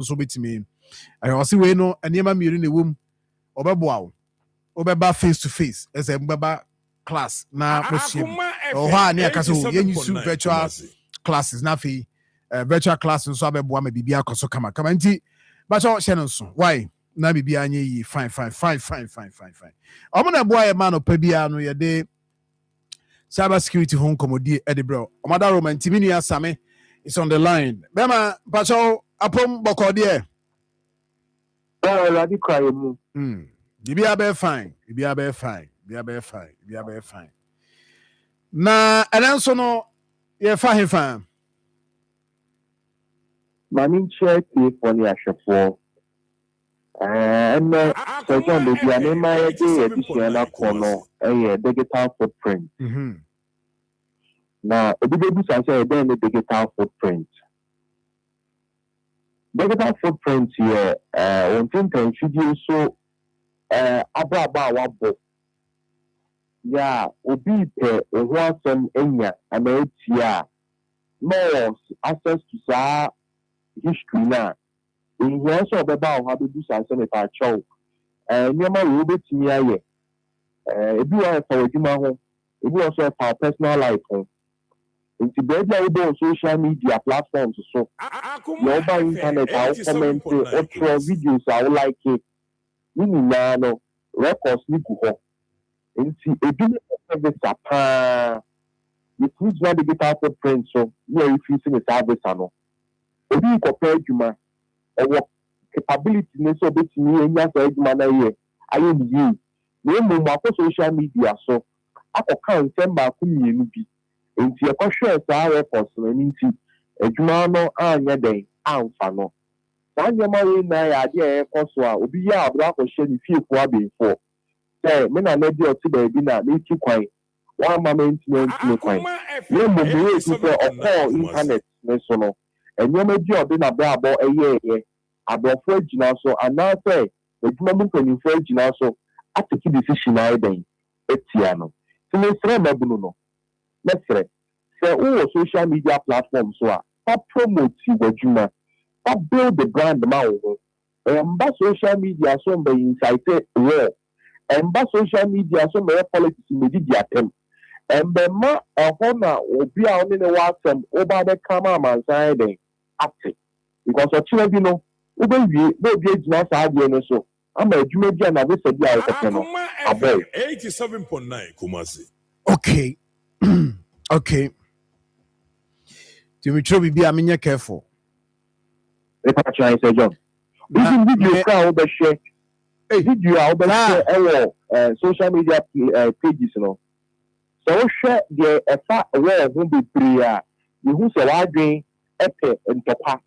so betimi I was we no eniema miru ne wom obeboa wo obeba face to face as a mbaba class na moshim o ha ne aka so yenyisu virtual classes na fi virtual classes so abeboa ma bibia akoso kama nti ba cho hye no so why na bibia anye yi fine omo na boa ye man opabia no ye de cyber security home commodity edebro omada romanti minu asame is on the line bema ba cho apom bokode Already crying. Bibia be fine. Na ananso no ye fa hefa. Mami check if on ya shefo. And so John the Diane my day edition na kono digital footprint. Now obi be say then the digital footprint. Digital footprint here on tin should you so ababa wabo ya obi pe eho asem enya ama etia no access to sa history na in here so obeba o ha be do sa se ta chow nyama we betimi aye ebi wa fa wadwuma ho ebi wa so fa personal life ho nti baby I do on social media platforms so no by internet I comment or throw videos I like it ni na no records ni ku ho nti ebi na service apa you use one digital footprint so you are using the service ano ebi ko pe adwuma or capability ne so betimi enya sa adwuma na ye aye ni na mo ma ko social media so akoka nsem ba ku mienu bi nti e ko share sa records no nti adwuma no anya den amfa no Sanyama we na ya de ekoso a obi ya abra ko hye ni fiefo abefo say me na na di oti ba bi na me ti kwan wa moment ni kwan ye mo me e ti say okọ internet ne so no enyoma di odi na bra abo eye abrofo agina so ana say eduma mu konifo agina so atiki decision na den etia no so me sre mabunu no me sre say o social media platforms so a promote wadwuma build the brand now. Social media so be incite war. Social media so be politics media attempt. Ma hona obi a oni ne wasem oba de kama man side den active. Because o chile bi no obi agina sa ade no so. Ama adwuma bi na be se bi a okete no. Aboy 87.9 Kumasi. Okay. Okay. Dimitri bi a menye careful. Repatch say John. This video crowd be share. Video out share social media pages no. So share the efa aware who be prayer. You who say wadwen epe ntopa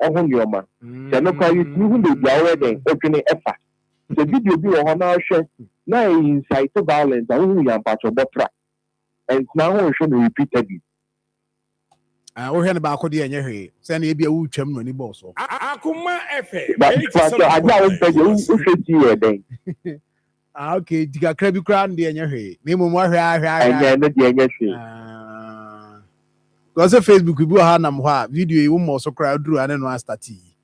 ehun yoma. Say no kwa you who be already opening efa. The video bi wo na share na incite violence and who yam patch botra. And now we should repeatedly. We hear about the enye hwe say na e bia wu twam no ni boss so Akoma FM but I don't think you should see then okay diga krabi kra no de enye hwe me mo hwe enye no de enye hwe because Facebook bi ha nam ho a video yi wo mo so kra duru ane no start yi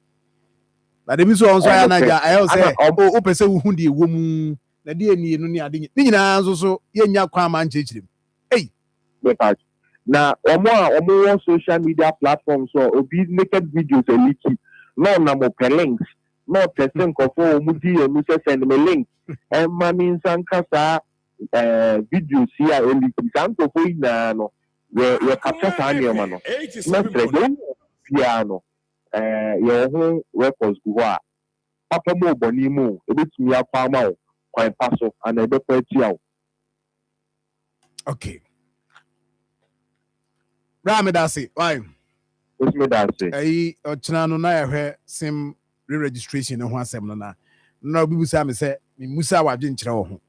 but dem so on so ya na ja I say o pese wo hu de wo mu na de eni no ni ade ni nyina so ye nya kwa ma nchechirem hey na omo social media platforms so obi naked videos e leaky no na mo links no person ko fo omo di emi send me link and mami nsanka sa videos here e leaky santo fo ina no we capture sa ni ma no na trade ya no ye ho records go a papa mo boni mu e betumi akwa ma o kwan paso ana e be pa tia o okay Rami Dasi, why? What's me Dasi? Chinano na ya sim re-registration no one sem na. No bibu say me say me musa wa dwen kire wo ho.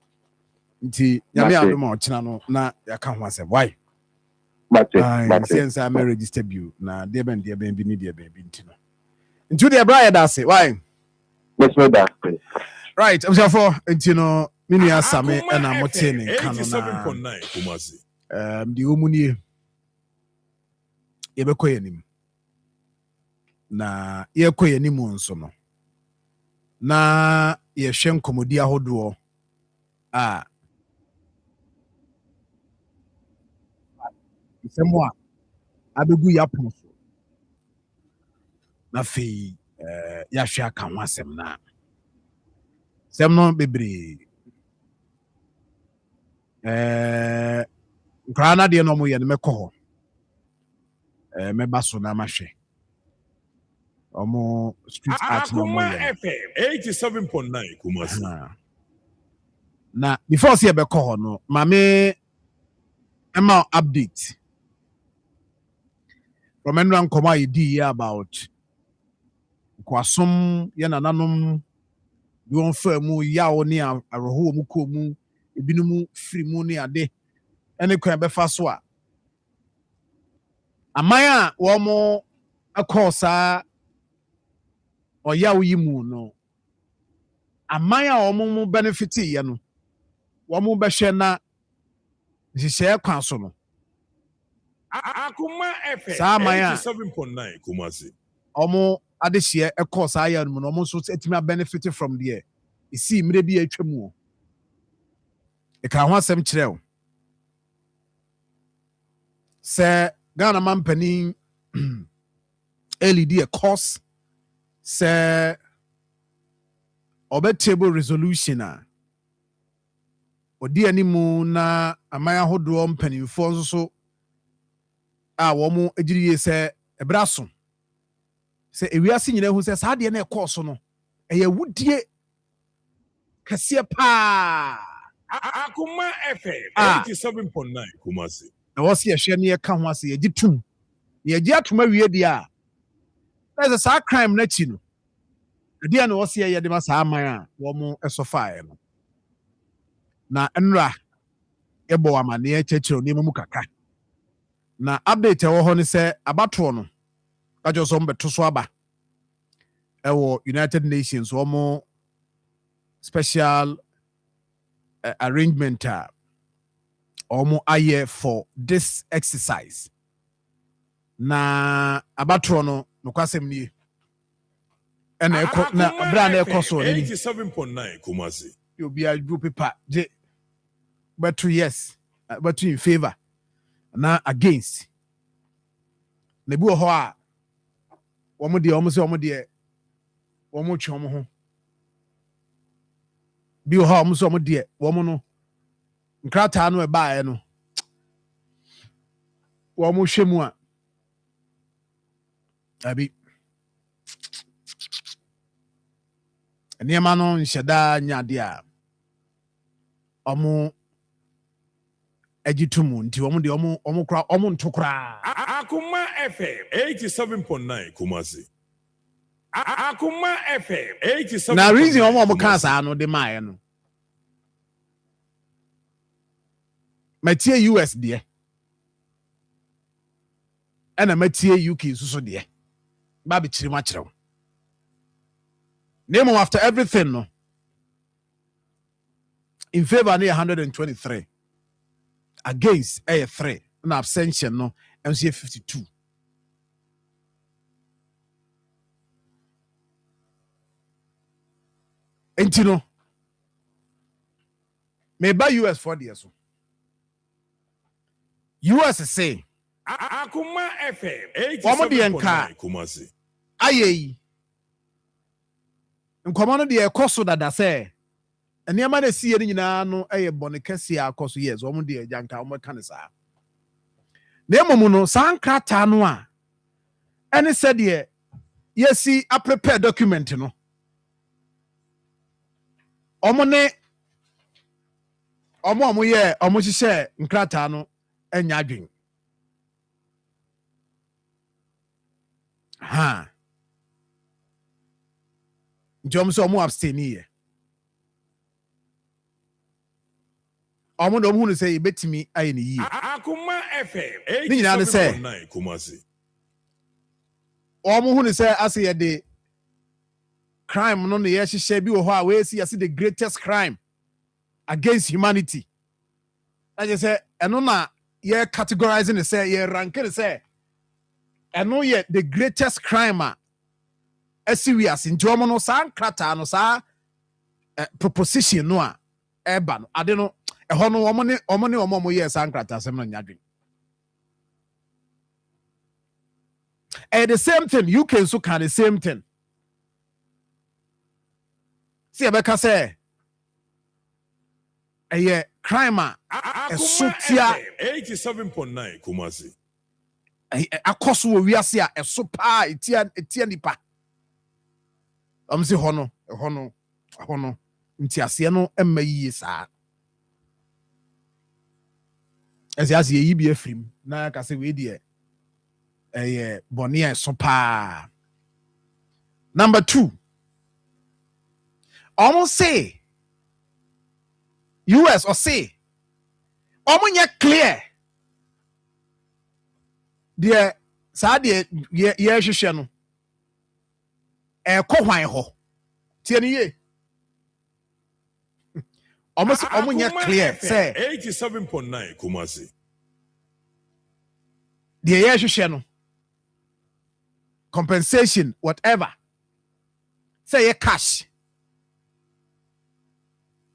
Nti nyame adom chinano na ya ka ho asem. Why? Mate. Since I may register you na de ben bi ni de ben bi ntino. Nti de bra ya Dasi, why? What's me Dasi? Right, I'm for ntino mini asame na motene kanona. 87.9 Kumasi. Di omunie Yebeko yenim. na yɛkɔ yɛ nimu nso no na yɛhwɛ nkɔmmɔdi ahodoɔ a nsɛm a abɛgu yɛapono so na afei yɛahwɛ aka ho asɛm na sɛm no bebree nkwaraa no adeɛ no ɔmo yɛ no mɛkɔ hɔ mɛba so na mahwɛ ɔmo street art no ɔmo yɛ FM 87.9 Kumasi. Na before sɛ yɛbɛkɔ hɔ no maame ɛma update from ɛnura nkɔmɔ a yɛdii about nkwasom yɛ nananom bi wɔn fa mu yaw ne awerɛhoɔ mu kɔɔ mu ebinom firi mu ne ade ɛne kwan bɛfa so a aman a wɔn akɔɔ saa ɔyaw yi mu no aman a wɔn mu benefit yɛ no wɔn bɛhwɛ na nhyehyɛeɛ kwan so no Akoma FM saa aman a 87.9 Kumasi. wɔn adehyeɛ ɛkɔɔ saa yɛ no mu no wɔn nso atumi abenefit from there esi mmerɛ bi atwa mu o ɛka ho asɛm kyerɛ o sɛ ghana man panin ɛlidi a course sɛ ɔbɛ table resolution a ɔdi animu na aman ahodoɔ mpanimfoɔ nso so a wɔn agyiri yie sɛ ɛbrɛ so sɛ ewiase nyinaa hu sɛ saa adeɛ na ɛkɔɔ so no ɛyɛ wudie kɛseɛ paa Akoma FM 87.9 Kumasi. na wɔsi yɛhwɛ ne yɛka ho ase yɛgye tum na yɛgye atom awie deɛ a na sɛ saa crime n'akyi no adeɛ na wɔsi yɛde ma saa aman a wɔn ɛsɔfaeɛ no na nnura ɛbɔ amaneɛ kyerɛkyerɛ nneɛma mu kakra na update ɛwɔ hɔ ne sɛ abatoɔ no kakyɛ sɛ ɔmbɛto so aba ɛwɔ United Nations wɔn special arrangement a wɔn ayɛ for this exercise na abatoɔ no nokwasɛm nie ɛna ɛkɔ na abira na ɛkɔ so n'anim 87.9 Kumasi. obi adwo pepa gye bɛto yes bɛto in favour na against na bi wɔ hɔ a wɔn deɛ wɔn sɛ wɔn deɛ wɔn twe wɔn ho bi wɔ hɔ a wɔn sɛ wɔn deɛ wɔn no nkrataa no ɛbaeɛ no wɔn hwɛ mu a abi nneɛma no nhyɛ daa nyade a wɔn agye to mu nti wɔn deɛ wɔn kora wɔn nto koraa. Akoma FM 87.9 Kumasi. Akoma FM 87.9. Na reason wɔn kaa saa no de maaɛ no matie US deɛ ɛna matie UK nso so deɛ ba bɛkyerɛ mu akyerɛw na mmom after everything no in favor no yɛ 123 against ɛyɛ 3 na abstention no nso yɛ 52 enti no meba US for deɛ so US say Akoma FM wɔn deɛ 87.9 Kumasi. ayɛ yi nkɔmɔ no deɛ ɛkɔ so dada sɛ nneɛma na esi yɛ no nyinaa no ɛyɛ bɔne kɛseɛ a akɔ so yes wɔn deɛ gyanka wɔn ka ne saa na mmom no saa nkrataa no a ɛne sɛdeɛ yɛsi aprepare document no wɔn ne wɔn a wɔyɛ wɔn hyehyɛ nkrataa no ɛnya adwene nti wɔn sɛ wɔn abstain yɛ wɔn na wɔn hu no sɛ yɛbɛtumi ayɛ ne yie Akoma FM ne nyinaa ne sɛ 87.9 Kumasi. wɔn hu no sɛ ase yɛde crime no na yɛhyehyɛ bi wɔ hɔ a wɔyɛsi yɛsi the greatest crime against humanity ɛyɛ sɛ ɛno na yɛ categorize ne sɛ yɛ rank ne sɛ ɛno yɛ the greatest crime a serious nti omo no sa nkrata no sa proposition no a eba no ade no eho no omo ne ye sa nkrata asem no nyadwen the same thing UK so can the same thing see ebeka say crime a Akoma 87.9 Kumasi. Akoso wo wiase a eso pa etia nipa say hono nti ase no emma yiye saa ase yi bi afrim na ka se we die boni eso pa. Number 2, almost say US or say almost clear the sad ye hwehwe no ko hwan ho tie ne ye almost clear say 87.9 Kumasi. the ye hwehwe no compensation whatever say ye cash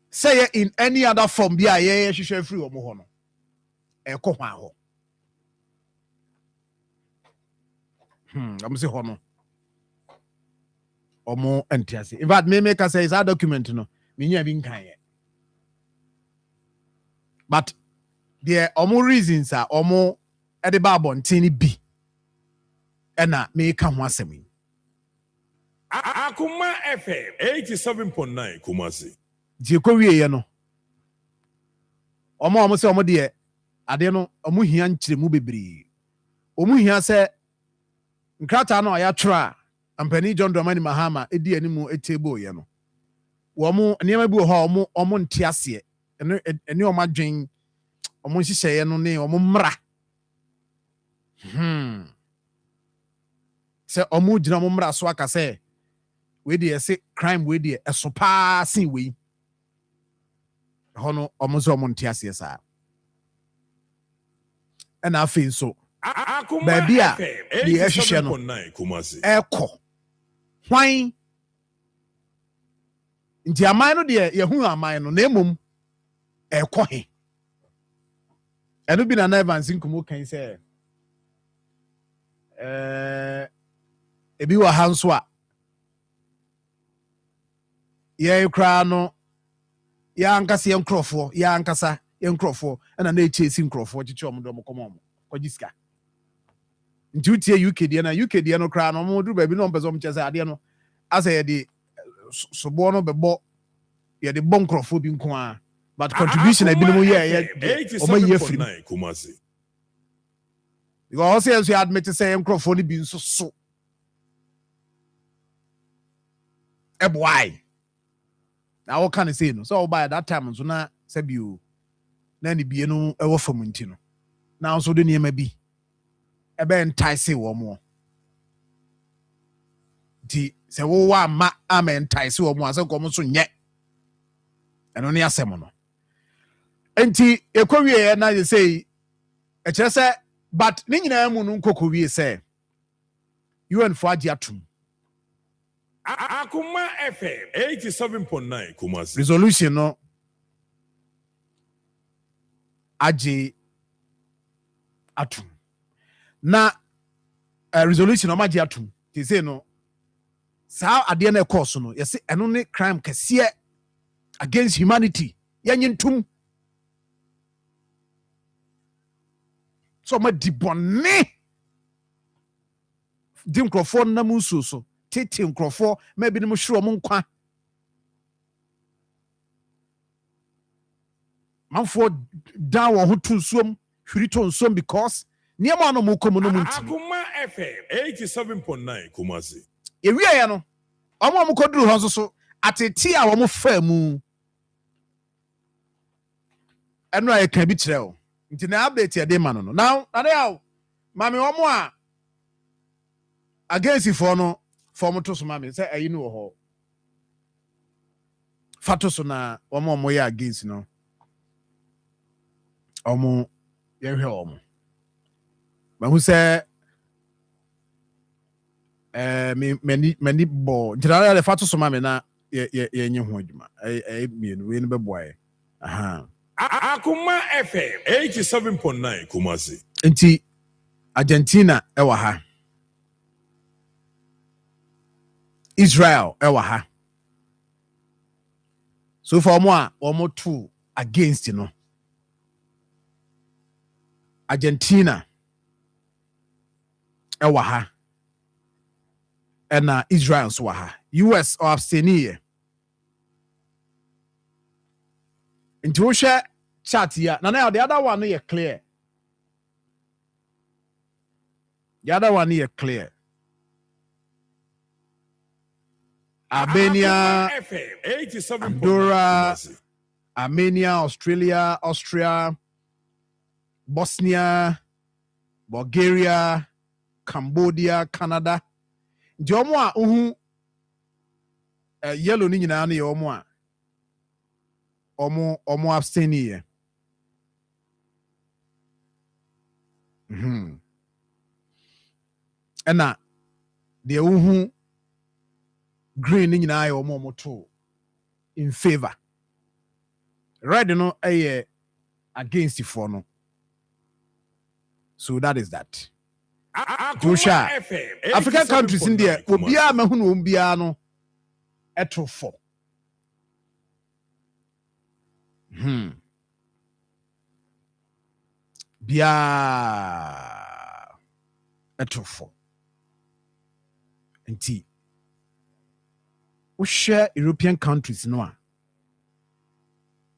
say ye in any other form be a ye hwehwe free omo ho no ko hwan ho I'm say hono omo entiase in fact me make say is that document no me nya bi nkan ye but the omo reasons are omo e de ba bontin bi ena me ka ho asem Akoma FM 87.9 Kumasi. die ko wie ye no omo say omo de ade no omo hia nkyeremu bebre omo hia say nkrata no ya tra ampani John Dramani Mahama edi animu etable ye no wo mo niam bi ho omo ntiase ene omo adwen omo nhihye no ne omo mra se omo gina omo mra so aka se we dey say crime we dey eso pa sin we hono omo so omo ntiase sa ena afin so baby a the ehwehwe no eko hwan nti aman no de yehu aman no na emom eko he eno bi na Evans nkumo kan say ebi wa hanso a ye kra no ya ankasa ye nkrofo ya ankasa ye nkrofo na na echesi nkrofo chichi omodo mokomo kwajiska nti utie UK die no kra no mo duru ba bi no mpezo mchese ade no asa ye de sobo no bebo ye de bon nkrofo bi nko a but contribution abi no mo ye o ma ye free Kumasi. you also say admit say nkrofo ni bi nso so why now what can I say no so by that time so na sabi o na ni bie no e wo fam nti no now so de niema bi ebe entice wo mo di se wo wa ma am entice wo mo ase ko mo so nye eno ne asem no enti ekowie na you say e kire se but ni nyina mu no nkokowie se UN for agi atum Akoma FM 87.9 Kumasi. resolution no agi atum na resolution no agi atum ti say no sa ade na course no yes eno ne crime kese against humanity yanyentum so ma dibonne di nkrofo na muso so tete nkrofo ma bi no hwero mo nkwa manfo da wo ho tunsuom hwiri to nsom because niam no mo komo no munti Akoma FM 87.9 Kumasi. ewie ya no omo koduru ho so atete a wo mo fa mu eno ay ka bi kire o nti na update e dey ma no now ade yaw mame wo mo a against for no form to so mame say ayi no ho fato so na wo mo ya against no omo ye hwe omo ma hu say many bo ntina le fa to so ma me na ye nye ho adwuma mienu we no be boae Akoma FM 87.9 Kumasi. Nti Argentina ewa ha, Israel ewa ha. So for more two against Argentina ewa ha, and Israel so ha. US or abstaining. Into wo share chat here. Now the other one is clear. The other one is clear. Albania, Andorra, Armenia, Australia, Austria, Bosnia, Bulgaria, Cambodia, Canada. Jomwa yellow ni nyina na omwa. Omo abstaining. Ena de uhu green ni nyina omo to in favor. Red no against for no. So that is that. Joshua, African countries in there, obia mahunu ombia no eto for. Bia eto for. Nti we share European countries no a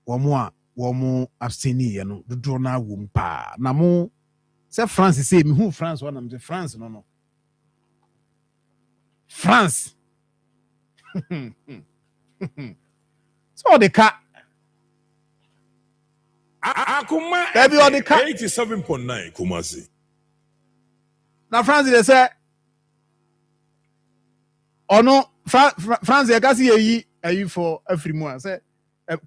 womo abstaining no do na wumpa na mo say France say me who France one am say France no France so the car Akoma FM 87.9 Kumasi. na France they say ono France ya kasi yi for every month say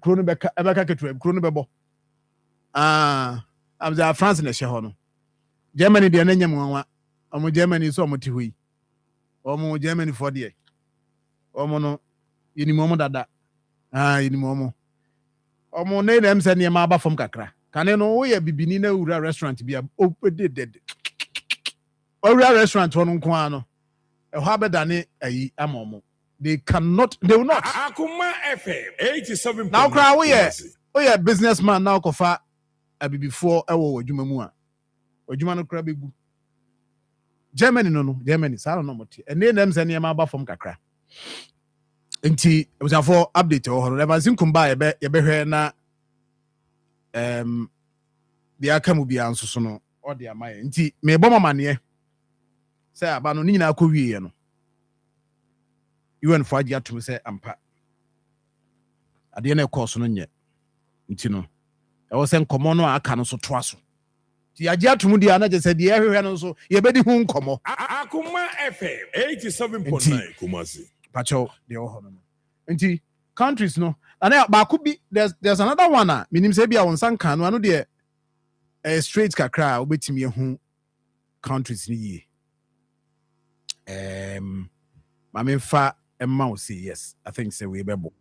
krono beka ebeka ketu krono bebo am za France na she ho no Germany de na nyam wanwa omo Germany so omo ti hoyi omo Germany for there omo no yini momo dada yini momo omo na dem se ne ma aba fom kakra kane no wo ye bibini na ura restaurant bia opedede ura restaurant wono nko ano Habedane amomo. They will not. Akoma FM 87. Now cry we are businessman now kofa abi before ewo adwuma mu a. Adwuma no kra begu. Germany no Germany sa no moti. Ene nem se ne ma ba fom kakra. Nti it was for update o horo. Never sin kumba ye be hwe na the akamu bia nso so no o de amaye. Nti me bo mamane say aba no nyina akɔwie no UN for agya to say ampa ade na course no nye nti no e wo say nkomo no aka no so toa so ti agya to mu dia na je say de ehwehwe no so ye bedi hu nkomo Akoma FM 87.9 Kumasi pacho de wo hono nti countries no na ba ko bi there's another one minim say bia won sanka no ano de straight kakra obetimi ehu countries ni yi Maminfa Emma will say yes. I think say we bebo.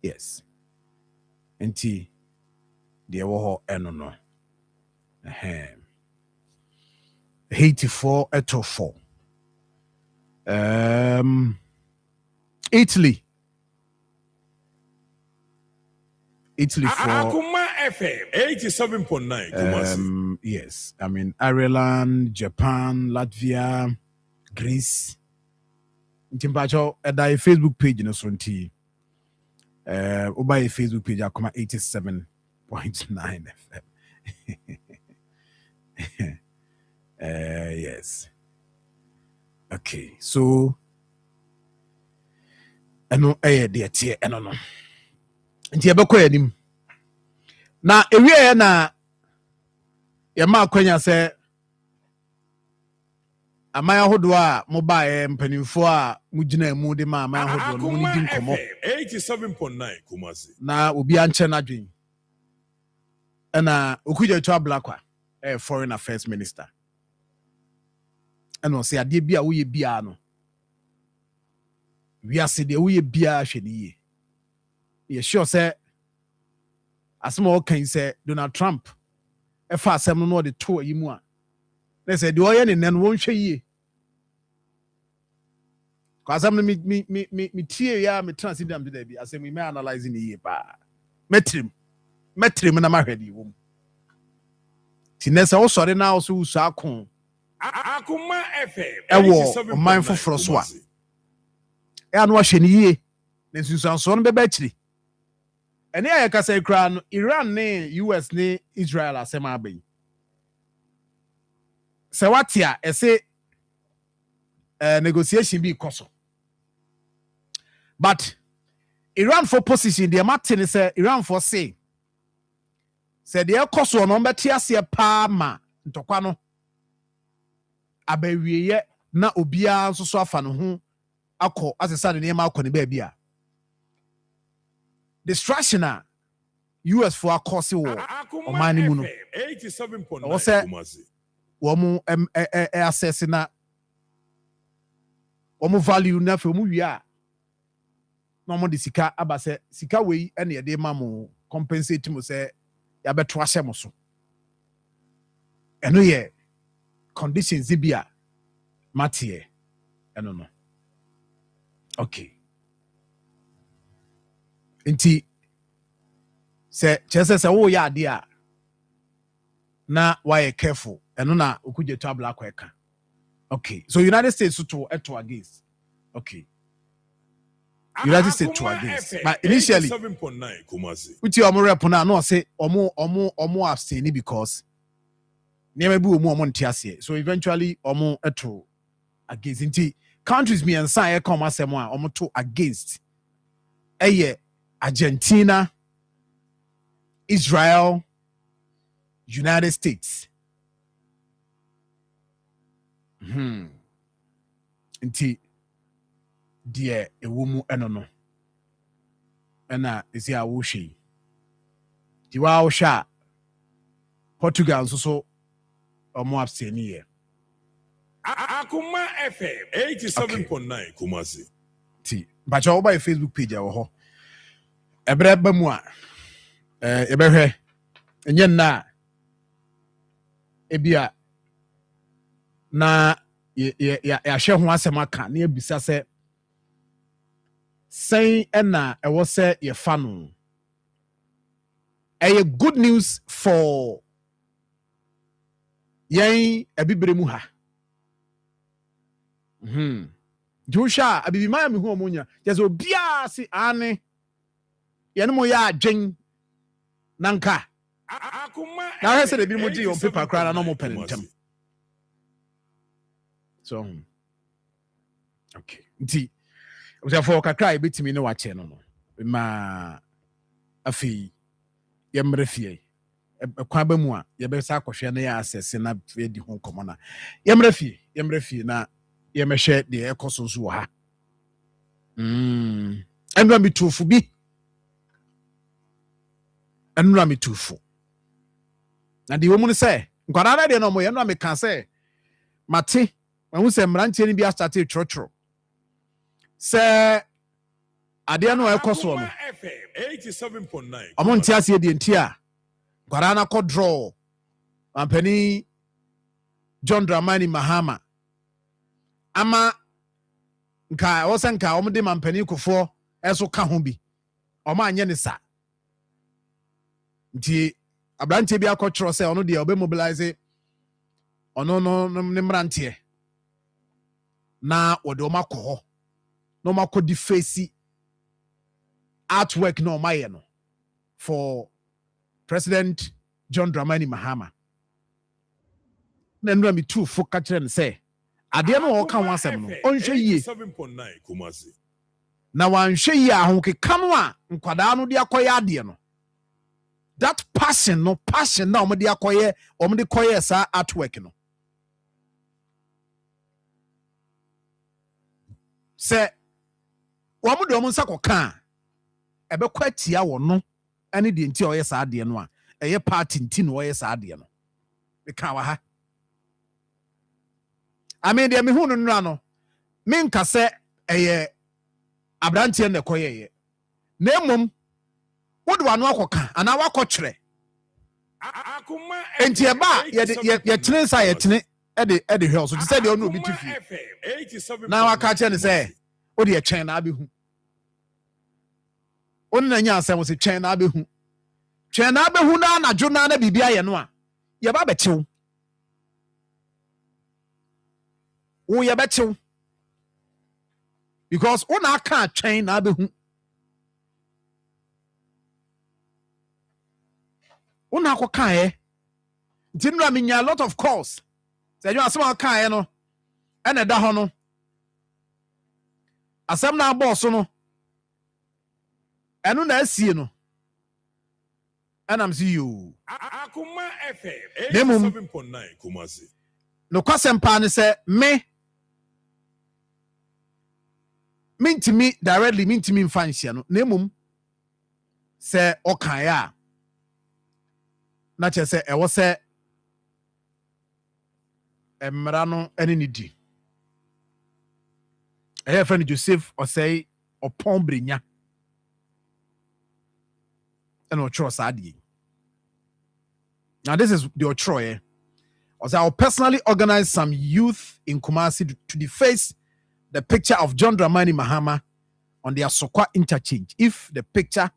Yes. Enti de wo ho no. 84 eto 4. Italy for Akoma FM 87.9 Kumasi. Yes, I mean Ireland, Japan, Latvia, Greece. Ntimpacho eda Facebook page no so nti oba Facebook page Akoma 87.9 FM. Yes. Okay, so eno de tie eno no. Nti ebekọ yanim na ewie na ye ma akwanya se amaya hodo a mobile mpanimfo a mugina mu de ma amaya hodo no mu di nkomo 87.9 Kumasi na obi anche na dwen na okuja twa blakwa foreign affairs minister ɛna ɔsɛ adeɛ bi a woyɛ biara no wiase deɛ woyɛ biara hwɛ ne yie yɛ sure sɛ asɛm a ɔka yi sɛ Donald Trump ɛfa asɛm no na ɔde to ayi mu a na sɛ deɛ ɔyɛ ne nɛ no wɔnhwɛ yie asɛm no me tie ya me trans dam de bi asɛm me analyze ne yie paa mɛtrim na mahwɛ de wom ti nɛ sɛ wosɔre na wo so wusu ako Akoma FM ɛwɔ ɔman foforɔ so a ɛa no wahwɛ ne yie na nsunsuansoɔ no bɛbɛ akyiri ɛne a yɛkasa koraa no Iran ne US ne Israel asɛm aba yi sɛ wate a ɛsɛ negotiation bi kɔ so but Iran for position deɛ mate ne sɛ Iran for say sɛ deɛ ɛkɔ so no ɔmbɛte aseɛ paa ma ntɔkwa no abawieyɛ na obiara nso so afa ne ho akɔ asesa ne nneɛma akɔ ne baabi a distraction a US for akɔse wɔ ɔman no mu no ɛwɔ sɛ wɔn assess na wɔn value na afei wɔn wie a na wɔn de sika aba sɛ sika wei ɛna yɛde ma mo compensate mo sɛ yɛabɛto ahyɛ mo so ɛno yɛ conditions bi a mateɛ ɛno no okay nti sɛ kyerɛ sɛ woyɛ adeɛ a na wayɛ careful ɛno na okugye to abla akɔ ɛka okay so United States to against okay United States to against but initially uti omo rep na no say omo abstain because nneɛma bi wɔ mu omo nte ase so eventually omo to against nti countries me and say come asɛm a omo to against Argentina, Israel, United States. Nti deɛ ɛwɔ mu ɛno no ɛna ɛsi a wohwɛ yi nti woahwɛ a Portugal nso so ɔmo abstain yɛ Akoma FM 87.9 Kumasi nti mpakyɛ woba yɛ Facebook page a wɔ hɔ ɛbrɛ ba mu a yɛbɛhwɛ ɛnyɛ nna ebia na yɛahwɛ ho asɛm aka na yɛbisa sɛ sɛn ɛna ɛwɔ sɛ yɛfa no ɛyɛ good news for yɛn abibire mu ha nti wohwɛ a abibima ya mehu ɔmo nya kyɛ sɛ obiaa se ane yɛne mo yɛ adwen na nka na ahwɛ sɛ ebi mo gye yɛn paper koraa na ɔmo pɛ ne ntɛm so okay nti for kakra ebetimi ne wakyɛ no no ma afei yɛmmerɛ fie ɛkwan ba mu a yɛbɛsa akɔhwɛ na yɛ assess na yɛdi ho nkɔmɔ na yɛmmerɛ fie na yɛmɛhwɛ deɛ ɛkɔ so nso wɔ ha ɛnura mitufo bi ɛnura mitufo na deɛ wɔ mu no sɛ nkwadaa na deɛ na ɔmo yɛ ɛnura meka sɛ mate mahu sɛ mmeranteɛ no bi astate twerɛtwerɛ sɛ adeɛ no ɛkɔ soɔ no ɔmo nte aseɛ deɛ nti a nkwadaa no akɔ draw mampani John Dramani Mahama ama nka ɛwɔ sɛ nka ɔmo de mampani kofoɔ ɛso ka ho bi ɔmo anyɛ ne sa nti aberanteɛ bi akɔtwerɛ sɛ ɔno deɛ ɔbɛ mobilize ɔno no ne mmeranteɛ na wɔde ɔmo akɔ hɔ na ɔmo akɔ di face artwork na ɔmo ayɛ no for President John Dramani Mahama na nnura mi tu fo ka kyerɛ no sɛ adeɛ no ɔka ho asɛm no ɔnhwɛ yie na wanhwɛ yie ahokeka no a nkwadaa no de akɔyɛ adeɛ no that passion na ɔmo de kɔyɛ saa artwork no sɛ wɔn de wɔn nsa kɔka a ɛbɛkɔ atia wɔn no ɛne deɛ nti a ɔyɛ saa adeɛ no a ɛyɛ party nti na ɔyɛ saa adeɛ no ɛka wɔ ha I mean, the Mihun no. Min kase eye abrantie ne koyeye. Na mmom wodo ano akoka ana wakɔkyerɛ. Akoma Enti eba ye tene sa ye tene e de hwɛ so. Ti sɛ de onu obi tifi. Na waka kyerɛ ne sɛ wo de twɛn na abehu. Onu na nya asɛm wo se twɛn na abehu. Twɛn na abehu na anadwo na bibia ye no a. Ye ba bɛkyew. Wo ye bɛkyew. Because una can't train na behu. Una ko kan e. Tinra minya a lot of calls. Say you asem kan e no. E da ho no. Asem na boss no. Enu na asie no. And I'm see you. Akoma FM 87.9 Kumasi. No kwasem pa ne say me mintimi directly mintimi mfanhia no nemum se okan ya na che se ewo se emra no ene ni di friend Joseph or say opon brenya and otro sadi. Now this is the otro or say I'll personally organize some youth in Kumasi to deface the picture of John Dramani Mahama on the Asokwa interchange if the picture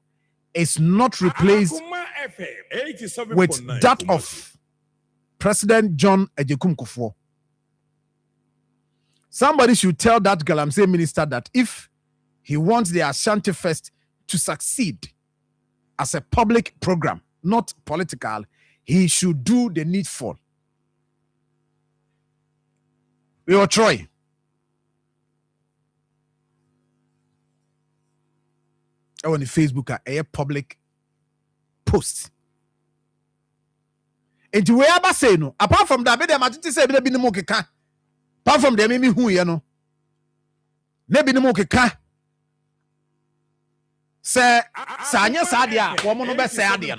is not replaced with that of President John Ejekum Kufuor. Somebody should tell that Galamsey minister that if he wants the Ashanti Fest to succeed as a public program, not political, he should do the needful. We are Troy. On the Facebook a public post. And to where say no, apart from that, they might say be no more keka. Apart from them, me who you know. Nebi no more keka. Say, Sanya Sadia, woman no best say adia.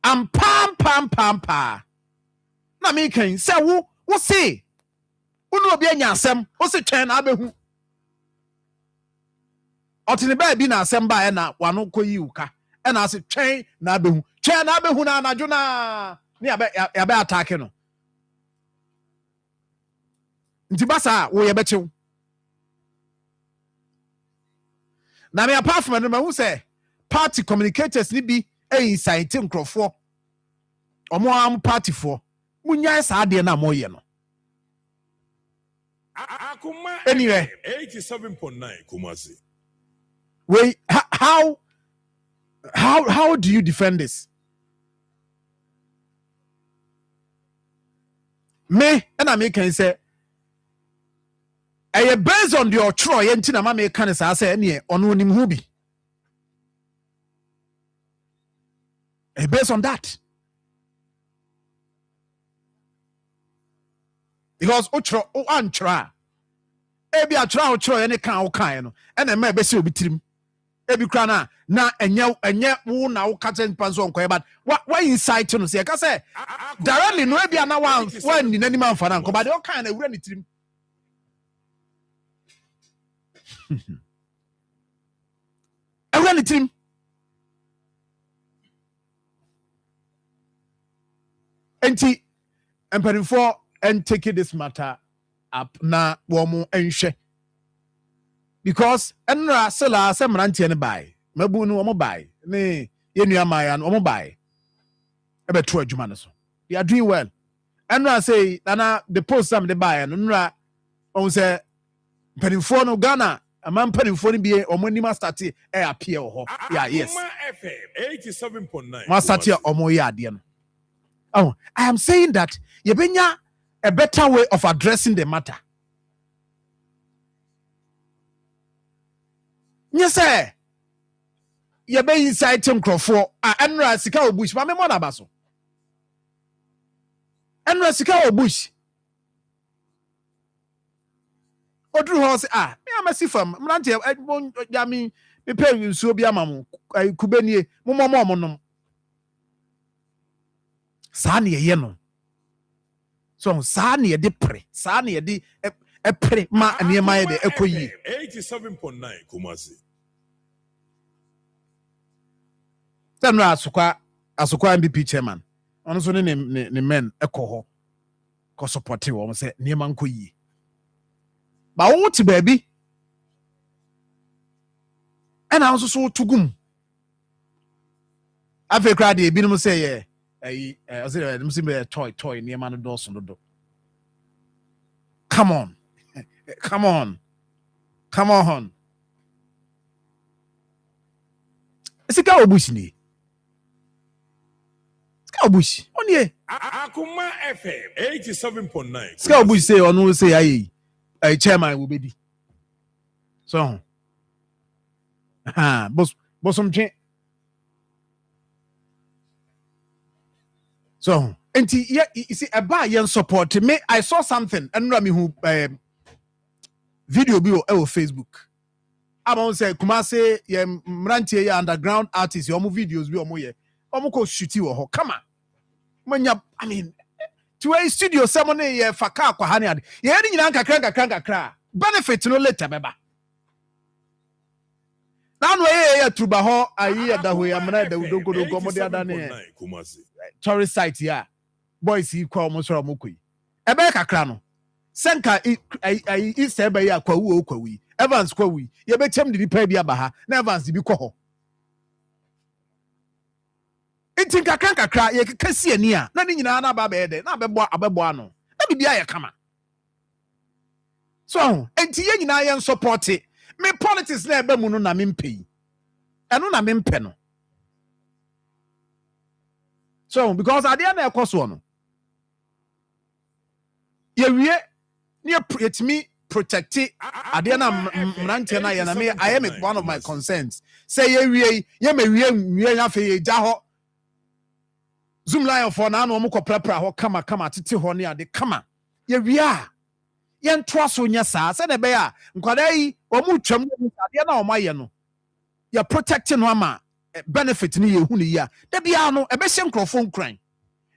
Am pam pa. Na me can say wo say. Unu obi anya asem o se twɛn na abehu ɔtene ba bi na asem ba na wano koyi uka na ase twɛn na abehu na anadwo na ne ya be attack no nti basa wo ye bɛkyew na me apart from no ma hu sɛ party communicators ni bi inside nkrɔfo ɔmo am party for munya saa de na mo ye no. Anyway, 87.9 Kumasi. Wait, how do you defend this? Me and I can say, I based on your Troy and Tina Mame can say any on him hubi. Based on that. Because Otro Antra Ebi atra Otro any can no and a may be obi trim Ebi krana na enye wo na wo katen panso nko but why insight no say ka say directly no ebi na one ni nani man fa na nko but o kan na wura ni trim Ewura ni trim enti empanifo and taking this matter up na womu enhwe because enra sela semrantie ne bai mabu no omo bai ne yenua maya no omo bai ebeto adwuma ne so they are doing well enra say na the post sam de bai no nra on say penifo no Ghana amam penifo no bi omo nima start e appear ho yeah yes FM 87.9 ma start omo ye ade no oh I am saying that yebenya a better way of addressing the matter. Yes, sir. You be inside Tim Crawford. Enra sika obush. Ma me mo na baso. Enra sika obush. Odru ho se me amasi fam. Mrante ya me pay nsuo bi amamu. Kubenie mo nom. saa ne ye no so saa ne de pre saa ne de pre ma nneema ye de ekoyi 87.9 Kumasi. Then asokwa MPP chairman ono so ne men ekoho ko support wo say nneema nkoyi ba wo ti baabi and also so tugum afi kra de ebinom say ye I say dem say toy nneema no do so do. Come on. Sika obushi ni. Sika obushi. Onye. Akoma FM 87.9. Sika obushi say onu say ayi chairman will be. So. Bosom chen. So, and you see, a buy and support me. I saw something, and me who video be on Facebook. I'm on say Kumase Mrantie underground artists. Your videos be on moye. Omoko shoot you or come on. When you, I mean, to a studio someone faka kwa hani adi. Ye ni nanka kranka benefit no later beba. Now no ye truba ho ayi da ho amna da udongo do mo dia da ne tourist site ya boys yi kwa mo soro mo koi ebe kakra no senka I se be ya kwa wu kwa wi Evans kwa wi ye be chem di pa bia ba ha na Evans bi kɔ ho itin kakra ye kesi ani a na ni nyina na ba be de na abebo ano na bibia ye kama so enti ye nyina ye support me politics na ebe mu no na me mpei eno na me mpe no so because ade na ekoso no ye wie ne yetimi protect ade na mrante na ye na me I am one of my concerns say ye wie ye me wie ya fe ye ja ho zoom line for na no mo koprapra ho kama tete ho ne ade kama ye wie a ye ntoa so nya saa se ne be ya nkwada yi o mu twam ade na o maye no ye protect no ama benefit ni ye hu ni ya da bia no e be hye nkrofo nkran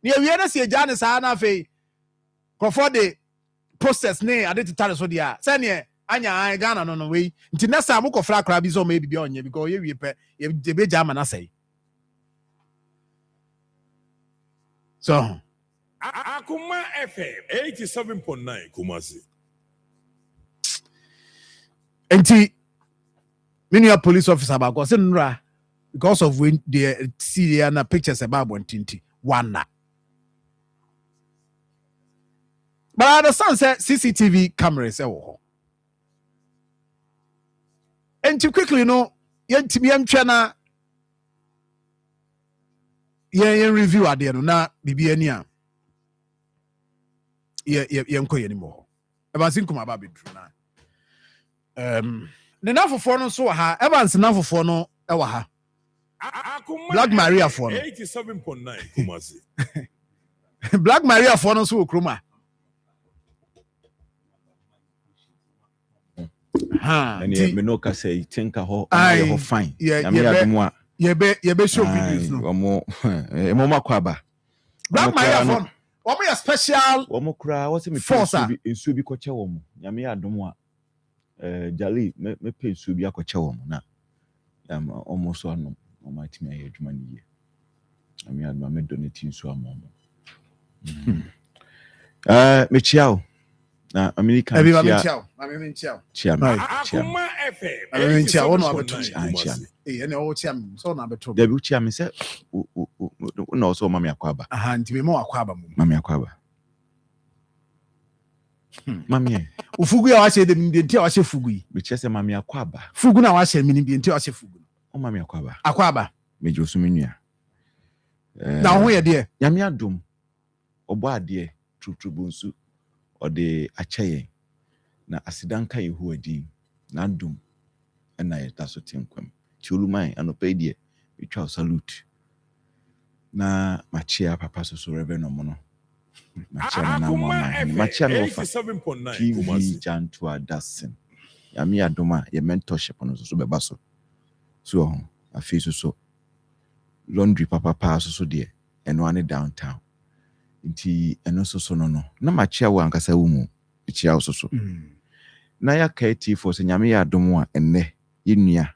ne ye wie na se gya ne saa na fe krofo de process ne ade titare so dia se ne anya Ghana no we nti na sa mo kofra kra bi so ma bibia onye because ye wie pe ye be gya ma na sei so Akoma FM 87.9 Kumasi. Enti many police officer ba go say nra because of when they see there na pictures about Bontinti one na but the sun said CCTV cameras ho enti quickly no yentimi antwa na yen review ade no na bibia ni a ye nko ye ni mo Evans nkuma ba bedru na the nafofo no so ha Evans nafofo no e wa ha Black Maria for no 87.9 Kumasi. Black Maria for no so kroma ha and ye me no ka say think ho ho fine ya me adom a ye be show videos no mo makwaba Black Maria for no omo ya special omo kra what me ensu bi koche wo mo ya me adom a jali me pe ensu bi akoche wo mo na omo so anom o might me adwuma ni ye ya me adom me donate ensu am me chiao na American chia Akoma FM ene o chiam so na beto da bi chia me se na so mama akwaba aha nti me mo akwaba mu mama akwaba mama ufugu ya wache de mbinti wache fugu yi be chese mama akwaba fugu na wache mini mbinti wache fugu o mama akwaba mejo so menua na ho ye de nyame adom obo ade trubunsu ode achaye na asidanka yehu adi na adom na yeta so tenkwam tioluman anopa die etwa salute na machia papa so rebe no mo machia na mo machia no fa 87.9 Kumasi jantu adasen yami adoma ye mentorship no so beba so afi so laundry papa so de eno ane downtown nti eno so no na machia wo ankasa wo mu chia wo so na ya kaiti for se nyame ya adom a enne yenua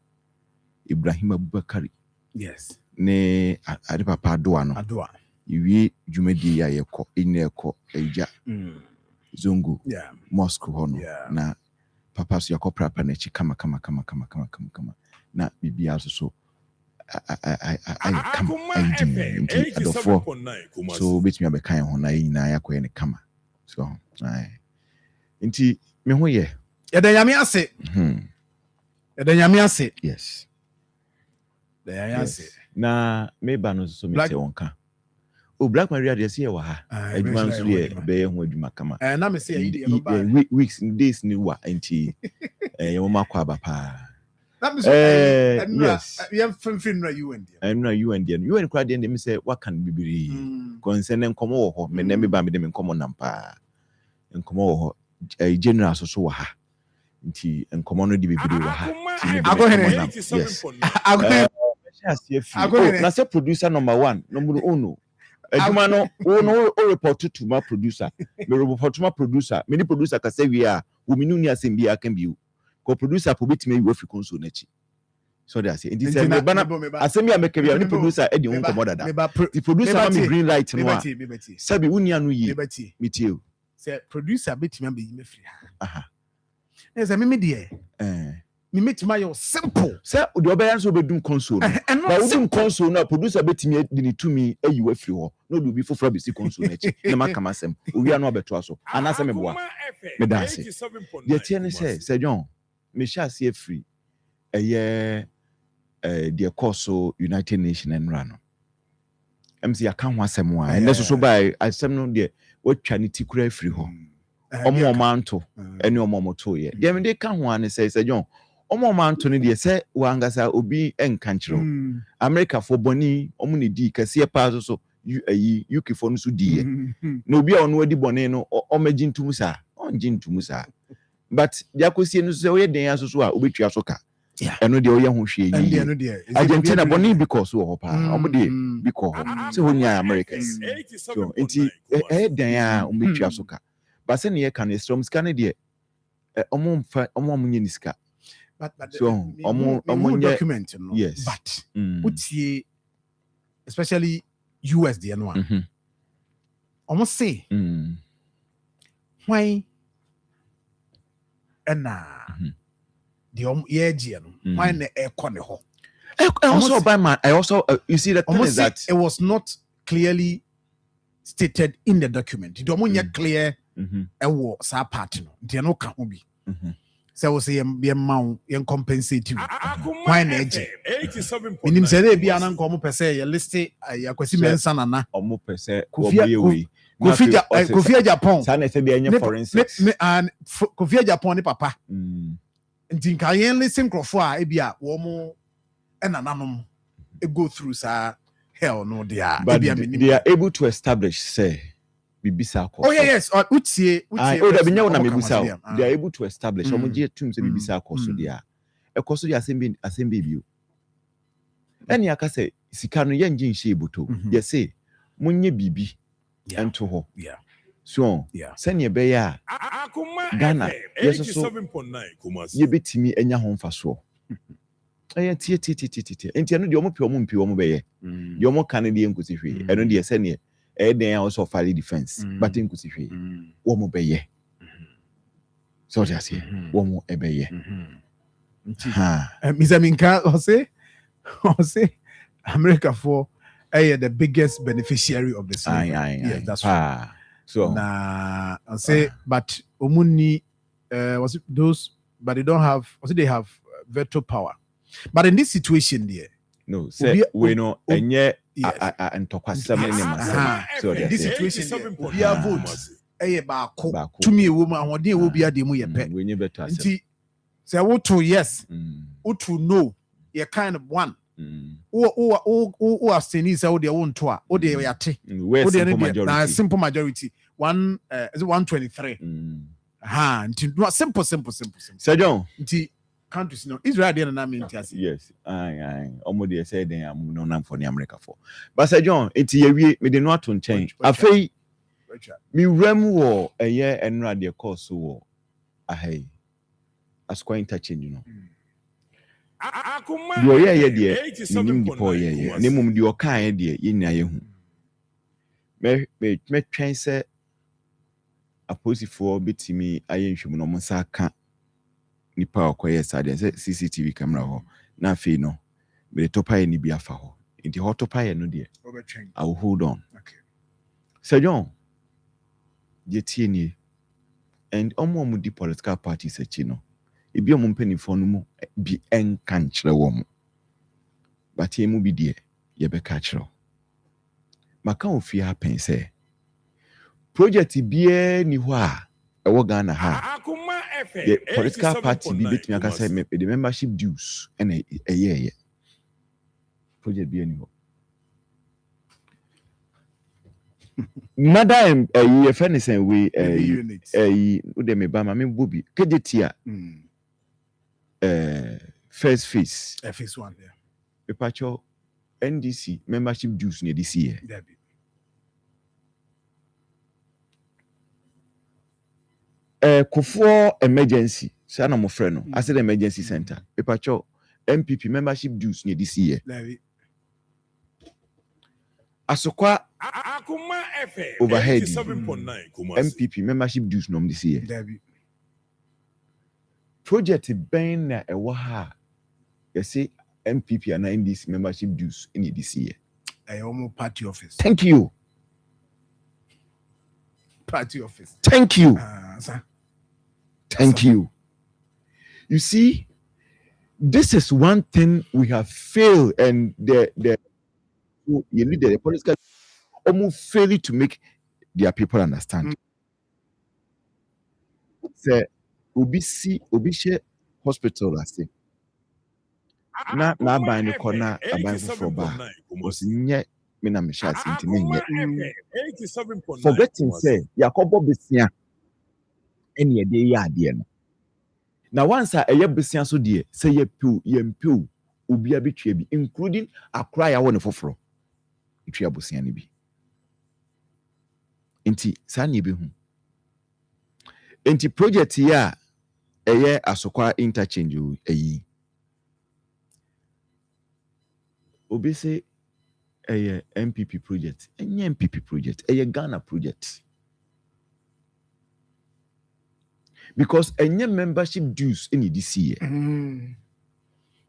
Ibrahim Abubakar yes ne ade papa adoa no iwie dwumadi ya yekọ enne ekọ eja zongo mosque ho no na papa so yakọ prapa na chi kama na bibia so Akoma FM 87.9 so betimi abekan ho na yina yakọ ne kama so nti me ho ye yɛda nyame ase yes da nyame ase na meba no so mete wonka o Black Maria de se ye wa ha adwuma nso ye be ho adwuma kama na me se ye weeks days ni wa nti ye mo makwa ba pa na me so yes ye fimfin na UN kwa de me se wakan bibiri concern nkomo wo ho me na me ba me de me nkomo nampa nkomo wo ho general so wa ha nti nkomo no de bibiri wa ha na se producer number 1 number 1 adwuma no o report to my producer me report to my producer me ni producer ka se wi a wo minu ni asem bi aka bi ko producer po betime wi afi konso na chi so that say nti se me bana asem ya make bi ni producer e di won komo dada the producer ma me green light no a sabi unia no yi me tie se producer betime am bi me free aha e se me de me metima yo simple say the obeyan so bedum console na wudum console na producer betimi di ni tumi ayi wa firi ho no do bi foforo be si console na chi na maka masem owia no abeto aso anase me boa me dance ye tie ne say John me sha se afiri the course United Nations and run MC aka ho asem wa ene so by asem no de watwa ni tikura afiri ho omo manto ene omo moto ye de me de ka ho ane say John omo manto ne de se wangasa obi enka nchiro America for boni omo ne di kase pa so UK for no so di na obi a ono adi boni no omagin sa onjin sa but de akosie no so ye den aso so a obetua so ka eno de oye ho hwe yi Argentina boni because wo pa omo de because so honya Americans so enti den a obetua so ka ba se ne ye kan strom scan de omo munye niska but so document no yes but utie especially US the one almost say why the year no why na ekone ho also by man I also you see the thing is that it was not clearly stated in the document it don't clear ewo sa part no the no ka ho bi so we say ye ma ye compensate why na eje 87.9 minim say na bia na nko mo pese ye list ya kwasi mensa nana omo pese oboye Kofi Japan sa na se bia nye forensics me and Kofi Japan ni papa nti nka yen listen crofo a ebia wo mo enananom go through sa hell no they are they are able to establish say bibisa ko oh yes utie da binya na mebisa they are able to establish omo je tum say bibisa ko so dia ekoso dia asembe bio eni aka say sika no yenje nhye boto ye say munye bibi ento ho so sene be ya Ghana yeso so 87.9 Kumasi ye betimi enya ho mfaso tie enti eno de omo pe omo mpi omo be ye de omo kan de enkusi hwe eno de sene den also file defense but enkusi hwe omo be ye so just say omo e be ye Mizaminka say America for the biggest beneficiary of the slavery. Yes, that's right. So I say, but Omuni was it those, but they don't have. Was it they have veto power? But in this situation, there, no, say we know, and yet, and talk about so this situation, we have votes. Baako to me, woman, what they will be at the mu yepe. We need better. Say what to yes, what to no, you kind of one. Who are saying say they won't to or they are simple majority. One is 123. Simple. Sir John, countries no Israel there na mean yes. Omo dey say dem am no nam for the America for. But Sir John, enti ye wie me dey no ato nchen. Afei Me rem wo eye enra de course wo ahai as quite interchange no Akoma the oye de 87.9 nim di po ye ne mum de okan de ye nya ye hu me twen se aposifo betimi aye nhwemu no monsa ka nipa okoye sade se CCTV camera ho na afi no me topa ni bi afa ho nti ho topa ye no de I will hold on. Okay. Sir John, ni and omo di political parties echi no. Ebi omo mpanifo no mu bi enka nkyere wo mo. But ye mu bi de ye be ka kyerɛ. Maka ofi happen say project bia ni ho a ewo Ghana ha. Akoma FM The political party bi betumi aka say the membership dues and ye. Project bia ni ho. Madam ye fenisen we de me ba ma me bobi kejetia first phase phase 1 there pepacho NDC membership dues near this year kufo emergency say na mo frɛ no I said emergency center pepacho MPP membership dues near this year Asokwa Akoma FM overhead 87.9 MPP membership dues nom this year. Project ben na ewa ha. You see MPP and NDC membership dues in this year. Almost party office. Thank you. Party office. Thank you. Sir. Thank you. You see, this is one thing we have failed, and you need the political almost failing to make their people understand. Say obi share hospital I say. Na buy the corner buy for bar. Was nye me na me sha sentiment nye. Forgetting say Yakobo besia ene ye dey ade no. Na once a eye besia so dey say ye mpew obi abetwa bi including Accra ya won foforo. Itwa bosia ne bi. Enti sa na ebe hu. Enti project ya eye Asokwa interchange eyi. Obi say eye MPP project. Enye MPP project. Eye Ghana project. Because enye membership dues in this year.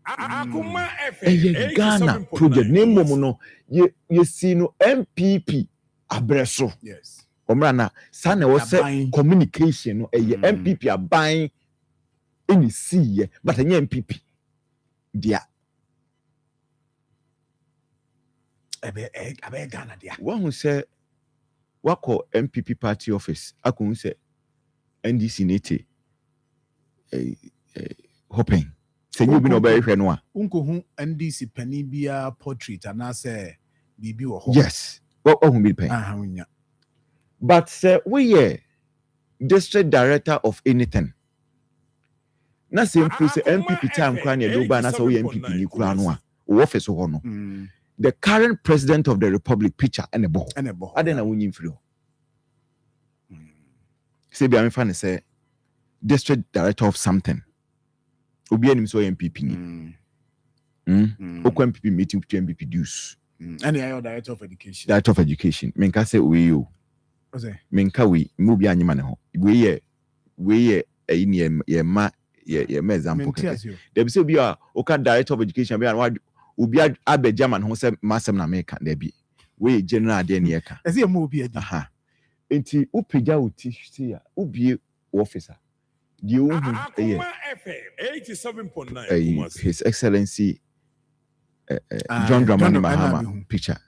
Akoma FM Ghana project. Name mo no ye see no MPP abreso. Yes. Omrana sana wo say communication no MPP aban in see but enye MPP dia abe Ghana dia. One who say wako MPP party office akun say NDC nete hoping say you be no be hwe no a unko hu NDC pani bia portrait and say bibi wo ho. Yes what who be pen wonya. But say we district director of anything na say MPP time kra na do ba na say we MPP ni kra no a office ho no the current president of the republic picture and a ball I don't know when you feel say be am fan say district director of something obi anim so MPP ni okwa MPP meeting with MPP dues and the director of education menka say we you menka we mu bi anyima ne ho we ye ye ma example there be say be a oka director of education be an obi abe German ho say masem na America there be we general there near ka ese mo obi adi enti upeja uti see ubie officer the Akoma FM 87.9 His Excellency John Dramani Mahama picture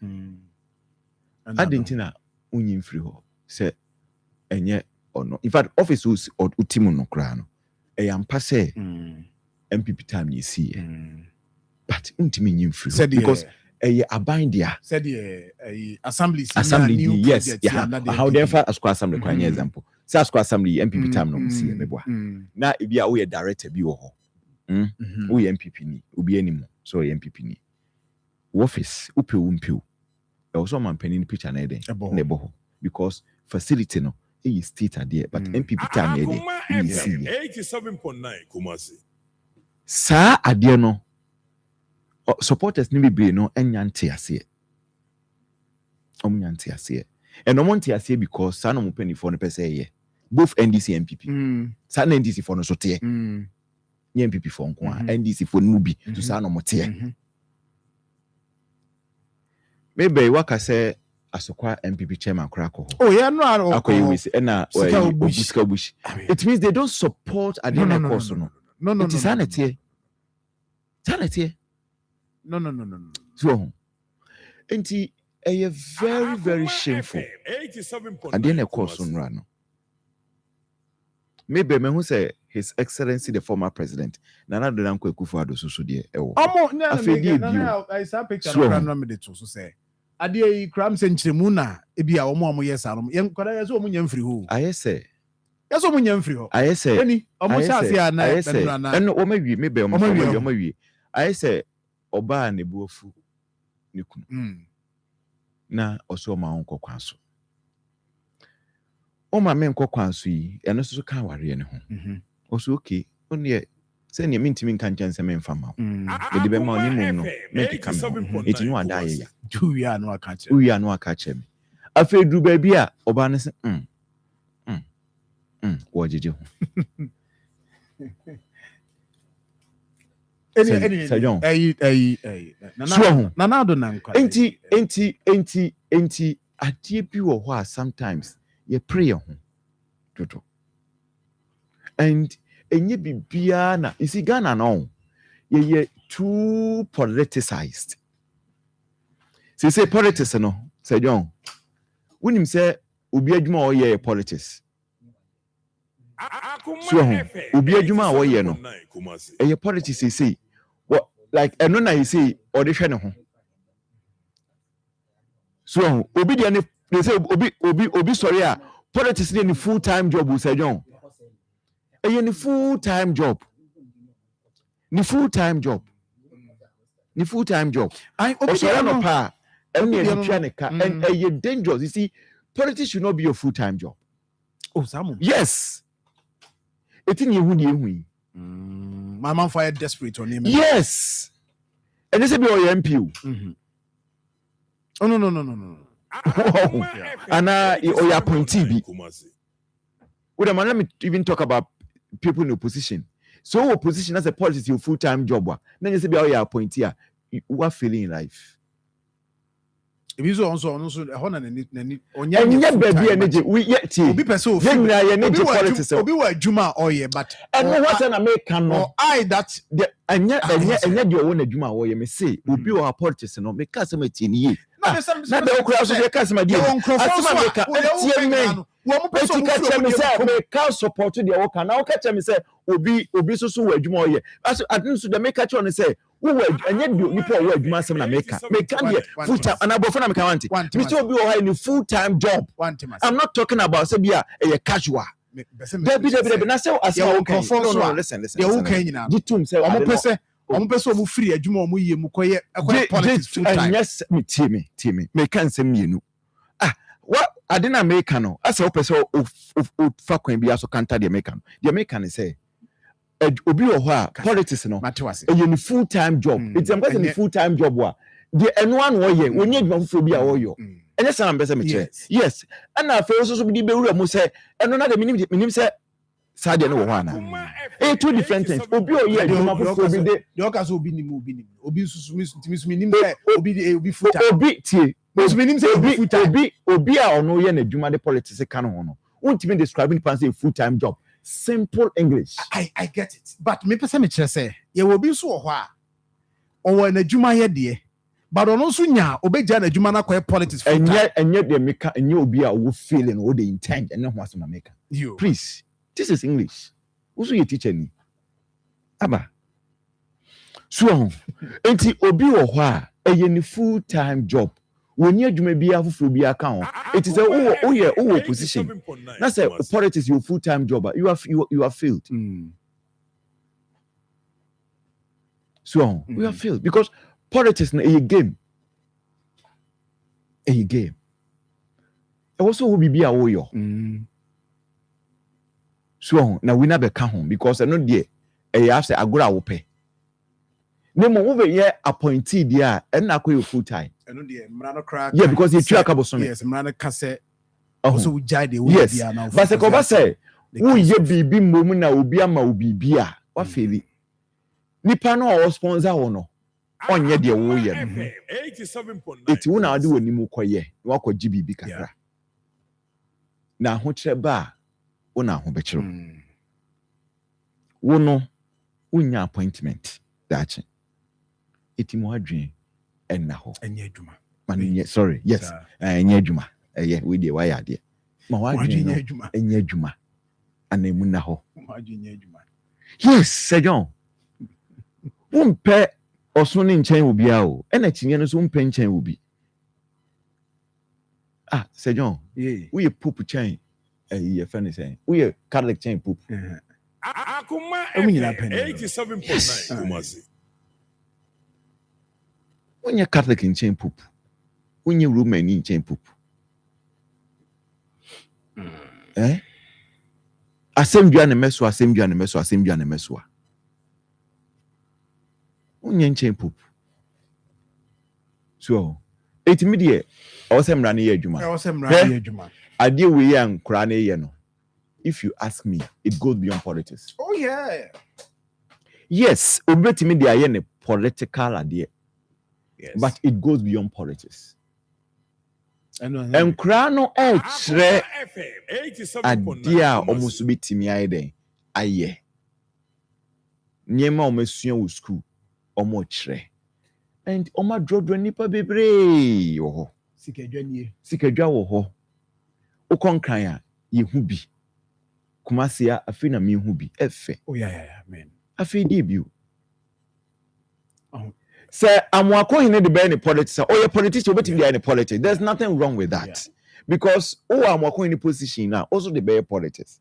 adentina unyim free ho say enye ono in fact office utimu no kra no ampa say MPP time you see but untimi nyim free because abind there said assembly yes how they for Asokwa assembly kwa example say Asokwa assembly MPP time no see meboa na ebia we director bi wo ho we MPP ni obi anim so MPP ni office upewu mpewu also man penny picture na eden na ebo ho because facility no is state there, but MPP time here. 87.9 Kumasi. Sa adie no supporters ni bebre no enyanti ase. Omunyanti ase. And omunti ase because sa no mpani for no pese ye. Both NDC and MPP. Sa na NDC for no so tie. Nye MPP for nko a NDC for no bi to sa no motie. Maybe waka say asokwa MPP chairman krako. Oh yeah, no. Akoye we say na Obuska Bush. It means they don't support adie course no. No. Sanity. No. So, enti a very, very shameful. And then a course on run. Maybe me who say His Excellency the former president. Nana de Nanko Kufuado so dear. I saw picture of so say. Adie crams and Chimuna, Ebia Omo yes, young Korea so munyam free who. I say. Yes, woman free. I say, any almost as and maybe I say, Oba and Nebufu Nikun. Na also my uncle Quanso. Oh, my men Quansi, and also can't worry anyone. Also, okay, only send your mint to me can't chance a man from out. The debate no, make it come. It's no one die. We are no catch. We are no catch him. I feel do baby, Obanes. What did you? Enti adie bi wo ho a sometimes ye pray ho toto and enye bibia na isi Ghana no ye too politicized say politics no say John wonim say obi adwuma o ye politics so obi adwuma a wo ye no e politics say what like eno na you say or dey hwe ne ho so obi they say obi sorry a politics dey ni full-time job we say John e ni full-time job I obi sorry no pa and e dangerous. You see, politics should not be your full-time job. Oh, Samu. Yes. It's in your my man fired desperate on him. Yes. And this will be your MP. Oh, no. And or your appointee. Well, let me even talk about people in opposition. So opposition as a politics your full-time job. Then you say be your appointee. You are feeling in life. If you also on and baby energy we yet obi person obi wa adwuma oye but and what an American no I that the anya the one adwuma oye me say obi wa politics no me ka some tie na the okra so ka some dey asema me ka tie me wo person ka tell me say me ka support the work na wo ka tell me say obi so wa adwuma oye as adin so the make ka tell say we were anya the nipa wa adwuma asem na me ka dey full time and abofo na me ka want me say obi wa in full time job. I'm not talking about say bia a casual Debbie na say asema no listen the who can nyina gitum say omo pese omo free adwuma omo yie mu koye politics full time. Yes, me tie me me kan say mienu what I didn't American no as o pese o fa kwan bia so kanta the American say obi wo ho a politics no e ni full time job it's am person full time job wa the anyone wo ye onye adwuma fofo bi a wo yo enye sana mbese me che yes and na fe so bi be wura mu say eno na de minim say sade no wo ho ana two different things obi o ye adwuma fofo bi de oka so obi nim obi susu minim say obi full time obi tie minim say obi full time obi a ono ye na adwuma de politics kan ho no untimi describing pan say full time job. Simple English. I get it. But me pese me kire say ye will be so ho a owo na adwuma ye de but ono so nya obeja na adwuma na koy politics full time. Enye de meka enye obi a wo feeling wo dey intend and no ho asema meka. Please, this is English. Who you teacher ni? Aba. So enti obi wo ho a eye ni full time job. When you adwuma bia foforo bia kan ho it is a position that's a politics your full time job you are failed. So we are failed because politics na a game also will be a warrior. So now we never come home because I know dear I have to agora will pay. No more over here appointee there and I call you full time. Yeah, because you track about something. Yes, man, cassette. Also, we jide the yes, but the cover say, who ye be moment now will be a ma be beer. What feel it? Nipano or sponsor or no? On ye dear warrior. 87.9. It's one I do any more quiet. Walk with GB Kakra. Now, what's a bar? Ona ho betro. Wo no unya appointment dache. Eti mo adwen enna ho. Enye adwuma. Man sorry. Yes. Enye adwuma. Yeah, we dey why ade. Ma wa adwen enye adwuma. Enye adwuma. Anemu na ho. Ma adwen enye adwuma. Yes, Sejon. Wompe oso ne nchen obi a o. Ena chinye no so wompe nchen obi. Ah, Sejon. Yeah. We poop chen. Your friend is saying, we are Catholic chain poop. Akoma 87.9 Kumasi. When you're Catholic in chain poop, when you're Roman in chain poop. Eh? Asem Juan Mesua, Asem Juan Mesua, Asem Juan Mesua. When you're in chain poop. So, 8 media, awesome running here, Juma. Awesome running here, Juma. Idea we young crane yeno. If you ask me, it goes beyond politics. Oh yeah. Yes, obetimi dey a political idea. Yes. But it goes beyond politics. And crano chre idea almost betimi aye den aye. Nyema omesua wo school omo chre. And oma drodro nipa bebre wo ho. Sikadwa wo ho. Ukonkran ya yehu bi Kumasi ya afi na mehu bi efe. Oh yeah man. Afi di bi. Say amwako hine de be ni politics. Oh yeah, politics obetimi dey in politics. There's nothing wrong with that. Yeah. Because amwako in position now also the be politics.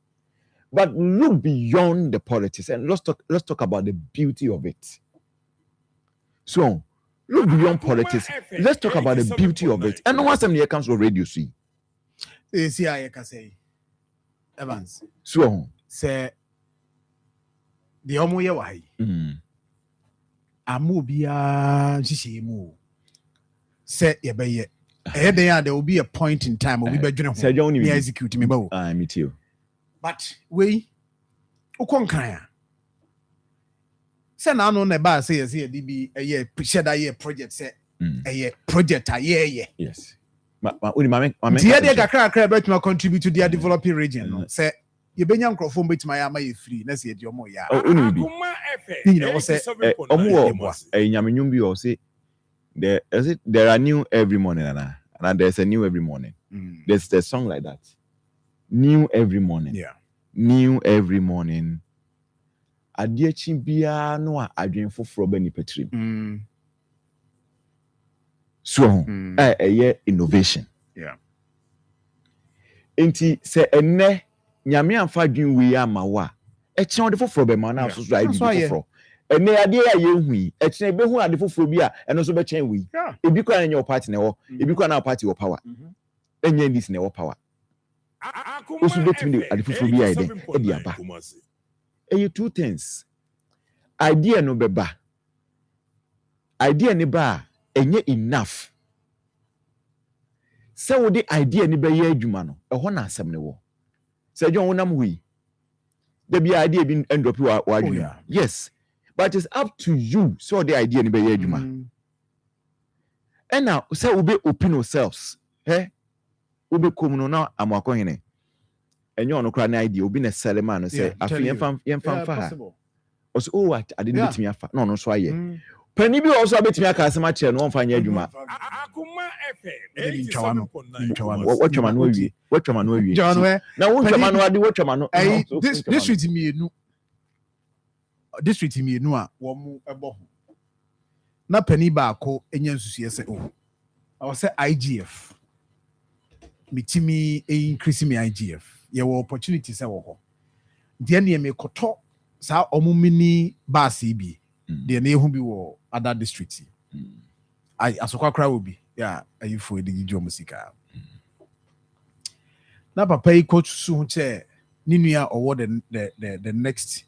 But look beyond the politics and let's talk about the beauty of it. So, look beyond politics. Let's talk about the beauty of it. And no one some here comes to radio see. See how you can say Evans. So say the omo ye wahi. Amu bia shishi mu. Say ye be ye. There will be a point in time we be dwene ho. Me execute me ba. Me too. But we ukonkran. Say na no na ba say ye DB ye share that ye project say ye project ye. Yes. Mame. They kakra bet to contribute to their developing region. No? Say you benya nkrofo bet my ama ye free. Na say di omo ya. Akoma FM. You know say omo nyamenyum bi o say there are new every morning and there's a new every morning. There's a song like that. New every morning. Yeah. New every morning. Adiechi bia no a adwen foforo ba ni petrim. So, innovation. Yeah. Enti se enne nyame amfa dwen wi ama wa. E chen ode foforo be ma na so so ai bi foforo. Enne ade ya ye hui, e chen be hu ade foforo bi a eno so be chen wi. Ebi kwa nya party na wo, ebi kwa na party wo power. Enya this na wo power. Osu betimi ade foforo bi ai den e di aba. E two things. Idea no beba. Idea ni ba enye enough. Se wo de idea ni be ye adwuma no, e ho na asem ne wo. Se John wonam hui. There be idea bi end up wa adwuma. Yes. But it's up to you so the idea ni be ye adwuma. And now say we be open ourselves. We be come no na amwako hene. Enyo no kra na idea obi na sell man no say afi yemfa fa ha. Also what I didn't meet me afa. No so aye. Penny bi also betimi aka asema che no wonfa nya adwuma. Akoma FM 87.9. What chama no awie? What chama no awie? Na won chama no ade what chama no. District mienu a wo mu ebo ho. Na penny ba ko enya nsusu ese o. I was say IGF. Mitimi increase me IGF. Ye wo opportunity say wo ho. De na me koto sa omumini ba CB. De na ehu bi wo other district. I asokwa kra obi. Yeah, ayi for the gijo musika. na papa yi coach so che ni nua owo the next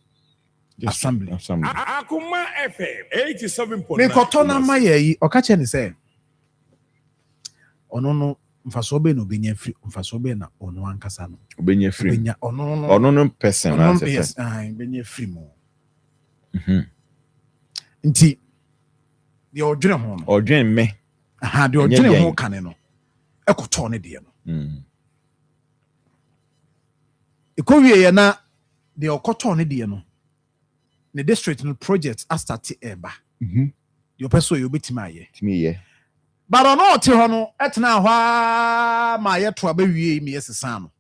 assembly. Akoma FM 87.9. Me kotona ma yi o ka che ni say ono no mfaso be no benya free mfaso be na ono ankasa no benya free benya ono no person na se yes benya free mo nti de odwene ho no odwene me de odwene ho kane no ekoto ne de no ekowie ye na de okoto ne de no ne district no project a start eba de opeso ye obetima aye timi ye but no te ho no etena hwa ma ye to abawie mi yesesa no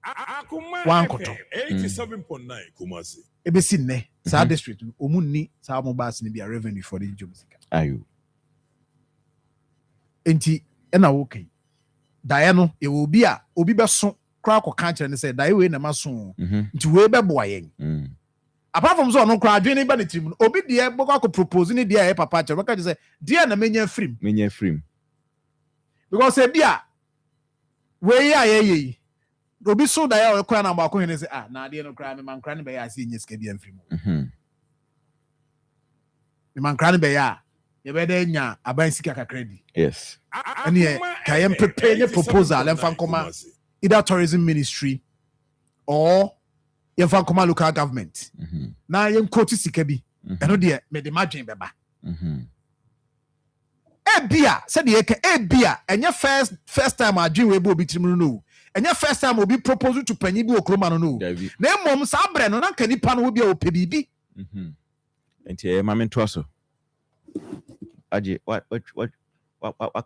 Akoma Wankoto. 87.9 Kumasi. ebesi nne sa district omunni sa mo bass ne bia revenue for the job sika ayo enti na wo kai dae no e obi a obi beso kra ko kan kire ne say dae we na maso nti we be boa yen apart from so no kra adwene ba ne trim no obi de boko ko propose ne de a papa kire baka say de na menya free because e bia we ya ye obi so dae o kra na ba ko hene say na de no kra me man kra ne be ya say nyesika bia free mo me man kra ne be ya ye be de nya aban sika kakra di yes and kayem prepare a proposal and fankoma either tourism ministry or yen fankoma local government na yen quote sika bi eno de me de madwen beba ebia said ye ka ebia enye first time adwen we be obi tirim no enye first time obi propose to panyi bi okroma no na emom sa bre no na kanipa no obi a opebibi enti e ma mento aso aje what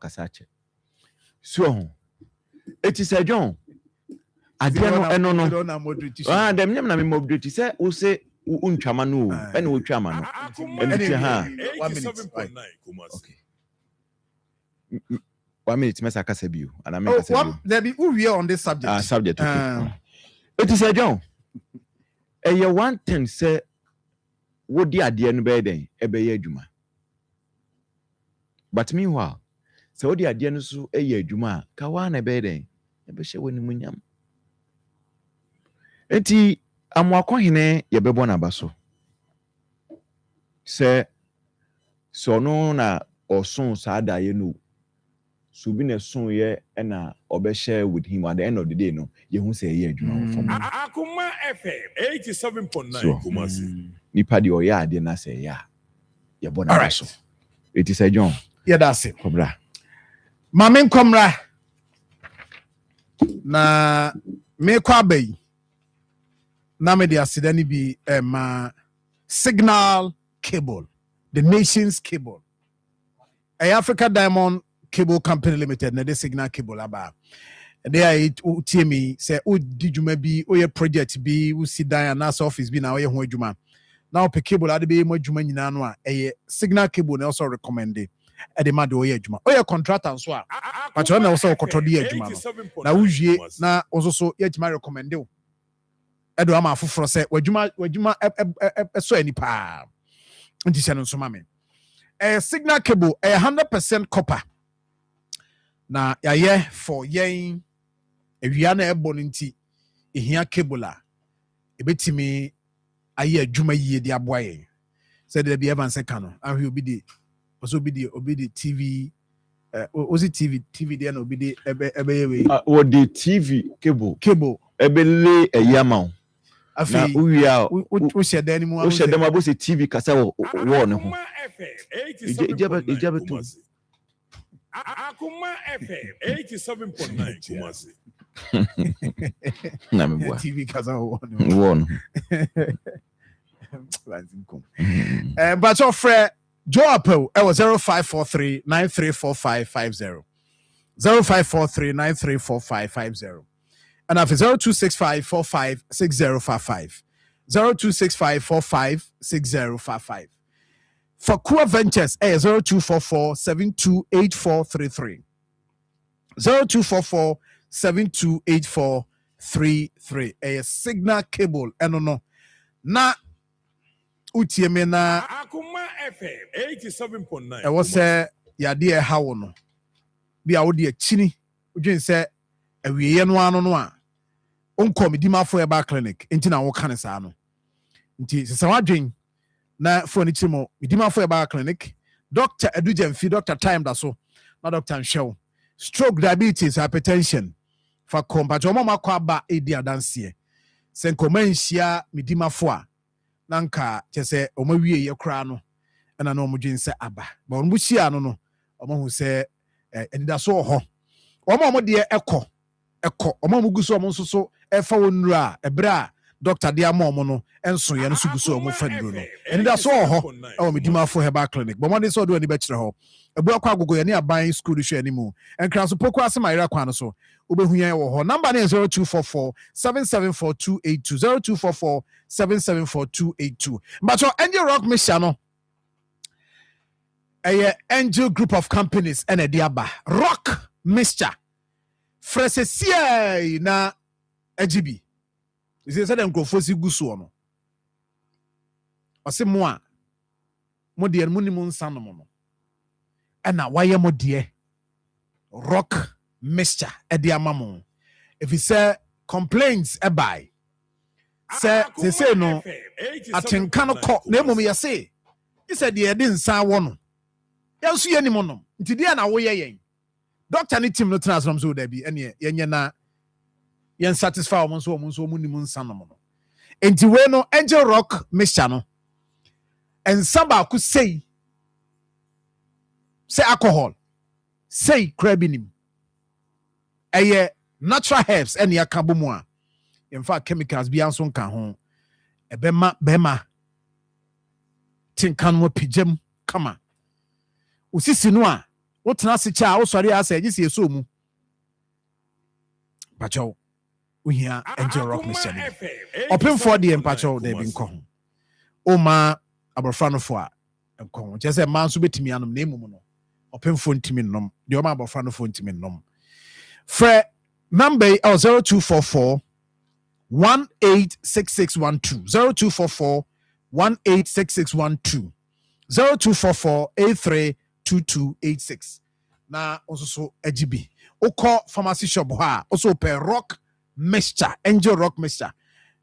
kasache so it is a John ade no dem nyam na me moderate say wo say untwama no ene wo twama no ene ha 87.9 Kumasi. okay 1 minute mesa kasa bio and me kasa bio there be who we are on this subject subject okay it is a John one thing say wo di ade no be den e be ye adwuma but meanwhile so the idea no so eye adwuma ka wa na be den e be hye woni munyam enti amwakohene ye bebo na baso se so no na osun saada ye no so bi na sun ye na obe share with him at the end of the day no ye hu say ye adwuma for me Akoma FM 87.9 Kumasi. nipa de oya ade na say ya ye bo na baso it is a John. Yeah, that's it. Kobra. Mamen komra. Na me kwa bay. Na me de asidani bi ma signal cable. The nation's cable. A Africa Diamond Cable Company Limited na de signal cable aba. They are TME say o di djuma bi o ye project bi o si dan na office bi na o ye ho adwuma. Na o pe cable ade be mo adwuma nyina no a signal cable na also recommended. Edema de oye adwuma oye contractor nso a but when also okoto de adwuma no na wuwie na also so yetima recommend o edo ama afoforo se wadwuma so ani pa nti se no nso ma me signal cable 100% copper na yaye for yen ewia na ebo no nti ehia cable a ebetimi aye adwuma yie de aboa yen said there be evan second and he will be the also be the TV TV there no be the ebe what the TV cable ebe le eyama na uwia o she dan mu o she dem abo se TV kasa wo ne ho Akoma FM 87.9 Kumasi. na me boa TV kasa wo no but your friend Joe Apple, it was 0543-934550. 0543-934550. And after 0265-456055. 0265-456055. For Kua Ventures, 0244-728433. 0244-728433. A signal cable, no. Na utieme na Akoma FM 87.9. e wo se yade e hawo no bia wo de akini odwen se awieye no ano no a onko Midimafo Eba Clinic enti na wo kan sa no nti sese wadwen na phone chimo Midimafo Eba Clinic Dr. Edujemfi Dr. Time da so na Dr. Show stroke diabetes hypertension fa kompacho mama kwa ba edi adanse se nkoma nhia Midimafo a nanka chese omawie ye kra no na no omudwense aba ba onu hia no omahu se enida so ho omo de ekọ omo mugu so omo nso efa wonura ebra doctor de amom no enso ye no so gu so omo fa nduro no enida so ho e Midimafo Herbal Clinic but mo de so do ani be kire ho ebu akwa agogo ye ne aban school hwe animu enkra so poko ase mayira kwa no so obehu ye wo ho number na 0244 774282 0244 774282 mbacho Angel Rock Mission no Angel Group of Companies and a diaba Rock Mixture Fresesia na AGB ise se dem krofo si guso no ose mo a mo de mu ni mu nsa no no na waye mo de Rock Mixture e de amamo if you say complaints by say no atenka no ko na emom ye say ise de de nsa wo no yansu ye ni mo no nti de na wo ye yen doctor ni team no transform so da bi ene yenye na yen satisfy omo so ni mu nsa no no enti we no Angel Rock Mixture no ensa ba ku say alcohol say crabinim natural herbs ene yakabo mu a in fact chemicals bi anso nka ho bema tinkan mo pijem kama usisi no a wotena se cha wo sori asa agisi eso mu pacho uhia Angel Rock Mission open for the empacho there bin ko ho o ma abrofano fo a enko ho je se man so betimi anom na emum no open for ntimi nom de o ma abrofano fo ntimi nom fre number 0244 186612 0244 186612 0244 832286 na also AGB oko pharmacy shop ha also per Rock Mixture Angel Rock Mixture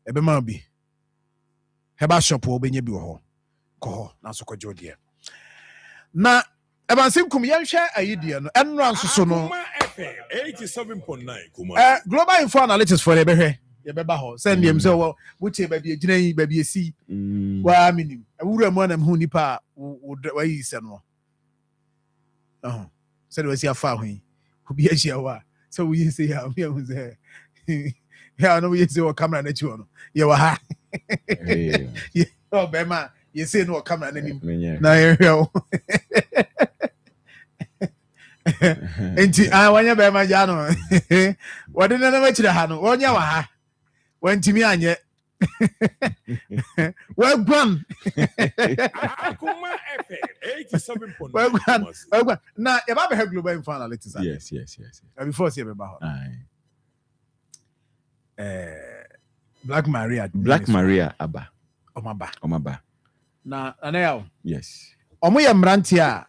ebe ma bi heba shop wo benye bi wo ho ko na so ko jodie na ebansim kum yenhwe ayidie no enra nso so no 87.9 Global Info Analytics for ebehwe yebeba ho send them say wo che ba bi agina yi ba bi esi wa minim awura mu na hu nipa wa yi se no said we see afa ho yi obi ahia wa so we say ya me hu say ya no we say o camera na chi no ye wa ha ye o be ma ye say no camera na nim na ye hwe enti wanya be ma ja no wode na ma chira ha no wonya wa ha wantimi anye wagwan Akoma FM 87.9 wagwan na e ba be Global Info Analytics yes before see be ba ho Black Maria aba omaba na anayo yes omo ye mrantie a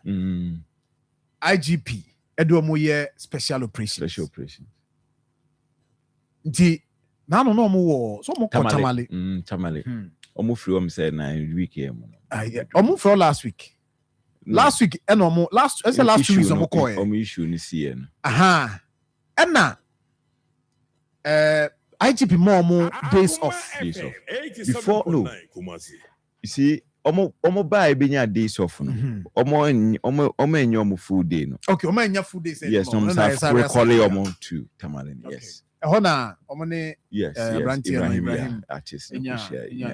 IGP edo omo ye special operations nti na no omo wo so omo ko tamale omo free am say na week here mo omo for last week last week and omo last 2 weeks omo ko omo issue ni see no na IGP more days off before no you see omo buy benya days off no omo enyo omo full day no okay omo enya full day say yes no we call it omo to tamale yes hona omo ne yes Ibrahim artist enya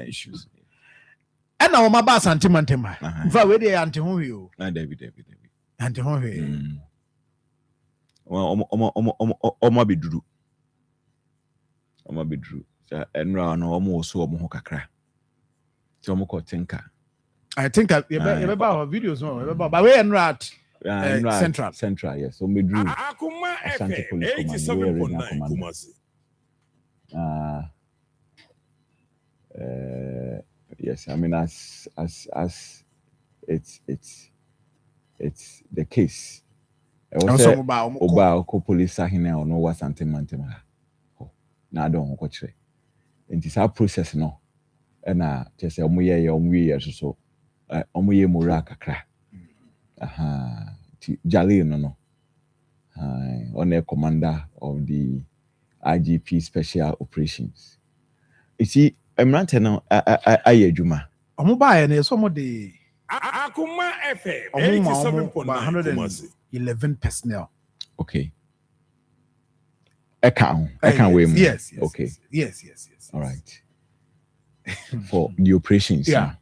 issues na omo ba santimantem ha mfa we dey ante ho hwe o na David ante ho hwe omo abeduru so enra no omo so omo ho kakra so omo ko tinka I think you remember our videos no remember but we enra at central yes so me drew Akoma FM 87.9 Kumasi yes I mean as it's the case also oba police ahina no was antimantem ha na adon ko kire nti sa process no na chese omoye so omoye mura kakra ti Jali no on a commander of the IGP special operations. You see, Emrante now aye adwuma. Omo ba na so mo de Akoma FM 87.9 111 personnel. Okay. I can't wait more. Yes. Okay. Yes. All right. For the operations. Yeah.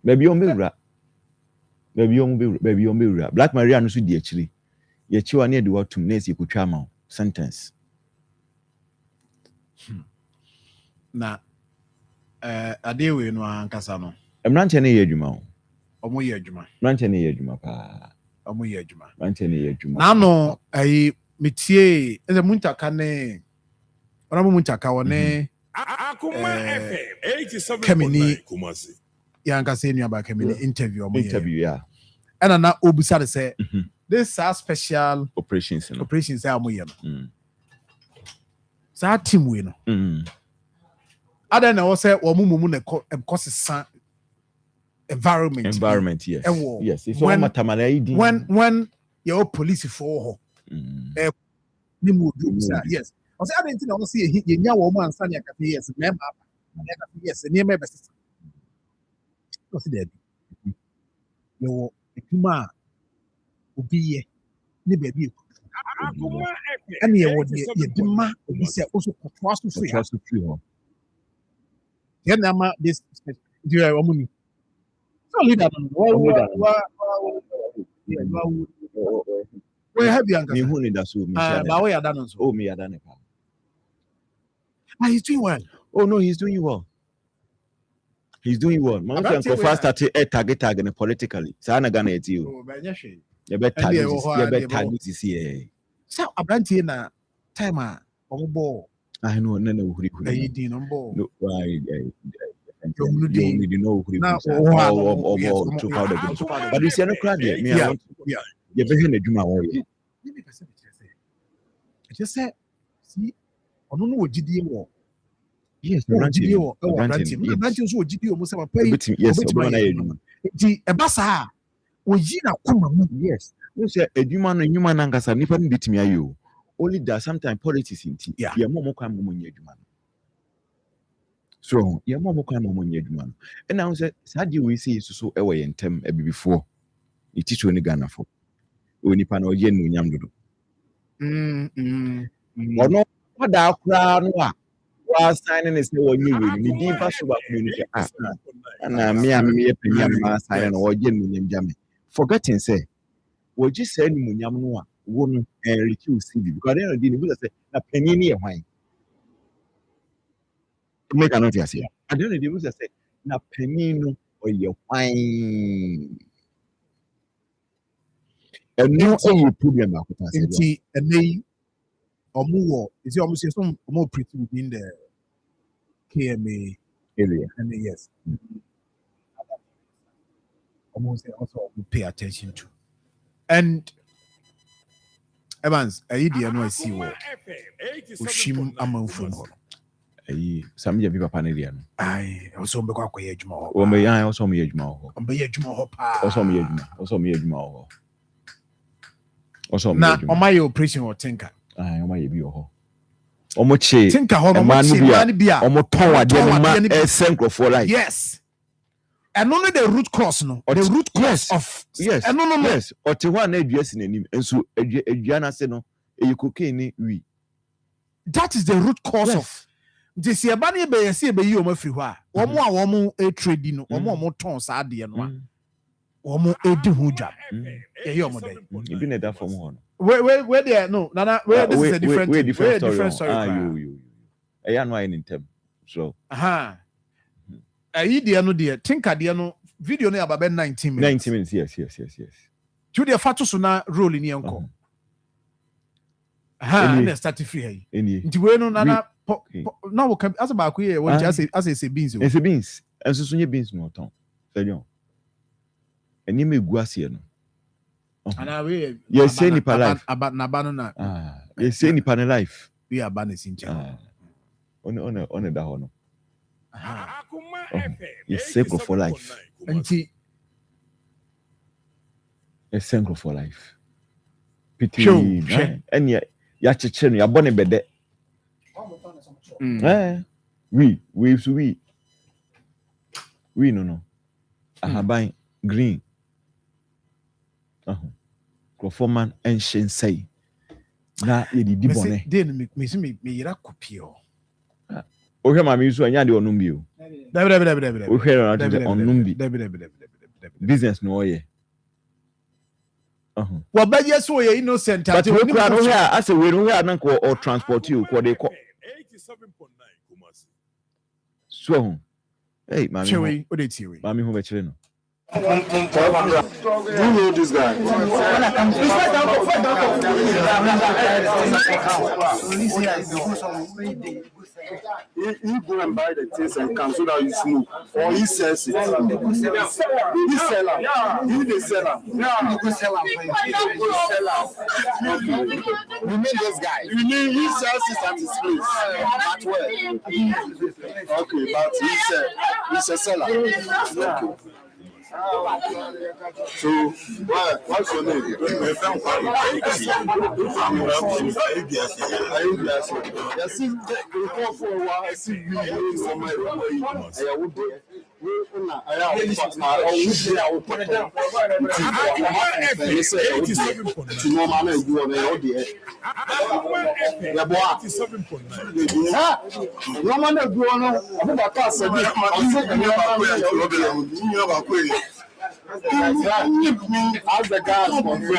Maybe on be Black Maria no so di actually. Ye chiwa near the word to nurse you could try sentence. Na adewe no ankasa no. Emrante na ye adwuma o. Omo ye adwuma. Emrante na ye adwuma pa. Omo ye adwuma. Emrante na ye adwuma. Na no metie eze muntaka ne ona muntaka wone Akoma FM 87.9 Kumasi. Ya ankasa enu aba Kamini interview omo ye. Interview yeah. And na obusa de say this are special operations omo ye no. Sa team we no. Other than say omumu na ekosesa environment yes. Yes, it's when, all matamala when your police for ni mu do yes. I say I didn't know see ye nya wo mu ansa na ka yes member yes ni me best. Because there yo ekuma obi ye ni ba bi and ye wo ye dima obi say also kwatwa so free ho. Yeah, nama this do you want money? So leader, we have young. Me who need that so me. But we are done so. Oh, me are done. He's doing well. Oh no, he's doing well. He's doing well. Man, can go fast at target politically. Sana Ghana eti o. Oh, but yes, you bet target this here. So abranti na time a omo I know no huri. No, why? You know who now but you see no crowd there. Me I want. Yeah. You be here adwuma wo ye. Just say see ono no ogidie wo. Yes, ogidie wo. Branch so ogidie wo say papa. Yes, obi na ye adwuma. Di eba sa oyi na koma mu. Yes. You say adwuma no nyuma na nkasa nipa no bitimi ayo. Only that sometimes politics in tea. Yeah, more can money. So, yeah, more can money. And now, sad you will see so away in term before it teach you Ghana for when you pan or yen yamdo. Or no, what our crown was signing is no new will be deep as community. And me a penny sign or yen jammy. Forgetting say, what you said, Munyamua. Won't refuse CV because they didn't say a penny near wine. Make a notice here. I don't know say na penny no or your wine. And no any problem about it. And they or more is almost some more pretty within the KMA area. And yes. Almost also pay attention to. And Evans, idea no see what. Ushim amanfo no. Some ye people panelia. Ai, also be kwa adwuma ho. O me yan also me adwuma ho. Be adwuma ho pa. Also me adwuma ho. Also me na o my operation or tinker. Ai, o my bi ho. O mo che. Tinker ho no mo che bia. O mo ton ade no ma senkrofo like. Yes. And only the root cause no. The root cause of yes. And no. Yes. O te ho na aduase nanim enso aduana se no e cocaine ni wi. That is the root cause of this year bani be yesi be yi o ma firi ho a. Omo a womo e trade no, omo ton sa de no a. Omo edi ho dwa. E yi omo dey. E bi na da from ho no. Where there no. Nana where this is a different story. Ah you. E ya no ayi ntem. So. Idea no dear, think idea no video no about 19 minutes. 90 minutes, yes. To the fatu so na role ni enko. And start free here. Nti we no na na wo kan as ba ko ye won just as a beans. It's a beans. Enso so nye beans no ton. Selion. Eni me gu ase no. Ana we yes say ni pa life. About na ba no na. Yes say ni pa life. We are ban is in. on the hono. Akoma FM. It's circle for life. A circle for life. Pity. And yet, Yachichin, your bonnet bed. We no. I have buying green. Performance and Shen say. Na yedi di bone. Den me yira kopio. O hwe ma me so anya de onumbi o. Dabi. O hwe na de onumbi. Dabi. Business no ye. Wa ba ye so ye innocent. But we kura no here as we no here na ko or transport you ko de ko. 87.9 Kumasi. So hey mami. Chewe o de tiwe. Mami ho be kire no. Do you know this guy? He go and buy the things and come so that you smoke, or he sells it. He seller. He the seller. You mean this guy? You mean he sells it at his place? At where? Okay, but he's a seller. Okay. So, what's your name? I see you for my as the guys confirmed, we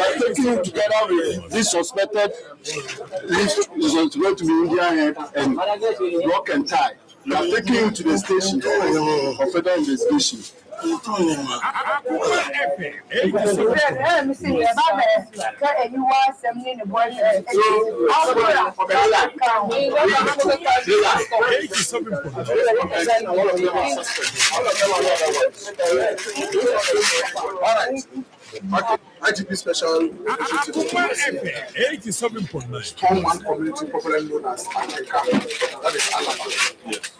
are taking him together with this suspected. This is going to be India head and Rock and Tie. We are taking him to the station for further investigation. IGP Special 87.9 Strongman community popularly known as Akoma. That is Alabama. Yes.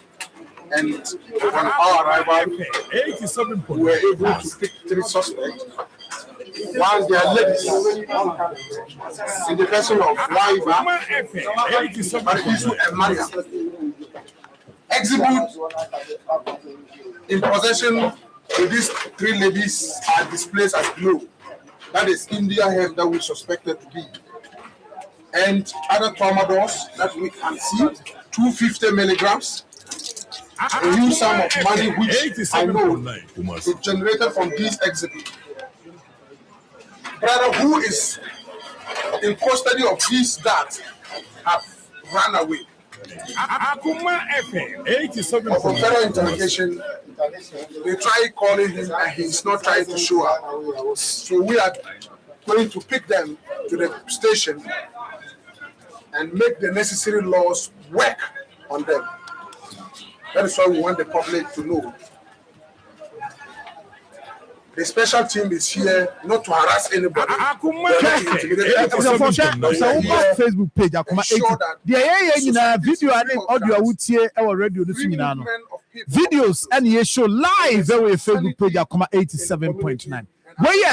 And on our arrival, we were able to pick 3 suspects. One, they are ladies, in the person of Waiva, Marisu, and Maria. Exhibit in possession with these 3 ladies are displayed as below. That is India hemp that we suspected to be. And other traumadors that we can see, 250 milligrams. A huge sum of money which I know is generated from these exhibits. Brother, who is in custody of these that have run away? Akoma FM 87. For further interrogation, they try calling him and he's not trying to show up. So we are going to pick them to the station and make the necessary laws work on them. That is why we want the public to know. The special team is here not to harass anybody. Facebook page Akoma 80. The video and audio would see our radio videos and you show live our Facebook page Akoma 87.9. We're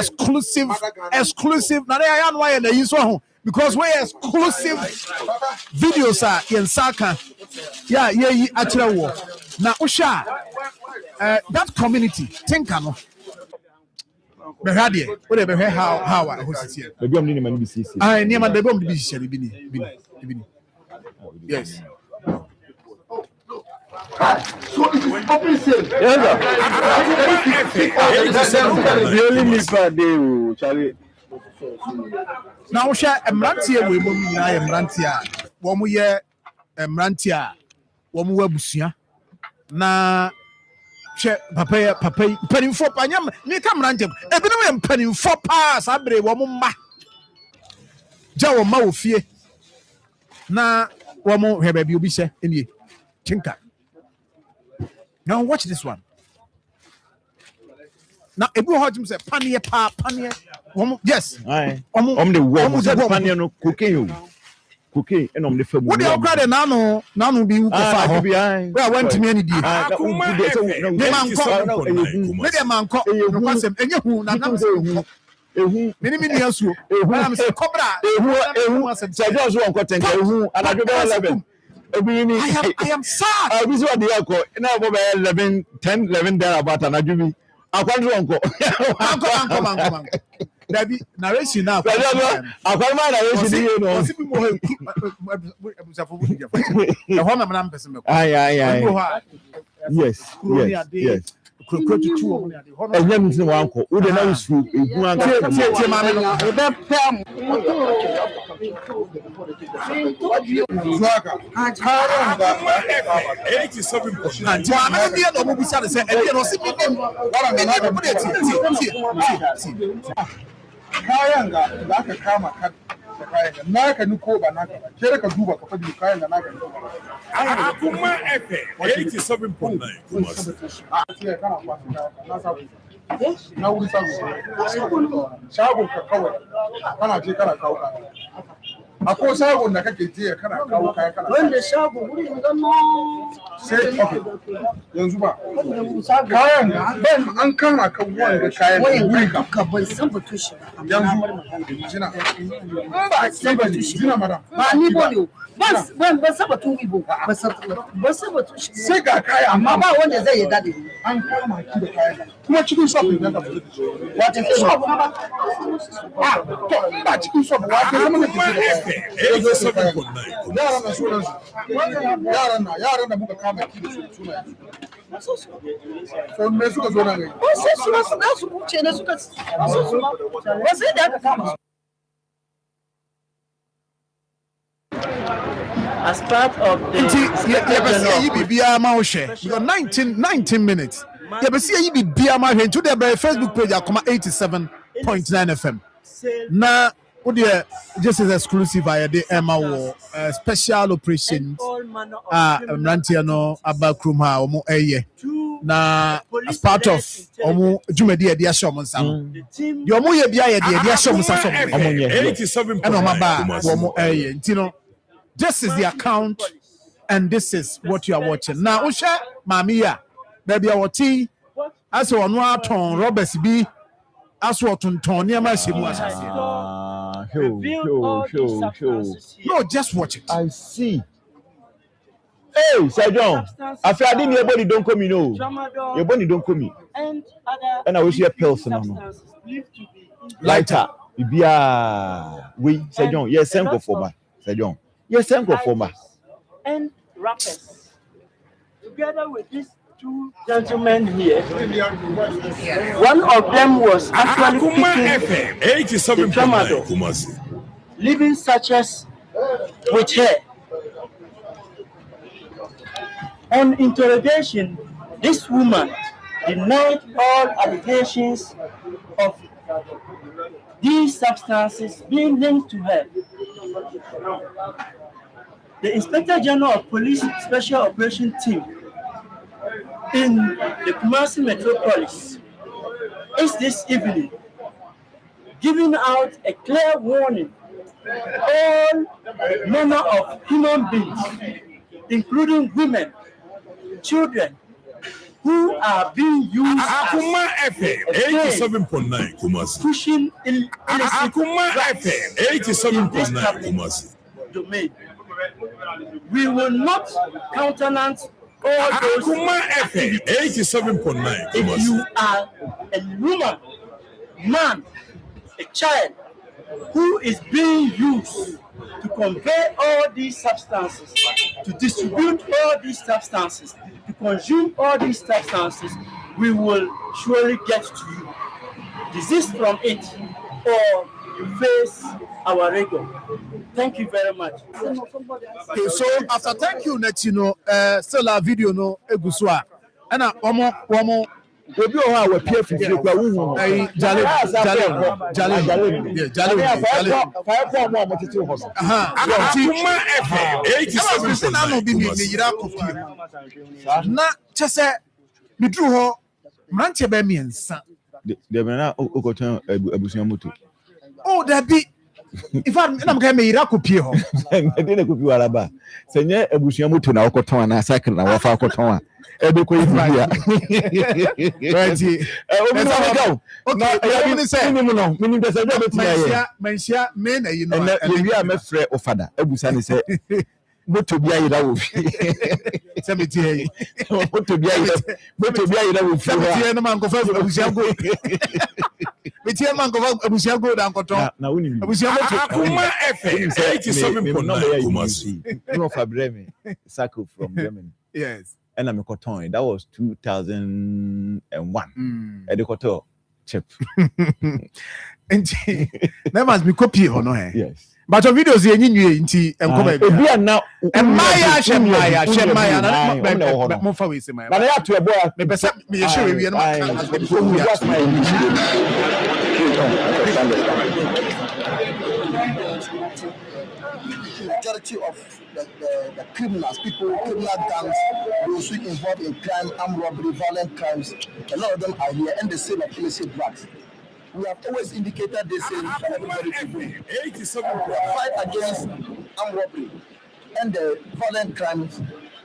exclusive. Now they are why they use one because we're exclusive videos are in Saka. Yeah, actually war. Now Usha that community think I know. Behadie, whatever how I host here. Maybe I'm near my BCC. I near my bomb bini. Yes. So it is open sale. Now share a mrantia we mum na ye mrantia. Wo mu ye mrantia. Wo mu wabusia. Na papa panimfo panyam me ka mrantia. Ebi no me panimfo pa sabre wo mu ma. Ja wo ma wo fie. Na wo mu hebe bi obi hye enie. Tinka. Now watch this one. Now, if you heard him say, "Panier." Yes. The wall. Panier no cooking you. cocaine and on the film. What do you cry the nano be who can where went to me any day? Let them man call and you many years ago. I'm saying Cobra, I am sad. I was what the alcohol now 11 there about an adjubi. I can't uncle. Dabi narration now. I can't mind narration, you know. Yes. And then no uncle. Would the nose through Kayanga zaka kama kayanga naka ni ko ba naka kere ka duba ka fadi kayanga naka ni Akoma FM 87.9 Kumasi. kana kwa na sabu na wuri sabu shago ka kawai kana je kana kawo ka akwai shagon da kake je kana kawo kaya kana wanda shago wurin gano sai yanzu ba kayan ban an kama kan wanda kayan wuri ka ban san batun shi yanzu jina ba san batun shi jina madam ba ni bane ban san batun ibo ban san batun shi sai ga kaya amma ba wanda zai yarda da an kama ki da kaya kuma cikin shopping da ka wato shop ba to ba cikin shop wato zama da yaran na sunan su yaran da muka kama ki da sunan so me suka zo nan ne sai su buce ne suka ba sai da aka kama as part of the because 19 minutes. You be to the Facebook page Akoma 87.9 FM. Now, just as exclusive via the Emma War special operations. Rantiano Abakrumha Omo Eye. Na as part of Omo Jumedi Edia Shomonsa. The Omo Yebia Edia Shomonsa. And Omaba Omo Eye. Tino. This is the account, and this is what you are watching. Now, Usha, Mamia, baby, our tea, as one ton, Roberts B, as what on Tony, my No, just watch it. I see. Hey, Sir John, I feel I didn't your body don't come, you know. Your body don't come. And I wish you a person. Lighter, we, Sir John, yes, same go for Sir John. Yes, same go for and rappers. Together with these two gentlemen here, one of them was actually picking the tramadol, leaving sachets with her. On interrogation, this woman denied all allegations of these substances being linked to her. The Inspector General of Police Special Operation Team in the Kumasi Metropolis is this evening giving out a clear warning all manner of human beings, including women, children, who are being used Akoma FM 87.9 Kumasi. Pushing illicit Akoma FM 87.9 Kumasi. Domain. We will not countenance all those. Akoma FM 87.9 If you are a woman, man, a child who is being used to convey all these substances, to distribute all these substances, to consume all these substances, we will surely get to you. Desist from it or face our rigor. Thank you very much. Okay, so after thank you, let you know, still a video no eguswa. And omo Obi o ha we pie fifie kwa wu jale fire for mo tete ho so Akoma FM 87.9 na chese midru ho mranche ba miensa de be na okoton abusuan moto oh that be In fact, I'm going to be Rakupie. I didn't could be Araba. Senya Ebusiamutu na Okotona, cycle na Wafa Kotona. Ebuko Ibia. Meaning there's a Mensia, men, you know, and we are my friend or father. Ebusani said, but to be a cemetery. But to be a man go first. With your man go down. Now, when you Akoma FM 87.9 Kumasi. know for Bremen, Sako from Germany. Yes. And I'm a cotton. That was 2001. At the Koto chip. And that must be copy or no? Yes. But your videos here in tea and come now. And Maya, Shemaya, more for we say my. But I have to a boy. Me sure we are not. Majority of the criminals, criminal gangs, those who involved in crime, armed robbery, violent crimes, a lot of them are here and the sale of illicit drugs. We have always indicated this in everybody to do. The fight against armed robbery and the violent crimes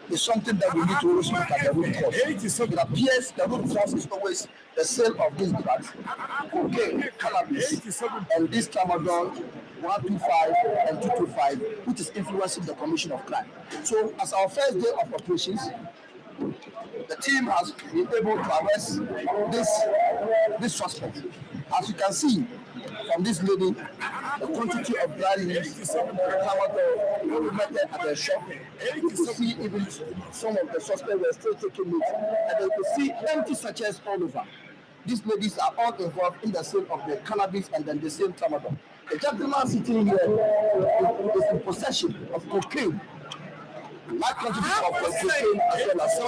is something that we need to always look at the root cause. It appears the root cause is always the sale of these drugs, cocaine, cannabis, and this tramadol 125 and 225, which is influencing the commission of crime. So, as our first day of operations, the team has been able to arrest this suspect. As you can see from this lady, the quantity of blood used, at the shop, you can see even some of the suspects were still taking it, and you can see empty sachets all over. These ladies are all involved in the sale of the cannabis and then the same tramadol. The gentleman sitting here is in possession of cocaine. Large quantity of cocaine as well as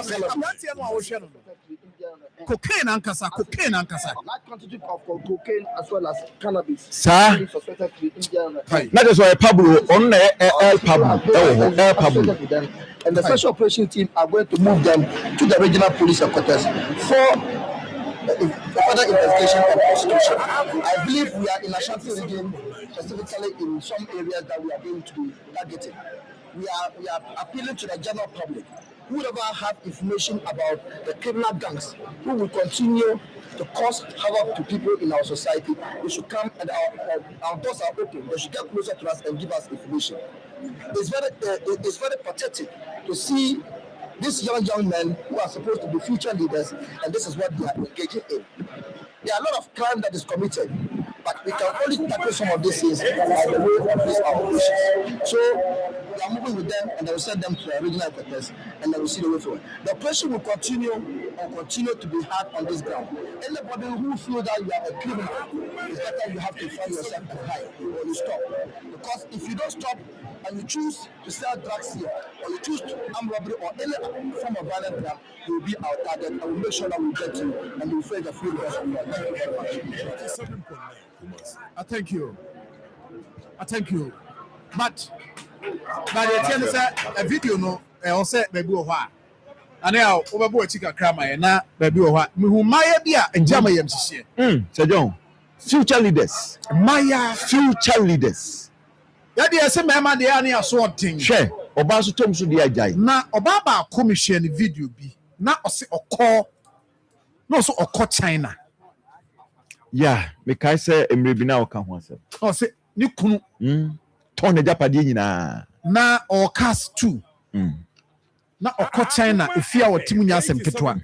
cocaine and kasa. Large quantity of cocaine as well as cannabis. Sir, that is why Pablo on El Pablo. And the special operation team are going to move them to the regional police headquarters for further investigation and prosecution. I believe we are in Ashanti region, specifically in some areas that we are going to be targeting. We are appealing to the general public. Whoever have information about the criminal gangs who will continue to cause havoc to people in our society, they should come and our doors are open. They should get closer to us and give us information. It's very pathetic to see these young men who are supposed to be future leaders, and this is what they are engaging in. There are a lot of crime that is committed, but we can only tackle some of these things by the way of these operations. So we are moving with them, and they will send them to our regional headquarters, and they will see the way forward. The operation will continue to be hard on this ground. Anybody who feels that you are a criminal, it's better you have to find yourself to hide or you stop. Because if you don't stop and you choose to sell drugs here, or you choose to armed robbery or any form of violent crime, you will be our target, and we'll make sure that we get you and we'll face the full rest of your life. Thank you very much. I thank you. But it's a video no also baby oha. And now over chicken crama na baby oha. Who Maya bia and Jama yam share. Sir John, future leaders. Maya Future leaders. That is a member they are near sorting. Share. Obaso Tom so dia jai. Na Obaba commission video bi. Na ose okọ. No so okọ China. Yeah, because say emre bi na oka ho asem. O say ni kunu ton na japade nyina na o cast 2 na okọ China efia wo timu nya asem ketwa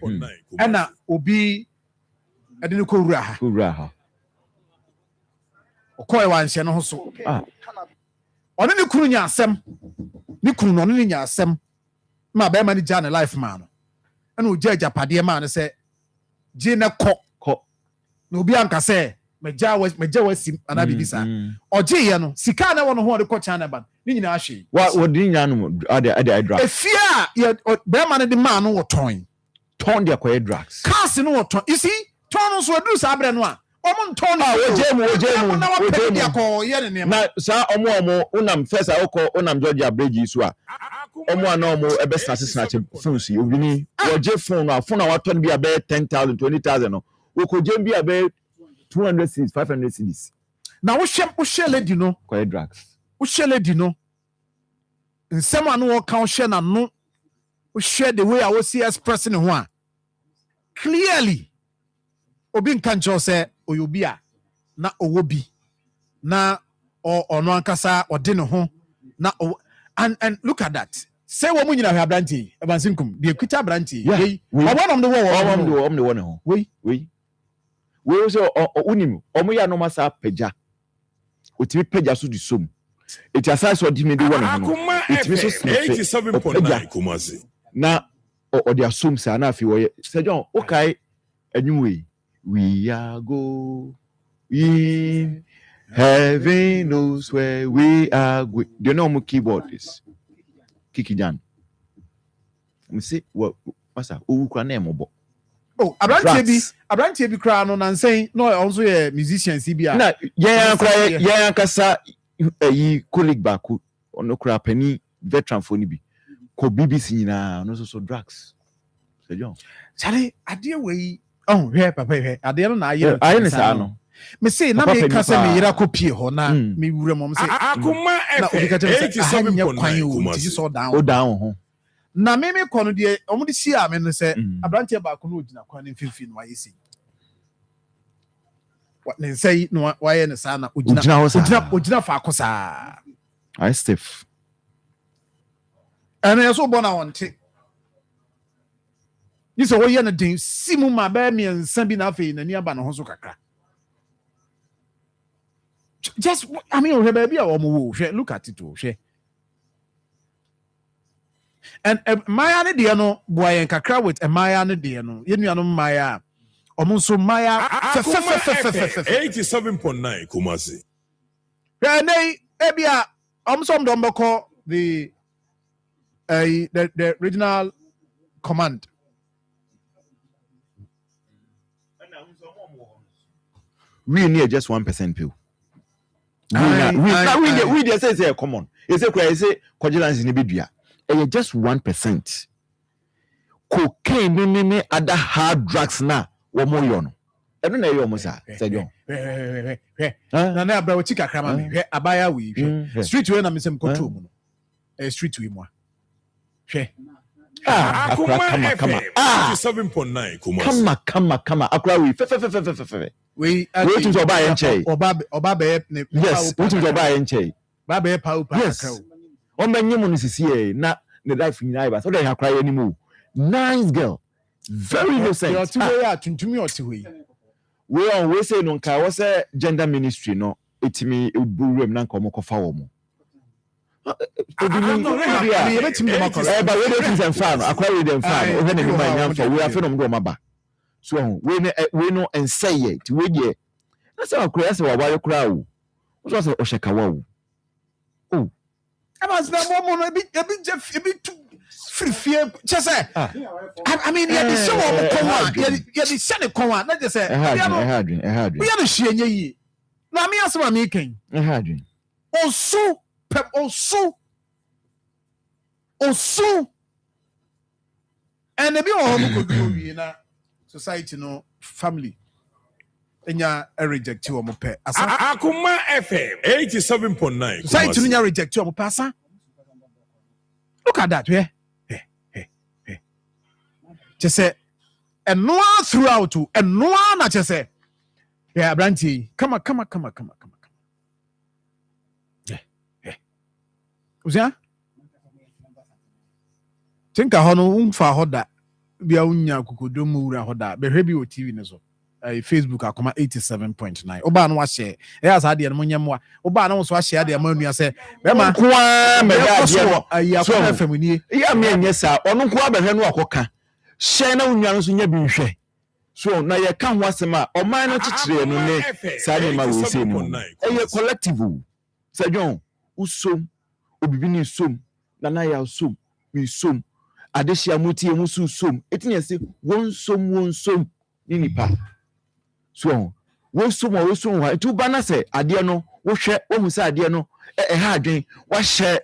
na obi ade ne ko wura ha okọ e wanhye no ho so ono ne kunu nya asem ne kunu no ne nya asem ma ba ma ne ja ne life man no na o ja japade ma no se je ne ko no obi anka se meja wasim ana bibisa oje ye no sika na wono ho de ko China ban ni nyina ahwe wa di nya no ade drugs efia ye be ma ne de ma no wo ton de akoye drugs cars no wo ton you see ton no so adu sa abre no a omo ton na oje mu na sa omo unam first akọ unam Georgia bridge so a omo ana omo ebe snatch phones obi ni oje phone na phone na waton bi abe 10,000 20,000 no okoje bi abe 200 cities, 500 cities. Now we share lady no. Quiet drugs. We share lady no. In someone who can share na no. We share the way I was see expressing one. Clearly. Obi nkancho say oyobia na owobi na or no ankasa ode ne ho na and look at that. Say wo mu nyina hwa branti abansinkum de ekuta branti hey one of the one ho we so unim omo ya no masa pagya otimi pagya so di som eti asase odi me de one ho eti so 87.9 Kumasi na odi asom sa na afi wo ye John okay anyway we are go in heaven knows where we are going. Do you know my keyboard is? Kiki Jan. Me say what masa o kura na emobo. Oh, Abrantie bi kra no nan say no also a musician CBA. Na yeah kasa yi colleague back ono kura pani veteran for ni bi. Ko BBC nyina no so drugs. Say John. Chale ade we oh here papa here ade no na aye no. Me say na me ka say me yira kopie ho na me wura mom say Akoma FM 87.9 so down. O down ho. Na me kono de omo de sia me no say Abrantie ba ko no ogina kwan mfimfin no aye si. What ne say no why ne sa na ogina fa kosa. I stiff. And I so bona wonte. You say we na den simu ma ba mi ensa bi na afi na ni aba no ho so kakra. Just I mean baby look at it oh and Maya ne de no boy kakra with Maya ne de no yenuanom Maya omonso Maya 87.9 Kumasi nay ebia omsom do mboko the regional command we near just 1% pill. We just say come on. You say Kwajilans in Ibidria. Just 1%. Cocaine, me other hard drugs now. One more yono. I don't know you almost said you. Na bra we tika krama me. Abaya we. Street we na me sem control mu. Street we mo. Hwe. Akoma FM 87.9 Kumasi. Come. Akra we. We to oba enche. Oba be ne. Yes, we to oba enche. Ba be pa upa. Yes. O menyimu ni sisi na the life ni na so dey akra anymore. Nice girl. Very innocent. You two way tuntumi otiwe. We say no nka was a gender ministry no etimi eburuem na nka omokofa wo mo. But we don't fan. Akra we dem fan. O na mi man yam for we afi no mdo maba. So we no and say it we dey na say akura say wa wale kura wo so say o sheka wa wo oh amas na mo no ebi tu frifie che say I mean ya di show wo konwa ya di se ne konwa na je say ehadwen we ya no hie nye yi na me asema me ken ehadwen osu and ebi o mo ko wi na society no family enya reject you omo pe asa Akoma FM 87.9 society no nya reject you omo pe asa look at that hey just say and no throughout to and no na just say yeah Abrantie come yeah uzia think a hono umfa hoda bia unya kokodo mu wura hoda behwe bi o TV ne so Facebook Akoma 87.9 oba no wa share as ade no nyamwa oba no so share ade ma nua se be ma kwa me da ade no Akoma FM ni ya me enye sa ono kwa behwe no akoka share na unua no so nya bi nhwe so na ye ka ho asema o man no chichire no ne sa ne ma we say no collective Sir John usom obibi ni som na ya som mi som adehia muti emu som etinye se won som ni nipa so won som wa tu bana se ade no wo hwe wo hu se ade no ha adwen wa hye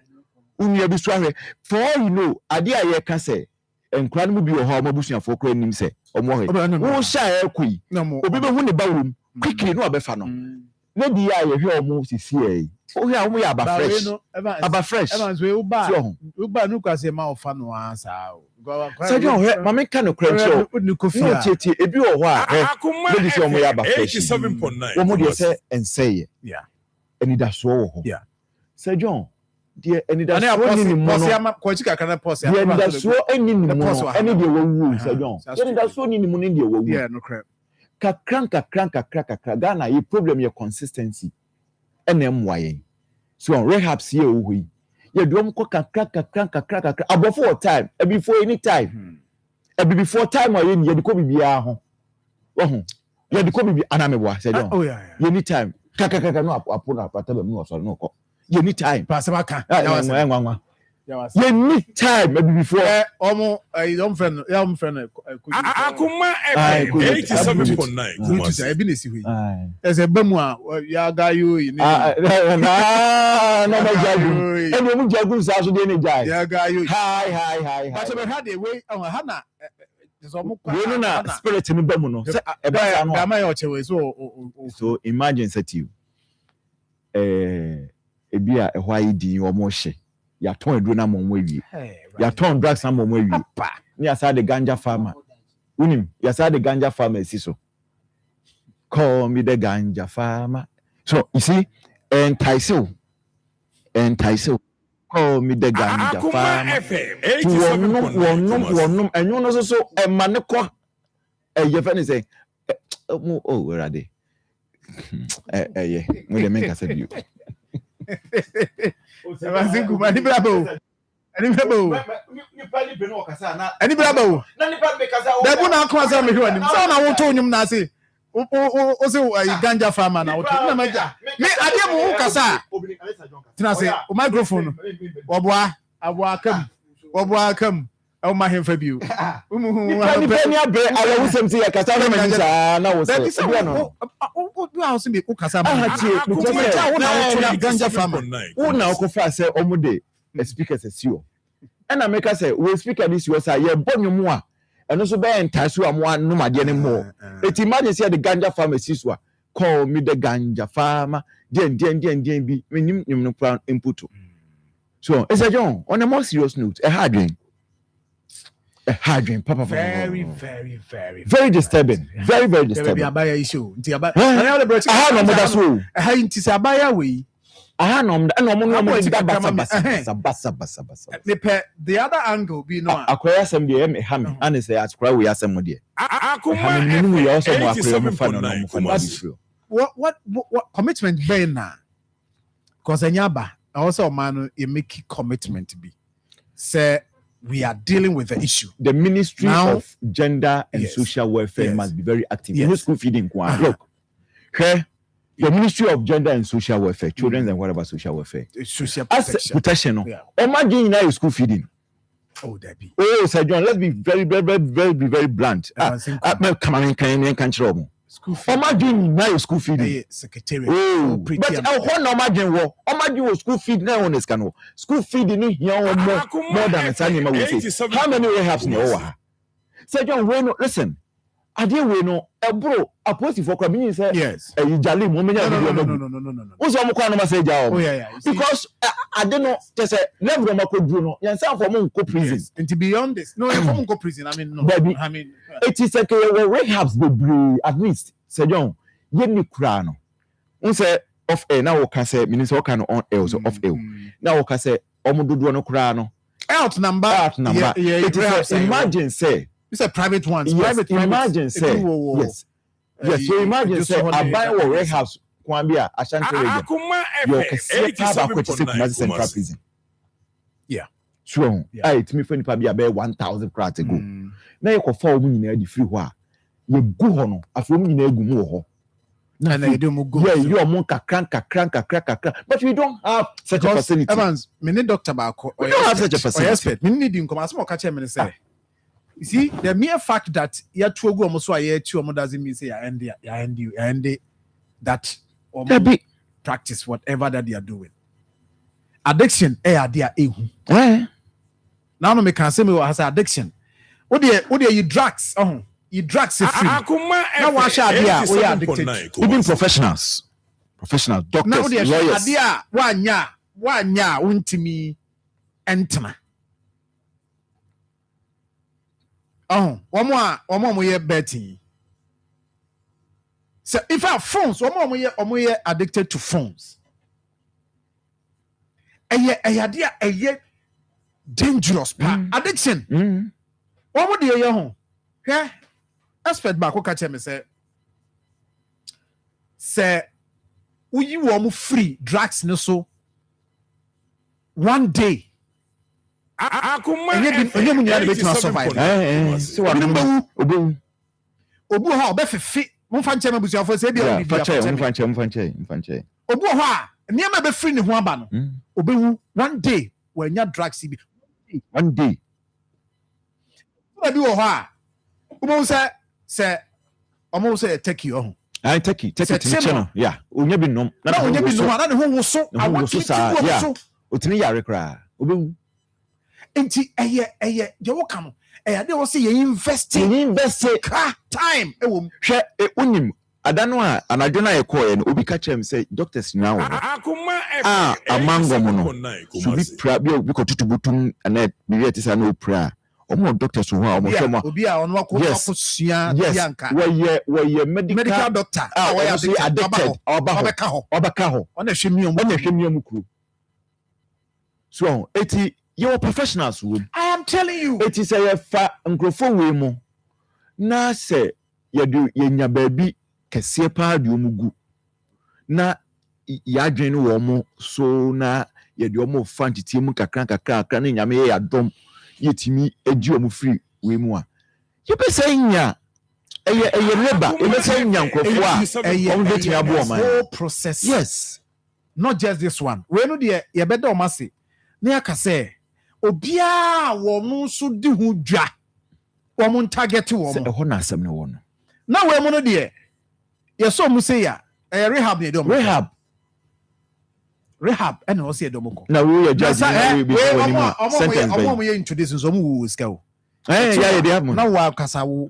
unua bi so ahwe for all you know ade a ye ka se enkura no bi wo ha mabusuafo kura nim se omo he wo hye akoi obi be hu ne bawrum quickly no abefa no no di ya ye hwe omo sisi e o hwe omo ya aba fresh Evans we uba no kwase ma ofa no ansa o so John hwe mama ka no kra show no tete ebi wo ho a no di se omo ya aba fresh 87.9 omo de se enseye yeah eni da so wo ho yeah so John de eni da so ni mo no ko chika kana pause ya eni da so eni ni mo eni de wo wu so John eni da so ni mo ni de wo wu yeah no crap kakra Ghana ye problem ye consistency ene mwaye so rehabs ye wo yi ye dom ko kakra abofo time before any time before time ye ni ye de ko bibia ho wo ye de ko bibia anamebwa say don ye ni time kakra no apona apata ba mu so no ko ye ni time pass baka you need time maybe before omo your friend Akoma FM 87.9 Kumasi e bi na si hwe ese bamu a ya ga yo yi no ma jagu eno mu jagu sa so de ne jai ya ga yo hi but we had a way ha na so mo kwa we na spirit ni bamu no se e ba no ma yo chewe so imagine set you ebi a ehwa yi din wo mo hye ya ton eduro na mo awie ya ton drugs na mo awie ni asa de ganja farmer unim ya sa de ganja farmer siso call me the ganja farmer so you see entice call me the ganja farmer wonum enyo no so ma ne ko ye fa ni say where are they yeah we dey make us you Evans kumani brabo ani brabo da bu na akwa za me hwe ani so na wo to nyum na ase o se ganja farmer na wo to na maja me ade mu kasa tina se o microphone oboa kam o ma hemfa biu ni abe ala wusem se ya kasa na manisa na wo se bia no o a so me ko kasa ma na ganja farmer wo na ko fa se omude speakers asio na make say we speaker this you say ye bonwum a eno so be entaso am no made ne mo it imagine say the ganja farmer siso call me the ganja farmer den bi menim no plan input so it's a John on a more serious note a hard dream papa very disturbing very disturbing abaya issue nti abaya aha no moda so aha nti se abaya we aha no basa me pe the other angle be no akwaya sem de me ha me and say akwaya we asem de Akoma FM 87.9 what commitment be na cause anyaba also man you make commitment be say we are dealing with the issue. The Ministry of Gender and Social Welfare must be very active. No school feeding. Look, the Ministry of Gender and Social Welfare, children and whatever social welfare, social protection. Imagine now school feeding. Oh, that be. Oh, Sir John, let's be very blunt. Come on, can't trouble. Imagine now school feeding. Secretary. Oh, but imagine what? Imagine school feeding now on this canoe. School feeding here more than a time. How many rehabs now? Sir John, listen. I didn't know a bro. A positive for community say yes. You jolly woman. No. Who's on the say oh yeah. Because I don't know. Just a level of my Bruno. You sound for Monco prison. And to be honest, no, you're from Monco prison. I mean, no. Baby, I mean, it is like rehabs the breed at least. Sir John, ye ni krano. Unse off air now. Can say minister can on air so off air. Now can say omududu no krano. Out number. Yeah. It is imagine say. It's a private one. Yes, imagine say. Yes. So imagine say I buy what rehabs. Kwambia Ashanti region. Akoma FM 87.9 Central Prison. Yeah. Sure. It me friend pa bia 1,000 crats ago. Na you for omu nyina di free ho a. Ye gu ho no, afi omu nyina egu mu ho. Na you do mu go. Yeah, you omu kakran. But we don't have such a facility. Evans, me need doctor ba ko. We don't have such a facility. Expert. Me need him come as mo ka che me say. You see, the mere fact that you two go almost why you two doesn't mean say you end that practice whatever that they are doing. Addiction, there now no me can say me has addiction. What do you drugs? You drugs is free. Akoma now what shall be addicted? Even professionals. professional doctors, now the lawyers. idea wanya untimi entna. Oh, omo ye betting. So if our phones, omo ye addicted to phones. Eye dangerous addiction. Omo de ye ho. Hwe expert ba ko ka che me say uyi wo free drugs no so one day Akoma enye mu nyina be survive So obu ha obefefe mo fa nche mabusuafo say bia obi mfanche obu ho a niam be free ne ho aba no obewu one day wanya drugs bi one day na bi wo ho a obo say omo say take you ho I take it channel. Yeah. Onya bi nom. Na onya bi nom na ne ho woso awaki ti yeah. Otini yare kra. Obewu. Enti eye je wo ka no. Eye de wo say ye invest time ewom. Hwe onim adano a anadwo na ye call no obi ka chem say doctors now. Akoma amango mo no. So bi pra bi ko tutubutum na bi yeti sa no pra. Omo doctors who are obi a ono akosua yanka we medical doctor we are addicted obeka ho ona hwemium kru so eti you professionals would I am telling you eti say ye fa nkrofo we mu na say ye do ye nya baabi kese pa de omugu na ya dwen wo mo so na ye de omo fa ntiti mu kakra na nyame ye adom yetimi edi omu free we mu a ye be say nya eye labor ye be say nya nkofo a on betimi abo man whole process. Yes, not just this one we no de ye be da o mase na ya ka say obia wo mu so di hu dwa wo mu target wo mu ho na asem ne wo no na we mu no de ye so mu say ya rehab ne de rehab and also a domoko. Now we are judging omo ye introduce so mu ska o. Yeah, they have money. Now wa kasa wo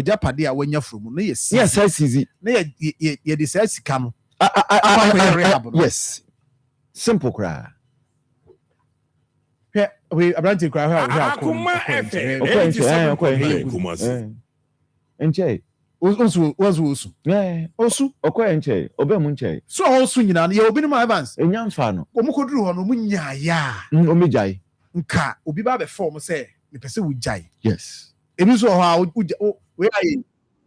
japade a wanya from no yes. Yes, I see. Na ye dey say sika no. Yes. Simple cry. We abranti cry Akoma FM. Enche. Osu. Yeah. Osu. Okoye nche. Obemu nche. So osu nyina na ye obi no Evans. Enya mfa no. Omukoduru ho no munya ya. Omejai. Nka obi ba be form say me pese wo jai. Yes. Ebi so ho a we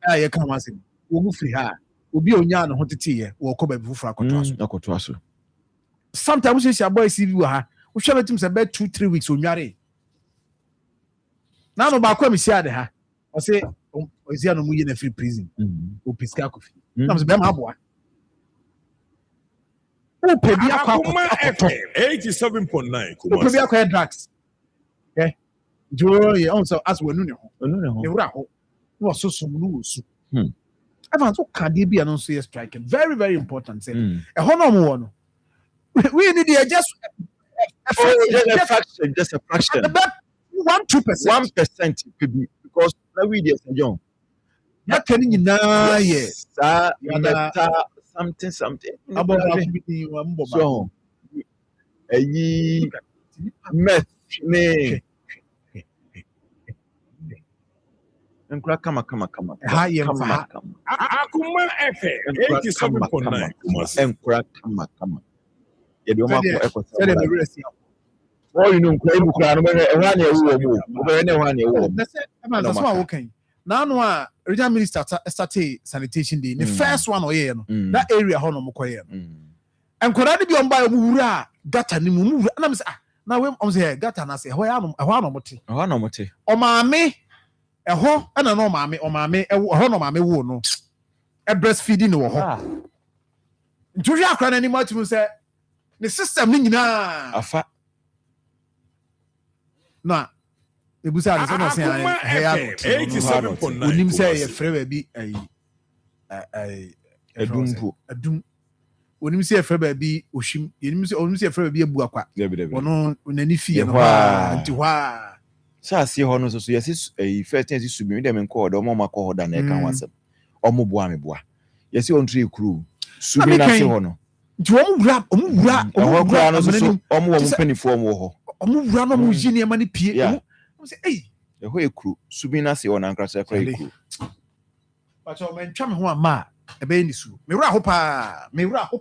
aye ka ma se. Wo mu free ha. Obi onya no ho tete ye wo ko ba bufura akoto aso. Sometimes we see boys bi wa ha. Wo hwe betim se be 2-3 weeks onware. Na no ba kwa mi sia de ha. O say Oisia no muye na free prison. O piska kofi. Na so be ma aboa. O pe bi Akoma FM 87.9 O pe bi akwa drugs. Eh. Jo ye on so as wenu ne ho. E wura ho. No so so no su. Evan so kade bi anon so ye striking. Very very important say. E ho no mo no. We need just a fraction. About 1-2%. 1% could be because we dey John. Ya kani nyina ye something about so meth ne nkura kama ha ye Akoma FM 87.9 nkura kama ye de ma ko oh you know nkura no me ehwa na ewu mu obere na ehwa na ewu that's what we can now no regional minister started sanitation day the first one oye no that area ho no mokoye no enkwara de bi on ba mu wura gata ni mu wura na me say na we on say gata na say ehwa no mote o maame ehọ na no maame o maame ehọ no maame wo no e breastfeeding no ho nturi akra na ni matimu say the system ni nyina afa na ebusa de so no say onim say ye frɛ bi adum onim say ye frɛ bi ohwim onim say ye frɛ bi ebu akwa ono nani fie no ha nti hwa sa se ho no so yes first thing su bi dem nko odo mo makọ hoda na e kan wasem omo boa me boa yes on three crew Subina se ho no. Nti wura no so omo penifo omo ho. Omo wura no mo jini ma ne pie. Omo say eh ho ekru Subina se ho na nkra se kra ekru. But o men twa me ho ama e be ni su. Me wura ho pa. Me wura ho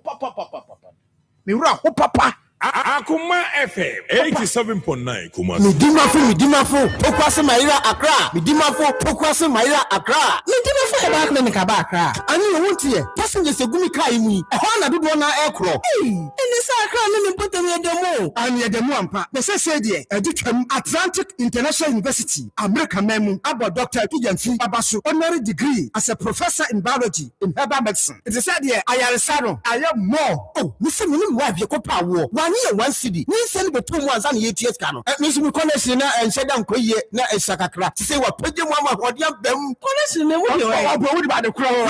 papa. Akoma FM 87.9 Kumasi. Midimafo, Pokwase Maira Accra. Midimafo, Pokwase Maira Accra. Midimafo eba clinic aba Accra. Ani you want here? Passengers egumi car yi. E ho na dodo na ekro. Eni sa Accra no me potem ye demo. Ani ye demo ampa. Be se de e ditwam Atlantic International University, America memu about Dr. Tujanfi Abasu honorary degree as a professor in biology in herbal medicine. It is said here ayaresaro ayam more. Oh, me se me wife ye kopa wo. One city. We send the 2 months and 8 years cano. Miss Connection and said, I'm quay, not a sacra. To say what put your mama, what you have them. Connection, what about the crow?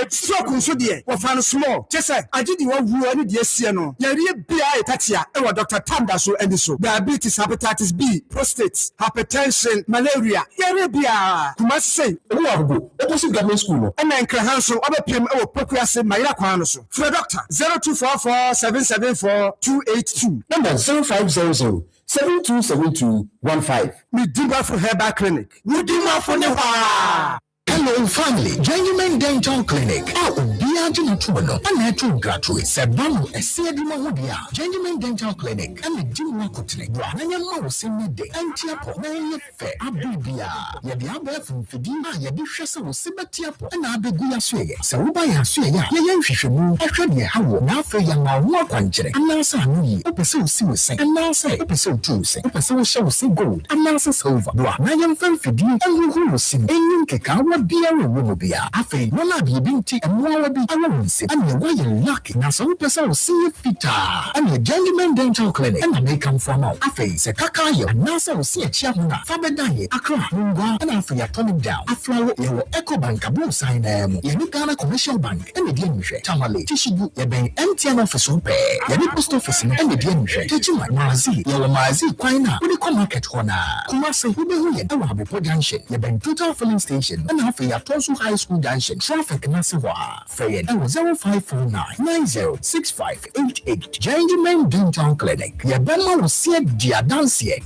So, so dear, what found small. Just say, I did you want you dear Siano. Yaria B.I. Tatia, or Dr. Tandaso and so. Diabetes, hepatitis B, prostate, hypertension, malaria. Yaria B.I. You must say, who are go? Opposite government school. And then Krahanso, other PM or Procrease, my Quanoso. For a doctor, 0244-774-282. Number 0500-727215. Midimba for Herbal Clinic. Midimba for Newa. Hello, family. Genuine Dental Clinic. Biagina Tuano. And natural graduate. Sebano, a Sedima Hodia. Genuine Dental Clinic. And a Jimwa Kutne. Guananya Mouse in the day. Antiapo. Naye Fe. Abibia. Yabiaba from Fidima. Yabishasa was Sibatiapo. And Abiguya Sway. Sabaya Sway. Yayan Fishamu. Actually, how now for Yama walk on Jere. And now say, Episode Suicide. And now say, Episode 2 say, Episode Show say gold. And now say silver. Guananya Fidima. And who will sing. And Kikawa. Bia wo bia afi wona bi binti amwa bi awonse and why you lucky na so person see fita and Genuine Dental Clinic and make come from out afi se kaka yo na so see a chia huna fa bedaye akra ngwa and afi ya turn down aflawo ye Eco Bank abo sign ye ni Ghana Commercial Bank and the nhwe tamale tishibu ye ben MTN office ope ye ni post office and the nhwe tichima mazi ye mazi kwan na we come market hona kuma se hu be hu ye awa be junction ye ben total filling station and for your Tosu High School Junction, traffic Nasiwa, Fayen, 0549906588. Genuine Dental Clinic. Yabema will see a dear dance here.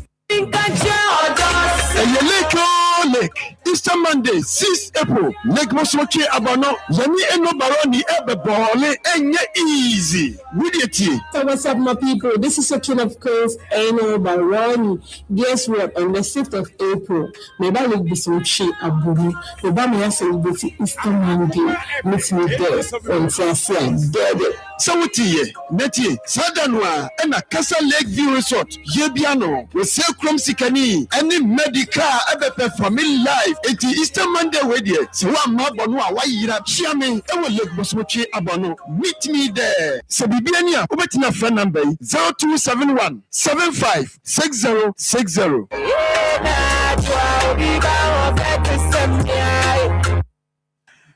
Lake Easter Monday 6 April Lake Mosmoche Abano Yani Eno Baroni Ebe Bole Enye Easy Widiati. So what's up my people, this is a kid of course Eno Baroni. Guess what, on the 6th of April maybe Lake Mosmoche Abuni maybe me celebrate Easter Monday meet me there on Friday dead. So what ye Neti Sadanwa and a Casa Lake View Resort Yebiano we say Crom Sikani any medical ever family life eti Easter Monday wedi so one mabonu a wayira chiame e wo Lake Mosmoche Abano meet me there so bibiania obetina phone number 0271 756060.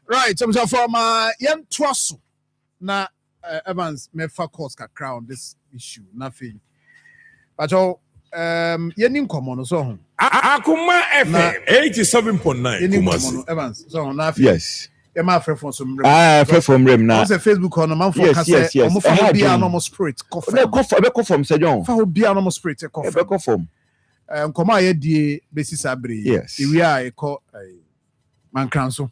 Right, so for my young twasso na Evans me fa course kakra on this issue nothing but yenim komo no so Akoma FM 87.9 Kumasi. Evans so na Yes. e ma frɛ from some frɛ from rem na. On say Facebook on man for yes. omo fa bia normal spirit coffee. Be ko from Sir John. Fa bia normal spirit coffee. Be ko from. Komo aye die besi sabre. Yes. We are e ko Mankranso.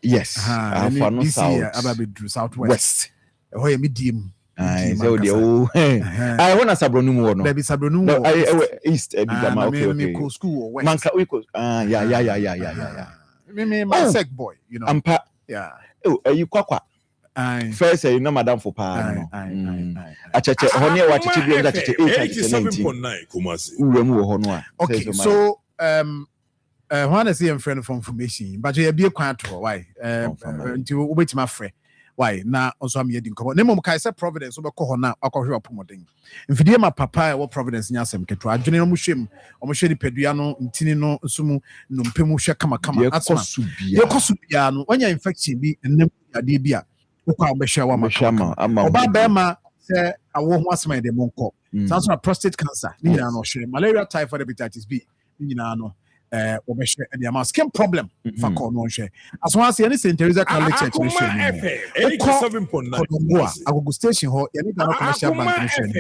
Yes. For no south. Ababedru southwest. Oh yeah, medium. So the I want a sabronu mo no. Baby sabronu. East okay. Me go school or west. Manka we go. Yeah. Me my sec boy, you know. Ampa. Yeah. Oh, you kwakwa. First you know madam for pa no. Acheche ho ne wa cheche bi nda cheche 87.9 Kumasi. Uwe mu ho no a. Okay, so when I see a friend for information, but you be quiet to why until we wait my friend. Why na also am yedin komo nemo kai say Providence obekọ ho na akọhwe opomoden mfidie ma papa wo Providence nya asem keto adwene no muhwem omohwe di padua no ntini no nsumu no mpemu hwe kama asma yekosu bia no onya infection bi ennem ade bi a wokọ obehwe wa makama oba ba ma say awo ho asma de monko sanso prostate cancer ni nyina no hwe malaria typhoid hepatitis B ni nyina no obeshe and the skin problem for corner share. As one say any St. Teresa Catholic Church mission. 87.9. Agogo station ho any commercial bank mission.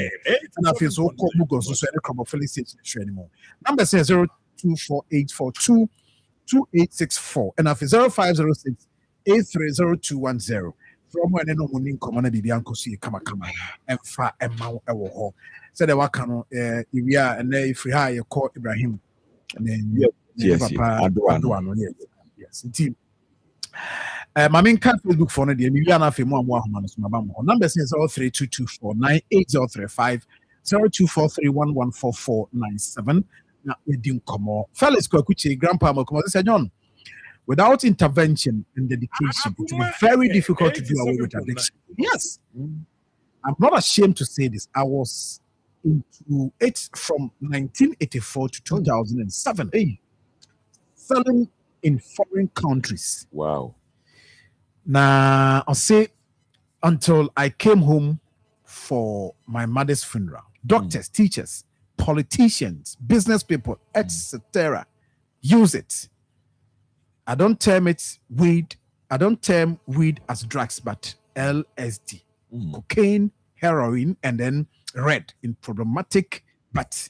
And I feel so called Google so any crop of station anymore. Number says 0248422864 and I feel 0506 830210. From when no money come on bibi anko see kama emfa emma ewo ho said the waka no ewia and if ha ye call Ibrahim and then yes papa Adwa yes team my main Facebook for no dey ewia na fe mu amu ahoma no so mabam ho number is 0322498035 0243114497 na edin komo fellas kwakuche grandpa makomo say John. Without intervention and dedication, it will be very difficult to do away with addiction. Yes. I'm not ashamed to say this. I was into it from 1984 to 2007. Hey, selling in foreign countries. Wow. Now, I'll say until I came home for my mother's funeral. Doctors, teachers, politicians, business people, etc. use it. I don't term it weed. I don't term weed as drugs, but LSD, cocaine, heroin, and then red in problematic, but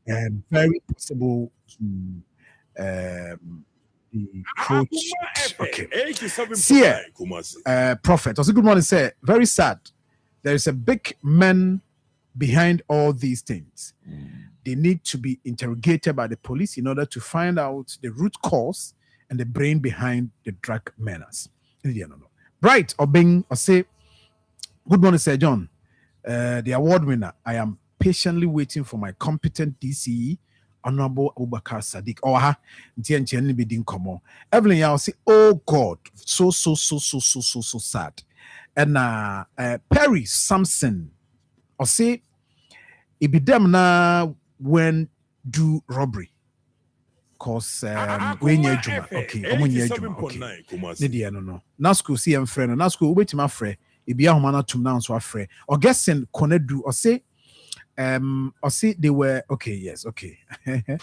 very possible to the approach. Okay. See, Prophet. Also, good morning, sir. Very sad. There is a big man behind all these things. They need to be interrogated by the police in order to find out the root cause and the brain behind the drug menace. Bright or Bing or say, good morning, Sir John. The award winner. I am patiently waiting for my competent DCE, Honorable Abubakar Sadiq. Evelyn, I'll say, oh God, so sad. And Perry Sampson, or say, it be them now when do robbery. Cause when you okay, no. Now school see em friend, now school wait my friend. It be a humana to now so friend. Or guessing do or say they were okay, yes, okay. I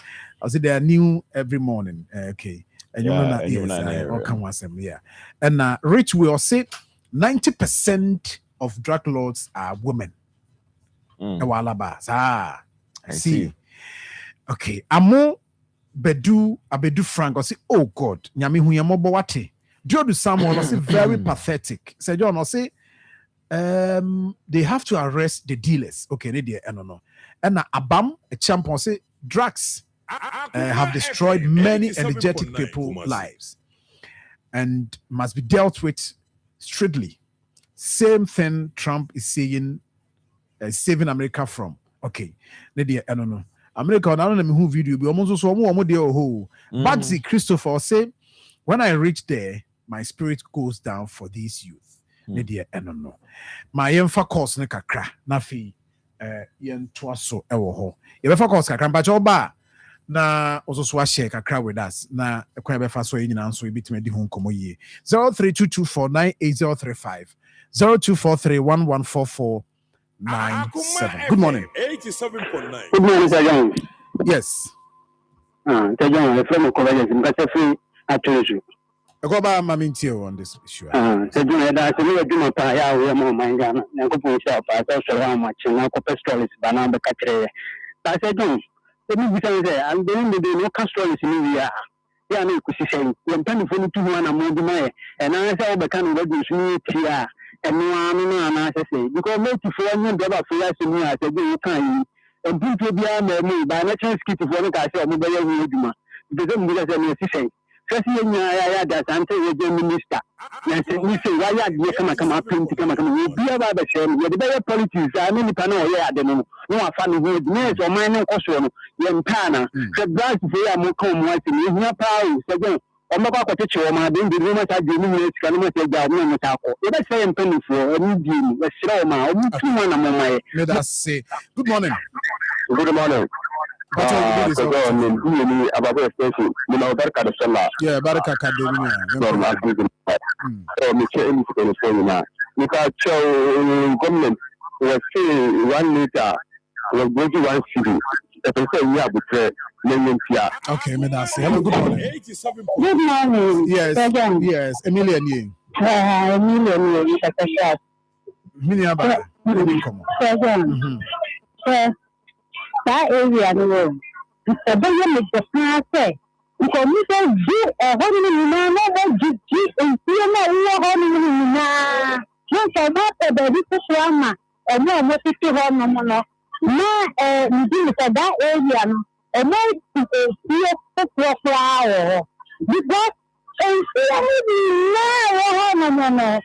say they are new every morning. Okay. And you know that yes, come once yeah. And Rich will say 90% of drug lords are women. I see. Okay, Amo Bedu Frank or say, oh God, Nyami Huyamobo Wate. Do someone or say very pathetic. Say John or say they have to arrest the dealers. Okay, they no. And Abam, a champion say drugs have destroyed many energetic people's lives and must be dealt with strictly. Same thing Trump is saying, saving America from. Okay, no. America, I don't know who video be almost so more there. Bugsy Christopher say, when I reach there, my spirit goes down for these youth. No. My emfa course ne kakra na fi yen toaso ewo ho. Ye befa course kakra mpa choba na ososo share kakra with us. Na ekwa befa so nyina so ebitime di ho nkomo yie. 0322498035 0243114497. Good morning. 87.9. Good morning, Sir John. Yes. Sir John, the friend of College is free at Treasury. I go back Mamintio on this issue. Sir John, that's a little bit of Paya, we are more Mangana, and go for yourself. I also around much and Uncle Pestrolis, Banana Catre. I said, John, let me say there, I'm doing the no castrolis in India. Yeah, no, because she said, when penny for 2 1 and more than and I said, the kind of reduce me here. And no, I say, because maybe for you, never for us to me, I said, you can. And people be on me by not chance to for the guy, I'm very good. Because I'm going to say, first year, I that until the minister. And we say, why are you come up to come and be about the same? You're the better politics. I mean, panel, yeah, I don't know. No, I found the names or minor question. Young Pana, the guys say, I'm come once in your power. So, I'm about to teach you, my being the rumors I do minutes can not take down no taco. If I say I'm penny for a new deal, let's show my 2 1 among my. Let us say, good morning. Good morning. About the station, you know, Barca Sola. Yeah, Barca Academy. Because government was saying 1 liter was going to 1 city. ɛpɛ sɛ yi abotire n'enye ntia. Okay, me that's it. Hello, good morning. 87. Good morning. Yes, yes. Emilia Nye. Emilia Nye, Shakasha. Miniaba. Come on. That area, no. The baby make the plan say. Because we don't do a honeymoon, no, do and feel no honeymoon. No, so that the baby to and no, what is to her, no. Na that area no and no see flower because no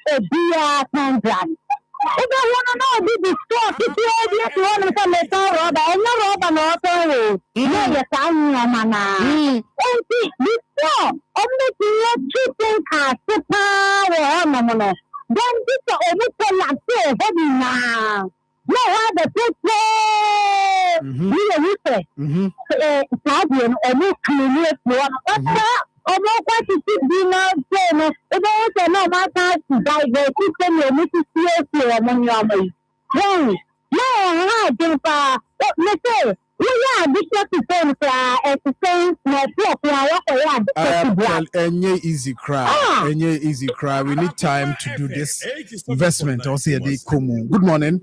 a dear contract. If I want to know this store, if you want to come and tell Rob, I know Rob and also no, yes, I know, Mana. And this store, only to two things are super, no. Then this is almost like so heavy now. No, the people. We are Fabian, almost clear one. Although what you do not say, no, it also no matter to die, they keep them your Mrs. CSO among your way. No, I think, what you say, we are different to say, at the same, no, easy cry, easy cry. We need time to do this investment. Also, a day come. Good morning.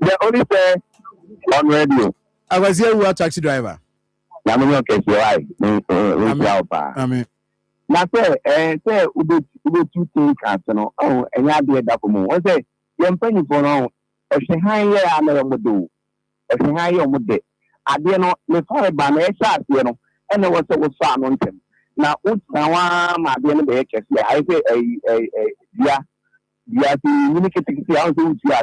The only say on radio. I was here with a taxi driver. I mean, okay, so I mean, now say, we two things, oh, and I did that for me. One say, young penny for now, or she high, I never would do, or she high on would it. I did not, the fire by my shot, and there was found on him. Now, what's now, my dear, I say, yeah, the communicating the house,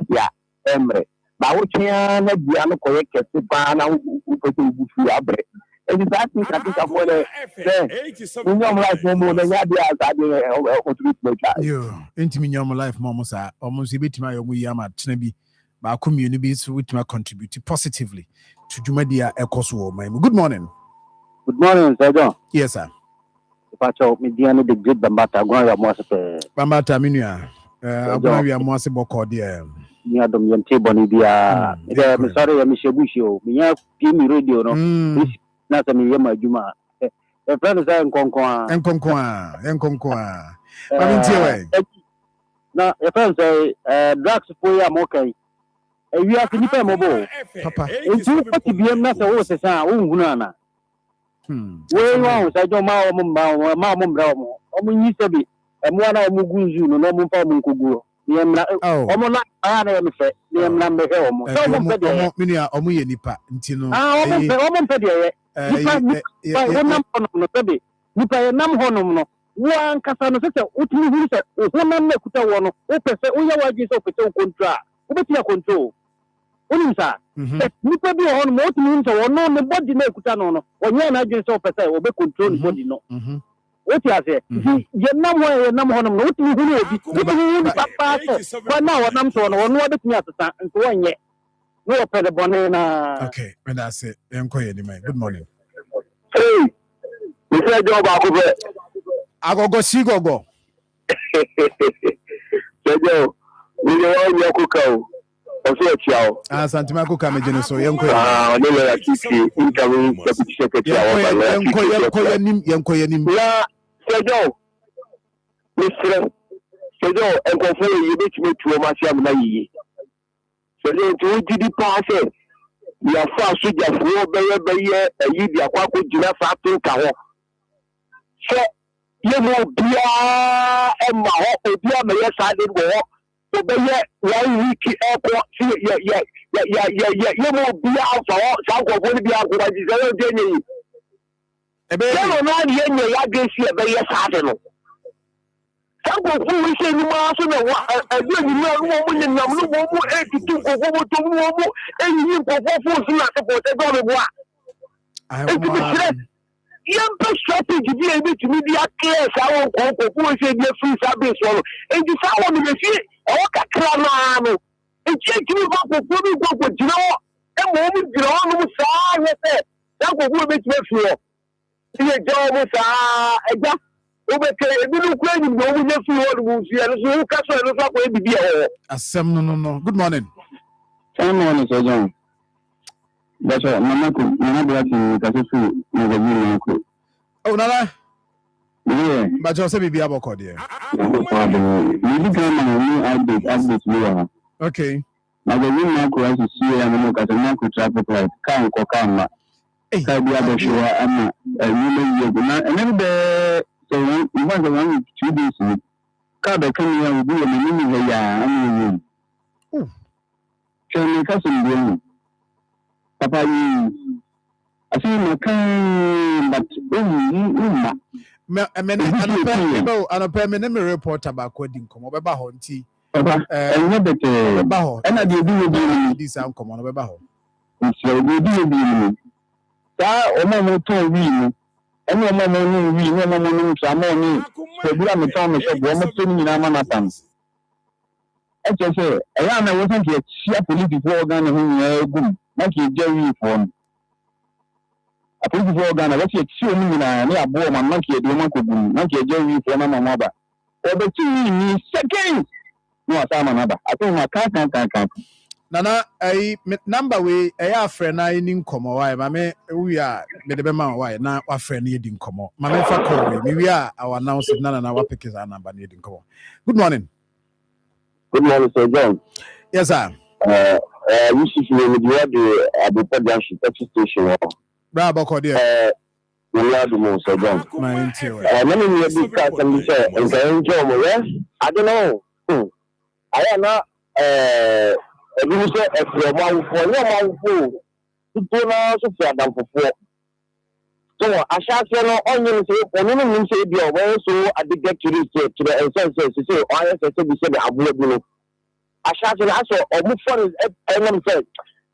yeah, Emre. But what can I be on the correct Pana who put in Bufu Abre? And it's asking of what in your life more than you intimate life, Momosa, almost a bit my Yama Tnebi, but our communities which may contribute positively to Jumadia Ecoso. Good morning. Good morning, Sir. Yes, sir. Mediana the good Bambata, Bambata Minia, I'm going to be a Mossimo Cordia. Near the Yanteboni, I'm sorry, I'm Mishabusho. We have Kimi radio, no, not a Miyama Juma. A friend is in Conqua. Now, a friend say, drugs for your mockey. We have to be mobile. Papa, it's what to be a master horse, Ungunana. Well, I don't know, Mamma Bravo. I used to be a Mwana Muguzu, no Mugu. Oh, I am fair. The number home. Minia, Omuye Nipa, Ntino. Nipa nam honom one kasano se utumi se honam na kuta wono o pese o yawa ji so pese control obetia control onim sa nipa bi honom utumi se wono ne body na kuta no no onye na ji so pese obe control body no What you say? You know why you know honom no utumi hu no obi utumi papa so kwa na wonam so no wono obetumi atata nso wonye no pede bone na. Okay, when that's it. Enkoye ni mai. Good morning. Hey, Mr. Job Akube. Agogo sigogo. Sejo, we all your cookao. Also chiao. Santima kuka mejene so yenkoye. No la kiki incoming deputy secretary. Yenkoye nim. La Sejo. Mr. Sejo, enkofo yi betime tuo ma sia na yi. Sejo tu didi pass ya fa soja fo beye yi bi akwa ko jira fa to ka ho. So ye mo bia e ma ho obia me ye sa de wo obeye 1 week e ko ye mo bia fa ho sa ko ko ni bia ko ba ji se de ni ebe no na ye nye ya gesi e be ye sa de no sa ko ko wi se ni ma so na wa e de ni na mo mo nyam no mo mo e tutu ko ko mo to mo mo e ni ko ko fo su na ko te do me bo a Young strategy be able to media clear our who say be free service or and the sound of the sea or cacrano. And check you up for you know, and moment you know, that will make me feel. See a job was a just over credit, no, we left you all, so Castle will be here. No. Good morning. Good morning, Sir John. That's right. Mama Blessing, Oh, Nana. Yeah. But you also be able to call okay. Now the room now could see and look at the narco traffic light. Can't go come. Can be able to show and then the so you want the 2 days. Can come here and do a minimum. Yeah, can you cousin doing? Papa, I see my kind, but I a permanent report about coding come over Bahonti. And I do this come on over Baho. So we do. That Omo told me, and no more some money. So we are Thomas of Woman in Amanapans. I just say, I wasn't yet sheer political organ who good, like you Jerry form. A political organ, what's your children in a bomb and monkey, the monkey, monkey Jerry for Mamma Mother. Or the 2 seconds. No, I'm another. I think my can't. Nana, I number way, I friend I in Como. Why, Mamma, we are Medebema, why now our friend needing Como. Mamma for call me. We are our announcing none and our pickers are number needing Como. Good morning. Good morning, Sir John. Yes, sir. You see, you have the pedestrian station. Bravo, Cordia. We are the most, Sir John. My interior. Many of the cats and I don't know. I am not a minister of your mouth for no mouth to do now so far than for. So I shall say no onion say for no one say your way so I did get to this to the essence to say I said to be said I will. I shall say I saw or move for his said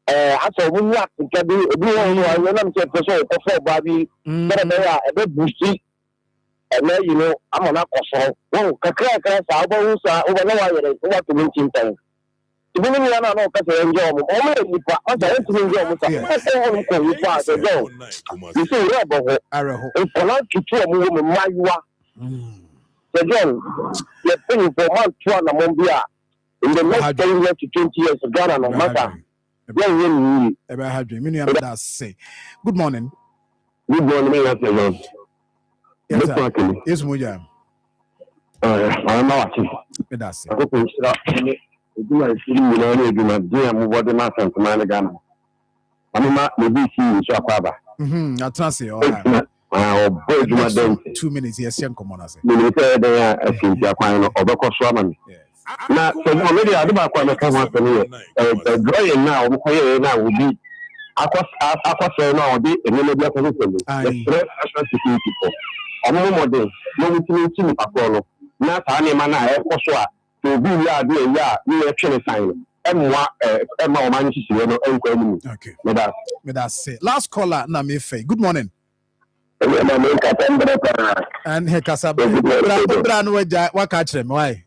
I saw when you have to get the everyone I said for so Bobby but a bit boosty. And then, you know, I'm on a person. Oh, Kakaka, Sabo, over no one, what to win time. The women are not enjoy. Only if I want to enjoy, you see, if I like to tell a woman, my again, you're paying for months to Mombia in the next 10 years to 20 years of Ghana, no matter. Good morning. Good morning, yes, yes, Moja. I'm not watching. That's it. Do I see you know, do not do what the master to Managana. I mean, maybe see Shapaba. I translate. Oh, 2 minutes, yes, young commoners. You say they are a Cynthia Pine or Boko Swaman. Now, so already I do not want to come up here. Drawing now will be. Aqua now be a little bit of the national security for. More day, no meeting Apollo. Not any manner, Oswa, to be we are actually sign. Emma Manchester, okay. With us say. Last caller, Namife. Good morning. And he Casab, what catch him? Why?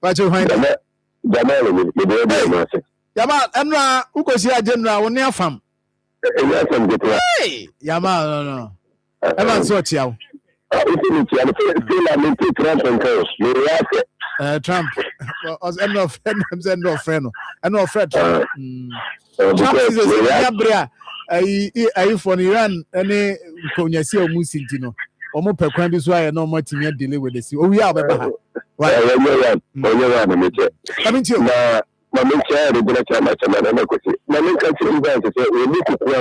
But you find Yamal, Emra, who goes here, General, when you're from? Yamal, no. Emma, so it's you. Trump was end of friend. I know Fred. Trump is a Bria. I from Iran, any Konyasi or Musintino. Omo Pekwan is why I know much in your delay with the sea. Oh, we are better. Coming to you. My chair, the director, my country event is a little poor.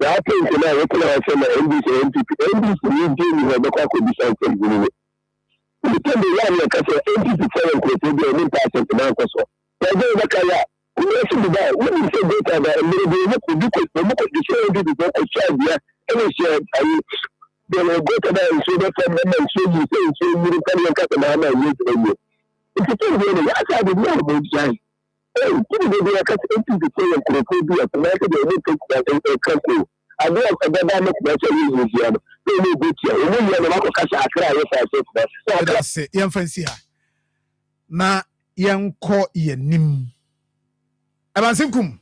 I think tonight we can say NBC you have the could be something. We can be young like I said, NBC could be an impact on the market. But then the Kaya, we also do that. When we say data that a little bit, what could you put the share of the share there? Any share, they will go to them and show them and show you say, so you can look at the man and use you. If you can't really, I can't be more about giant. Hey, people will be a cut into the same and could be a American, they will take that in a country. I know a dynamic better use here. They will be here. We will have a cash. I cry if I say that's it. Young fancy. Na young call ye nim. Abansinkum.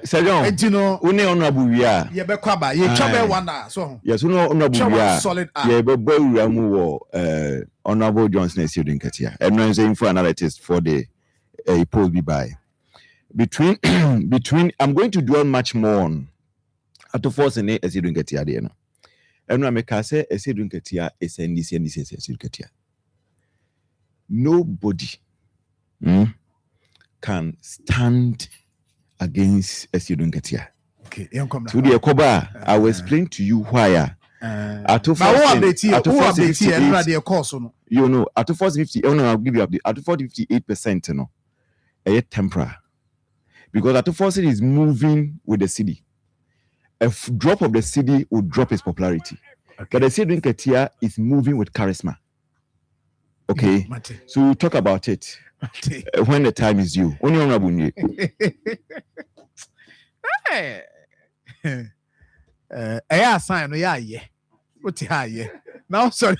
Sergeant, you know, we know honorable we are. Ye be kwaba. Ye chobe wanda. So yes, we know honorable we are. Solid. Ye be boy we are honorable Johnson is here in Katia. And now saying for analytics for the poll be by. between I'm going to dwell much more on at the force and as you don't get here. No, and I make say as you don't get here is NDC as you get here. Nobody can stand against as you don't get here. Okay, so the Akoma, I will explain to you why. At 250, you know, at 250, I'll give you up at 58%, you know, a temporary. Because at 240 is moving with the city. A drop of the city will drop its popularity. Okay. But the city Ketia is moving with charisma. Okay, so we'll talk about it when the time is due. Only on Rabunye. Yeah, sign, yeah. What yeah. Now, sorry,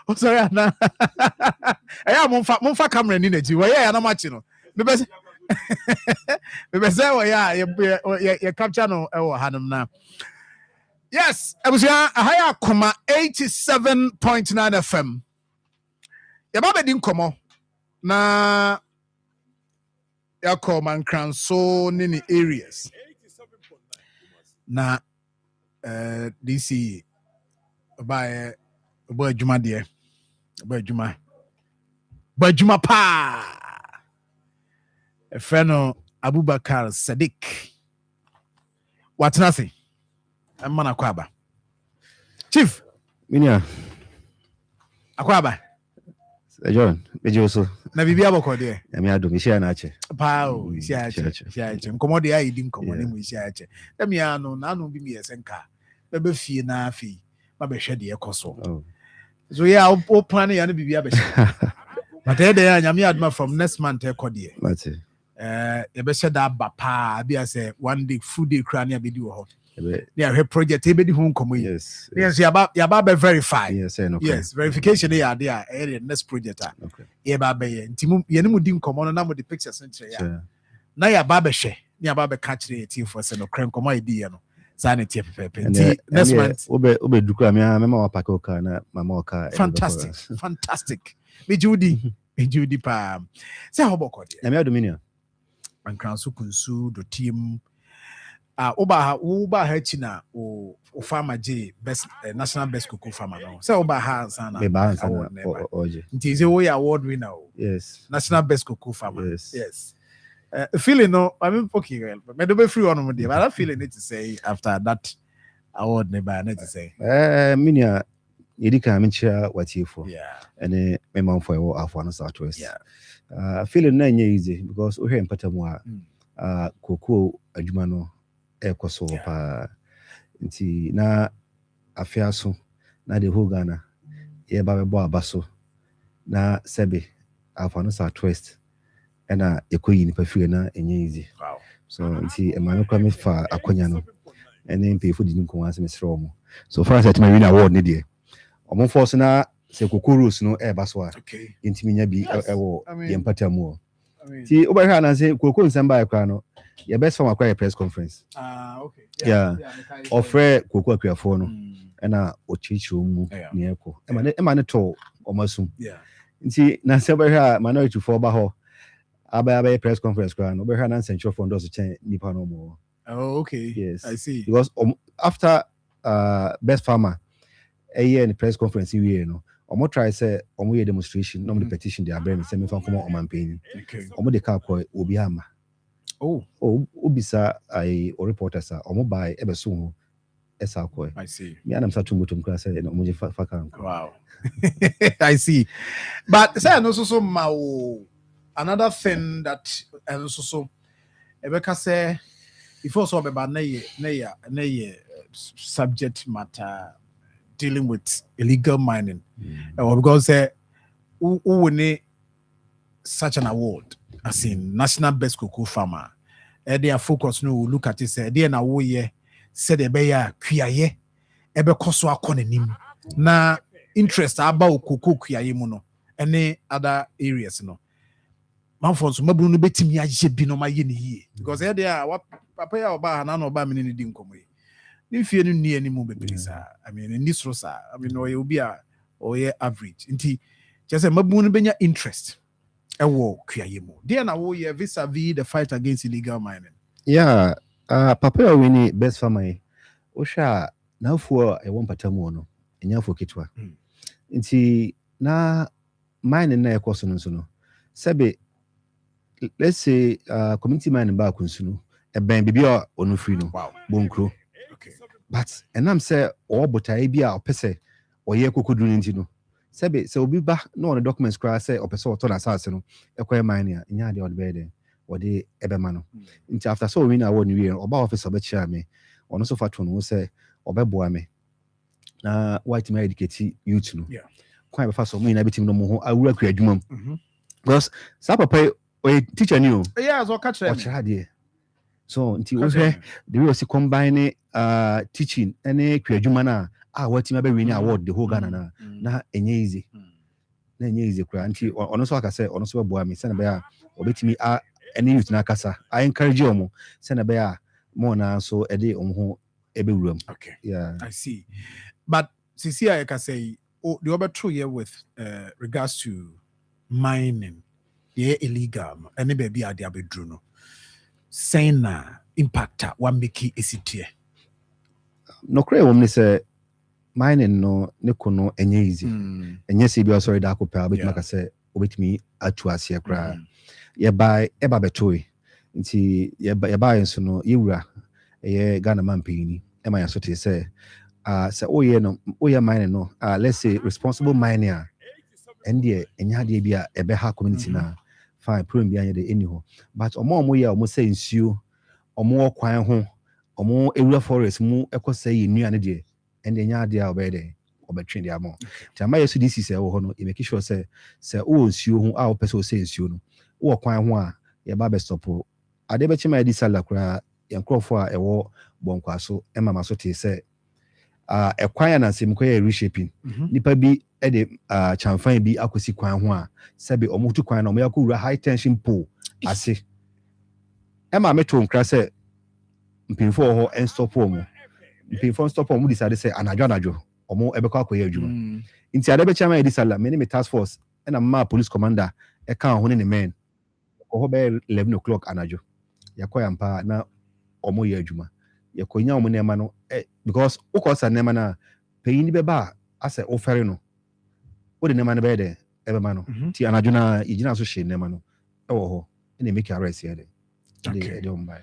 oh, sorry, now. I am Monfa camera in it. Yeah, I'm watching. The best, you capture no, Hanum now. Yes, I was here, a Akoma 87.9 FM. Yababa din komo na Akoma nkran so nini areas na DC by adwuma de adwuma pa a friend Abubakar Sadiq watna say amana kwaba chief minia akwaba John, Bejoso. Na bibi aboko de. Ya mi adom isi na ache. Pao, isi ache. Nkomo de ayi di nkomo ne mu isi ache. Dem ya no na no bi mi yesenka. Bebe fie na afi. Ba be hwe de ekoso. So yeah, o plan ya no bibi abehye. But de ya nyame adoma from next month ekode. Mate. E be hye da ba pa bi say one day food day kra na be di wo ho. Yeah, her project e be di ho nkomo yi. Yes, ya ba be verify. Yes, verification ya there area next project. Okay. Ya ba be ntimu ye ne mu di nkomo no na mo di pictures ntre ya. Na ya ba be hwe, ya ba be catch the team for say no kren nkomo e di ye no. Sa na tie pepe. Next month obe duku me wa pack oka na mama oka. Fantastic. Me Judy pa. Say how about ya me adominion. Ankran so kunsu do team uba ha china o farmer J best national best cocoa farmer no say uba ha sana oje nti say we award winner yes national best cocoa farmer yes feeling no I mean okay well me do be free on mo dey but I feeling need to say after that award never need to say minia yedika menchia watiefo and me man for afọ no southwest feeling na nye easy because we hear empatamu cocoa adwuma no ekoso pa nti na afia so na de ho Ghana ye ba bebo abaso na sebe afano southwest na ekoyi ni pafire na enye easy so nti emanu kwa me fa akonya no ene mpefo di nko wanse mesre omo so far as I win award ne de omo force na se kokoros no e baso a nti minya bi ewo ye mpata mu ti obahwa na se kokoro nsamba akwa no your best form acquire press conference. Okay. Yeah. Offer Koko Akuafo no. Na ochichi mu nieko. Ema ne to omasum. Yeah. Nti na se obehwa minority for ba ho. Aba press conference kwa no obehwa na central fund also chen nipa no mo. Oh, okay. Yes. I see. Because after best farmer a year in the press conference we no. Omo try say omo ye demonstration, no the petition they are bring say me fan come on campaign. Okay. Omo de ka ko obi ama. Oh, ubisa ai o reporters or mobile ebeso esa ko. I see. Me anam sa tumbutum kra say no mo faka. Wow. I see. But say no so ma another thing that so ebeka say before so be ba na ye subject matter dealing with illegal mining. Or because who win such an award as in national best cocoa farmer. Their focus no look at it say they na wo ye said the beya kuaye ebe koso akonenim na interest about cocoa kuaye mu no any other areas no Marfo so mabunu no betimi agye bi no maye ne yie because there papa ya oba na oba me ne di nkomo yi ni fie no ni animu bebere sa I mean ni sro sa I mean oye obi a oye average nti just say mabunu no benya interest ewo kuyayemo. Dear na wo ye vis-a-vis the fight against illegal mining. Yeah, papa wini best farmer. Osha na for e won patamu no. Enya for kitwa. Nti na mining na ekoso no. Sebe let's say community mining ba kunsu e ben bibi a onu free no. Wow. Bonkro. Okay. But enam say o botai bia opese oye kokoduru nti no. Sebe se obi ba no on documents kra say opese oto na asase no ekoye mining a nya de odbede ode ebema no. Nti after so we na award ni we oba officer be chia me ono so fato no say obeboa me na white me educate youth no. Yeah. Kwan be fa so mo na betim no mo ho awura kra adwuma because sa papa o teacher ni o. Yeah, so catch them. So nti wo hwe the way we combine teaching ene kra adwuma na what me be win award the whole Ghana na enye easy. Na enye easy kra nti ono so aka say ono so beboa me say na be a obetimi any youth na kasa I encourage you mo say na be a mo na so e de ho ebe wuram. Okay. Yeah. I see. But Sisi I can say the other true here with regards to mining, yeah, illegal, any baby at the abedruno. Saying impacta one biki isitie. No cray woman say mining no nekono enye easy. Enye si bi sorry da ko pa bit maka say obetimi atu ase kra. Ye buy eba betoi. Nti ye buy nso no yewura ye Ghana man pini. Ema ya so te say say oye mining no let's say responsible mining and the enya de bia ebe ha community na fine problem bia anya de anyhow but omo ye omo say nsuo omo kwan ho omo ewura forest mu ekosay nnuane de and enya de obede obetwe de amo tama yesu this say wo ho no e make sure say o nsuo ho a opese say nsuo no wo kwan ho a ye ba be stop ade be chima di sala kura yankrofo a ewo bonkwaso emama so te say ekwan na nsem ko ye reshaping nipa bi e de chamfan bi akosi kwan ho a sebe omutu kwan na omo yakura high tension pole ase ema meto nkra se mpinfo ho en stop omo mpinfo stop omo decide say anadwo omo ebekọ akoye adwuma nti ade be chama e disala me ni task force e na ma police commander e kan ho ne men ko be 11 o'clock anadwo yakoya mpa na omo ye adwuma yakonya omo nema no because ukosa nema na peyin be ba ase ofere no o de nema na be de ebema no ti anadwo na igina so hye nema no e wo ho e make arrest here de ombai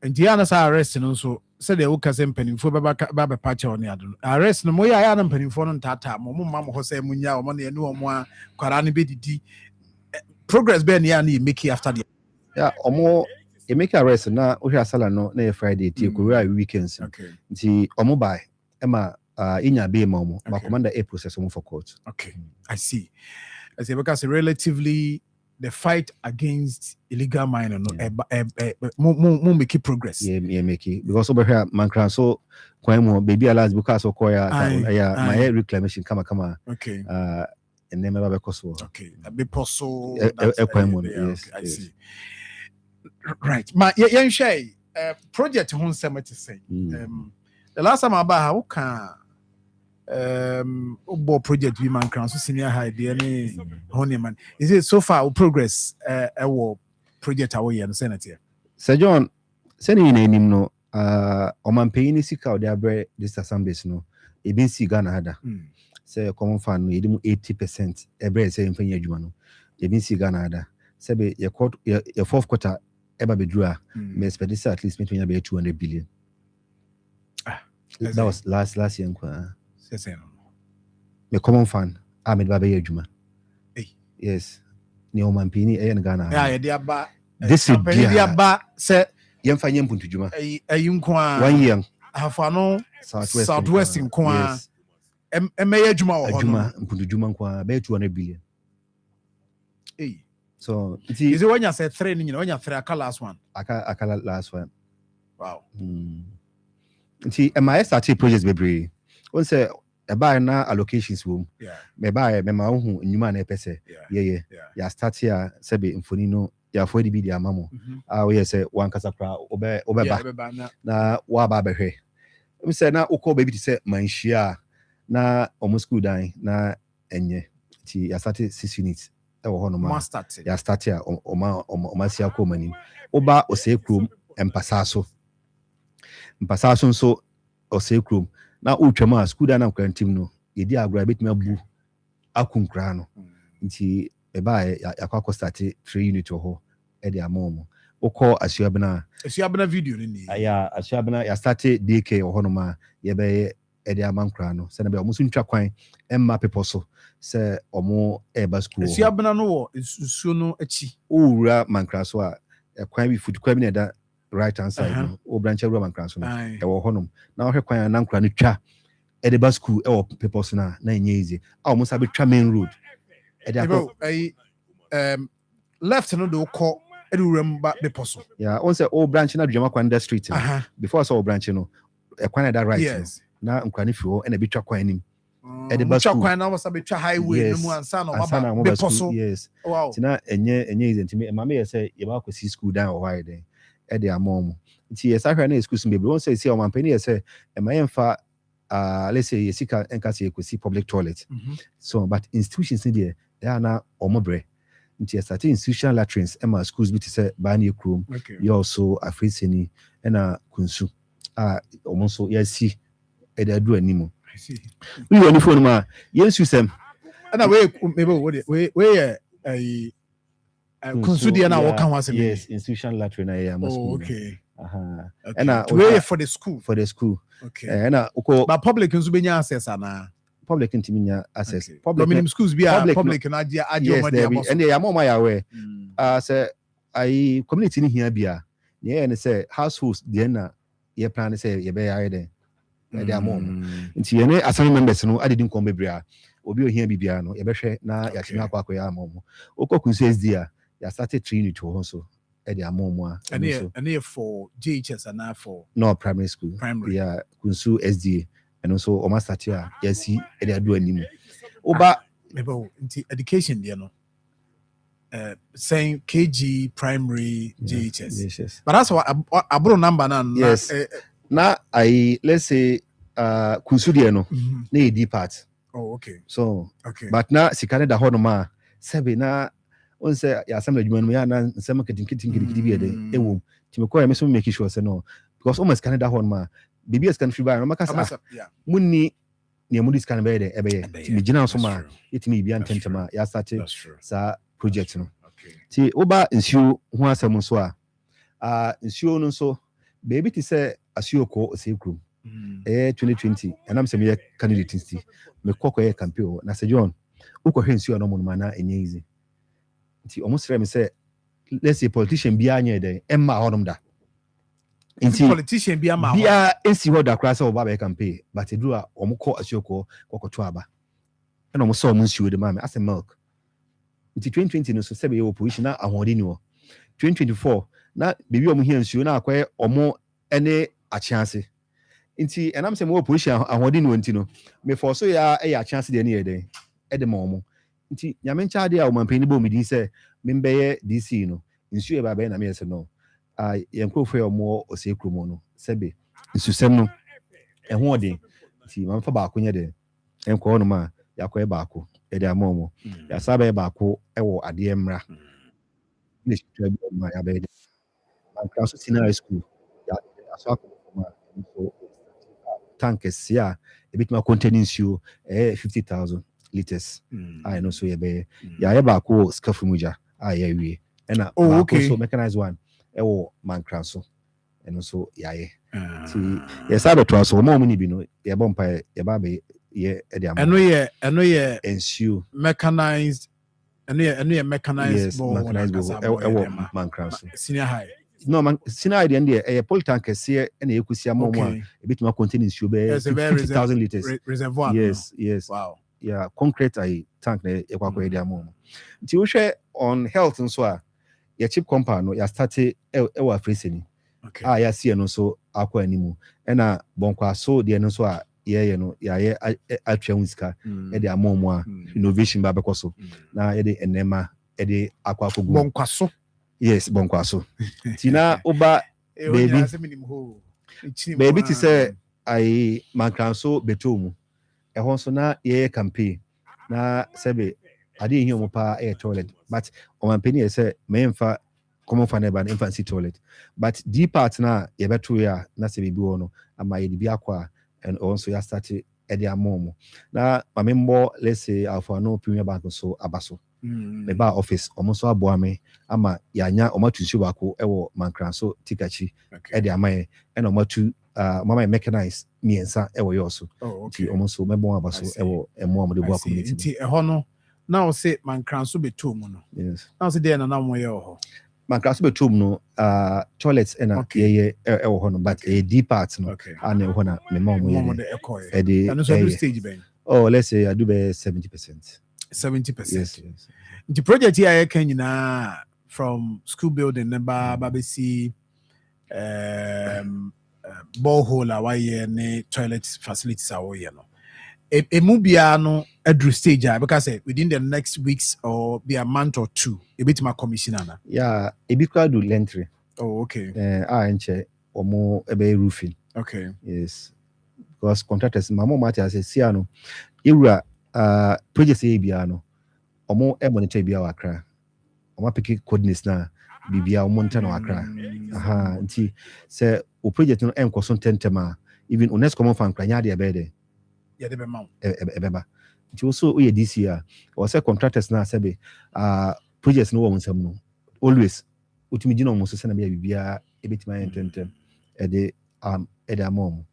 nti ana sa arrest no so se de ukase mpanimfo ba be pacha oni ado arrest no mo ya na mpanimfo no ntata mo mma mo ho se munya mo na enu omo a kwara ne bedidi progress be na ya na make after the omo e make arrest na o hwe asala no na Friday ti ekura weekends nti omo bai ema inya be ma omo ba commander a process omo for court. Okay, I see because relatively the fight against illegal mining no make progress. Yeah, make it because over here mankran so kwan mo baby alas because okoya my reclamation kama okay and then me ba so okay be possible kwan mo yes I see right ma yen share project ho nsem to say the last time about how can project we mankran so senior high there ni honey man is it so far progress project away and senator Sir John sending in him no omanpeyini sika o de abre this assemblies no e bin si Ghana hada say common fan no e dem 80% ebre say mfanya adwuma no e bin si Ghana hada say be your fourth quarter eba bedru a me expect at least between be 200 billion that was last year kwa me common fan me ba be adwuma yes ni omanpeyini e Ghana yeah de aba this is dia ba say yemfa nyempuntu dwuma ayinkwa 1 year afano southwest nkwa emeye adwuma wo adwuma mpuntu dwuma nkwa be 200 billion so is it when you say 3 ni when you 3 aka last one aka last one wow nti my start projects bebre on say e buy na allocations wo me buy me ma hu nyuma na pese ya start here sebe mfoni no ya for the dia mamo we say one kasa pra obeba na wa ba behwe we say na ukọ baby to say manhia na omo school dan na enye ti ya start 6 units ɛwɔ hɔ nom ya start a ɔma si Akoma nim woba ɔsɛe kurom mpasa so nso ɔsɛe kurom na wotwam a school da na nkrantim no yɛdi agorɔ bɛtumi abu akunkraa no nti ɛbaa yakɔ start 3 unit wɔ hɔ ɛde ama ɔmo wokɔ asuabena video no ni asuabena ya start DK wɔ hɔ nom a yɛbɛyɛ ɛde ama nkraa no sɛ na bɛ ɔmo so ntwa kwan ɛmma pepɔ so sɛ ɔmo ɛba school asuabena no wɔ nsuo no akyi wowura mankra so a kwan bi foot kwan bi na ɛda right hand side no wo branch wura mankra so no ɛwɔ hɔ nom na wɔhwɛ kwan na nkraa no twa ɛde ba school ɛwɔ pepɔ so na ɛnyɛ easy a ɔmo sa bɛtwa main road ɛde akɔ left no de wokɔ ɛde wura mu ba pepɔ so on sɛ o branch na dwama kwan da street before sɛ o branch no kwan na ɛda right na nkraa no fi hɔ ɛna bitwa kwan nim ɛde ba school kwan na wasa betwa highway no mu ansa na ɔba bepɔ so wow tina ɛnyɛ easy ntimi ma me yɛ sɛ yɛba akɔsi school dan wɔ hɔ ayɛ ɛde ama ɔmo nti yɛsa hwɛ na school so bebree wɔn sɛ si ɔman pani yɛ sɛ ɛma yɛmfa let's say yɛsika ɛnka sɛ yɛkɔsi public toilet so but institutions ni deɛ ɛyɛ na ɔmo brɛ nti yɛsate institutional latrines ɛma schools bi te sɛ Bani Kurom yɛ also Afriseni ɛna Kunsu a ɔmo nso yɛasi ɛde adu animu we wɔ ne phone ma yɛnsu sɛm ɛna we Kunsu deɛ na wɔka ho asɛm yes institutional latrine na yɛ school okay ɛna we for the school okay ɛna uko but public nso benya access ana public ntimi nya access public schools bi a public na agye ɔmɔde amos and ya mama ya we sɛ ai community ni hia bia ne yɛ ne sɛ households deɛ na yɛ plan sɛ yɛ bɛ yɛ den ɛde amom nti yɛ ne assembly members no adedi nkɔm bebre a obi ohia bibia no yɛ bɛhwɛ na yɛ atimi akɔ ya amom ukɔ Kunsu SD a ya started 3 unit ho so ɛde amom a ɛne for JHS and for no primary school yeah Kunsu SDA and also o master tia yesi e dey adu animu oba mebo nti education there no saying KG primary JHS yes. But that's what abro number na yes na I let's say Kunsu there no na e part okay so okay but na sikane da ho no ma sebe na on say ya asem adwuma no ya na nsem ketinketin bi e dey ewom timiko ya me so make sure say no because almost Canada da ho no ma bibi as can free by no makasa munni ne mu dis kan be de ebeye mi gina so ma yetimi bia ntentema ya start sa project no ti oba nsuo ho asem so a nsuo no so baby ti say asuo ko osekrum 2020 enam se me candidate nsti me kokɔ campaign na se John ukɔhwe nsuo no mo no na enye easy ti almost frame say let's say politician bia anya de emma honom da inti politician bia ma bia esi ho da kra say oba be campaign but eduru a omukɔ asuokɔ kokɔto aba ɛna omo sɛ omo nsuo de ma me as a milk inti 2020 no so sebe ye opposition na ahode ni wo 2024 na bebi omo hia nsuo na akɔyɛ omo ene achiase inti enam sɛ mo opposition ahode ni wo nti no me for so ya achiase de ne ye den ɛde ma omo nti nyame ncha de a omo mpani bo medin sɛ membɛyɛ DC no nsuo ba bɛ na me sɛ no yankofo ya omo osekrumo no sebe nsusem no ɛho ɔden nti mamfa baako nyɛ de ɛnkɔ no ma yakɔyɛ baako ɛde ama omo ya sabe baako ɛwɔ adeɛ mmra ne hwɛ bi ma ya bɛ de manka so senior high school ya aso akɔma so tankers ya ebituma contain nsuo 50,000 liters I know so yɛ ya baako skafu muja ya wie ɛna baako so mechanized one ɛwɔ mankra so ɛno so yaye ti yɛsa bɛto so mo ni bi no yɛbɔ mpa yɛba bɛ yɛ ɛde ama ɛno yɛ ensure mechanized ɛno yɛ mechanized bɔ ɛwɔ mankra so senior high no man senior high deɛ ɛyɛ polytank kɛseɛ ɛna yɛkusi ama mo a ebituma contain nsuo bɛ 50,000 liters reservoir yes wow yeah concrete tank na yɛkɔ akɔ yɛde ama mo nti wo hwɛ on health nso a ya chip compound no ya start ewa Afriseni ya see no so akɔ animu ɛna bonkwa so de no so a ye no ya ye atwa wiska e de amomo a innovation ba bɛkɔ so na ye de enema e de akɔ akɔgu bonkwa so yes bonkwa so tina oba baby ti say I mankran so betomu ɛhɔ so na ye campaign na sebe I didn't hear pa air toilet, but on my penny, I said, may common fan about infancy toilet. But deep part now, you better ya, Nasa Bibuono, and my Biaqua, and also ya started at their mom. Now, my member, let's say, Alpha no premier bank so abaso. The bar office, almost so aboame, ama yanya, or matu shubako, ewo mankran so tikachi, at their my, and omatu, mama mechanize me and sa ewo yoso. Oh, okay. Almost so, member abaso, ewo, and more of the work community. Now say mankran so be two mono. Yes. Now say there and now more. Mankran so be two no, toilets and ewo hono, but a deep part no, and a hona, me mom, and so stage ben. Oh, let's say I do be 70%. 70%. Yes. The project here I can from school building number BBC borehole away ne toilet facilities away no. A mubiano at stage because within the next weeks or be a month or two, a bit more commissioner. Yeah, a bit do lentry. Oh, okay. Or more a bay roofing. Okay. Yes. Because contractors, my mom might say, Siano, Ira project Abiano, or more monitor be our cry. Or my picky coordinates now, Bibia Montano Accra. Aha, and see, say, o project no M Coson Tentema, even Unesco common fan Crania bede. Yeah, the mount. Ebeba. It also this year, or say contractors now, Sabe, projects no one some no. Always, Utimidino must send a bibia a bit my intent at the mom.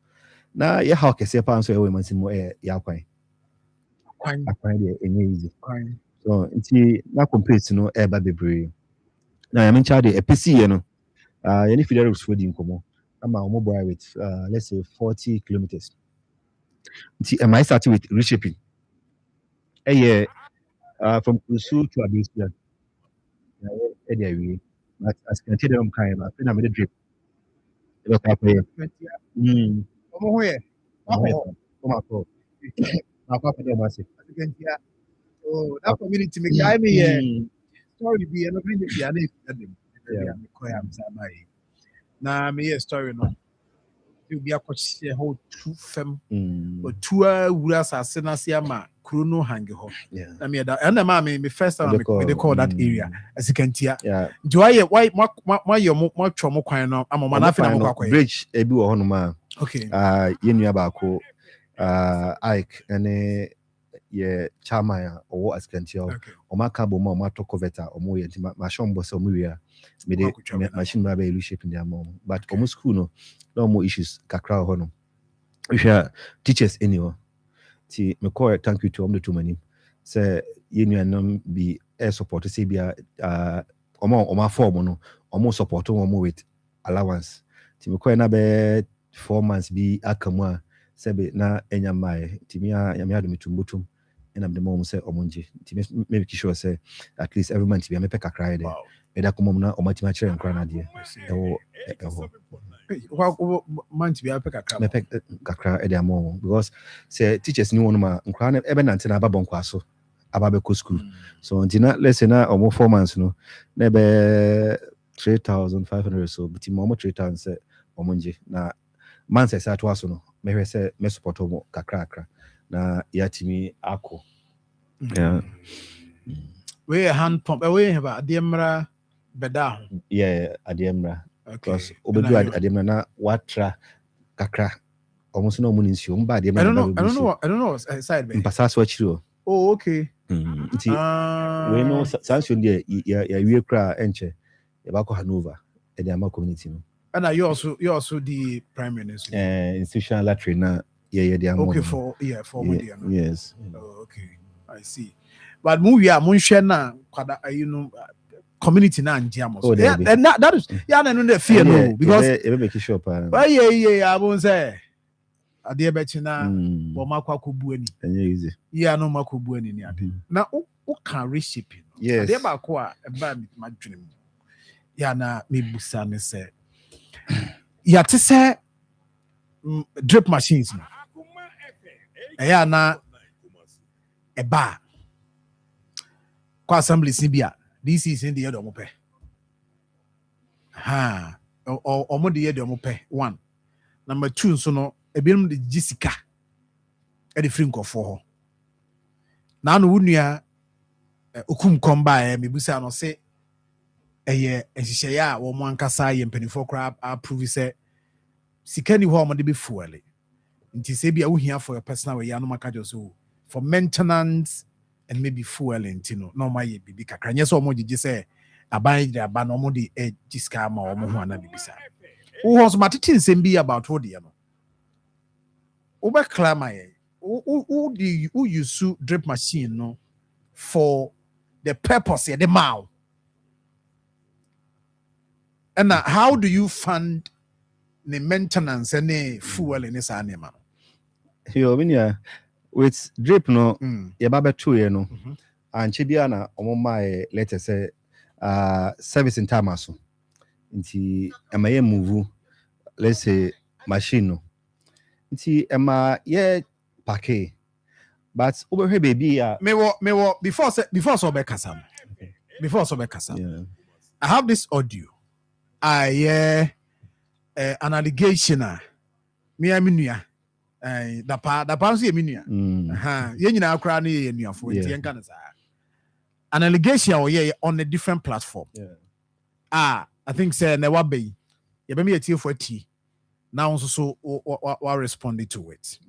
Now, ya how can say pounds away, Mansimo, Yaquine. I find it easy. So, it's not complete to know air baby brew. Now, I'm in charge of a PC, you know. Any federal was fooding Como. I'm a mobile with, let's say, 40 kilometers. Am I starting with reshaping? A year from Kusu to Abistan. But as can tell them, kind of, I made a drip. Look up here. Oh, that community make I mean story be and bring the na me story no you be a coach whole two fem or two wuras asase ama kuro no hang ho na me da and ma me first time me call that area as you can hear do I why your mo twa kwan no ama na fe na mo kwakwa bridge e bi wo hono ma okay yenu ba ko Ike and ye chama or as can tell or my cabo ma to coveta or more my shombo so muya machine ba be shaping their mom but almost school no more issues kakra hono if you teachers anyway ti me call thank you to the too many say yenu and be air support say be o ma form no o mo support o mo with allowance ti me call na be 4 months be akamwa sebe na enyamae timia yamia do mitumbutum and I'm the mom say omonje maybe sure say at least every month be me peka cry there eda ko mom na o matima chere nkra na de month be peka cry me peka cry eda mom because say teachers ni wonu ma nkra na ebe nante na babon kwaso ababe ko school so ntina let's say na omo 4 months no na be 3,500 so but mom 3,000 say omonje na man say sa to aso no me say me support mo kakra na yatimi ako we hand pump we have ademra beda yeah ademra because obedu ademra na watra kakra almost no money nsi mba ademra I don't know side be mpasa so achiro oh okay nti we no sanction there ya wie kra enche ya ba ko Hanover e dey ama community no and you also the prime minister institutional latrine na yeah okay for media no? Yes oh, okay I see but movie mun share na kwada you know community na njiamo so and that is yeah no the fear no because e make sure pa yeah I won't say ade be china bo makwa kobu ani easy yeah no makobu ani ni ade na o can reshaping yes ade ba ko a ba mi madwene mu yeah na me busa ne say yeah to say drip machines no yeah na eba kwa assembly sibia this is in the year omo pe ha omo the year omo pe one number 2 so no ebinom de jessica e de free nkofo ho na no wunua okum komba me busa no say eye ehihye ya wo mo ankasa ye mpanifo kra approve say sika ni ho mo de be fuel nti say bia wo hia for your personal way no maka jo so for maintenance and maybe fuel ntino no ma ye bibi kakra nye so mo gigi say aban de aba no mo de jiska ma wo mo ho ana bibisa wo so matete nsem bi about wo de no wo be klama ye who use drip machine no for the purpose the mouth. And how do you fund the maintenance and the fuel in this animal? Yo, with drip no, ya baba 2 year no, and chibiana my letter say service in Tamaso. Inti amaye move, let's say machine no. Inti ama ye pake. But over here baby me wo before so be kasam. Before so be kasam. I have this audio. An allegation me aminua da pa so ye minua ye nyina akra na ye nuafo nti enka na sa an allegation on a different platform. I think say na wa be ye be me tie for ati now so wa responded to it.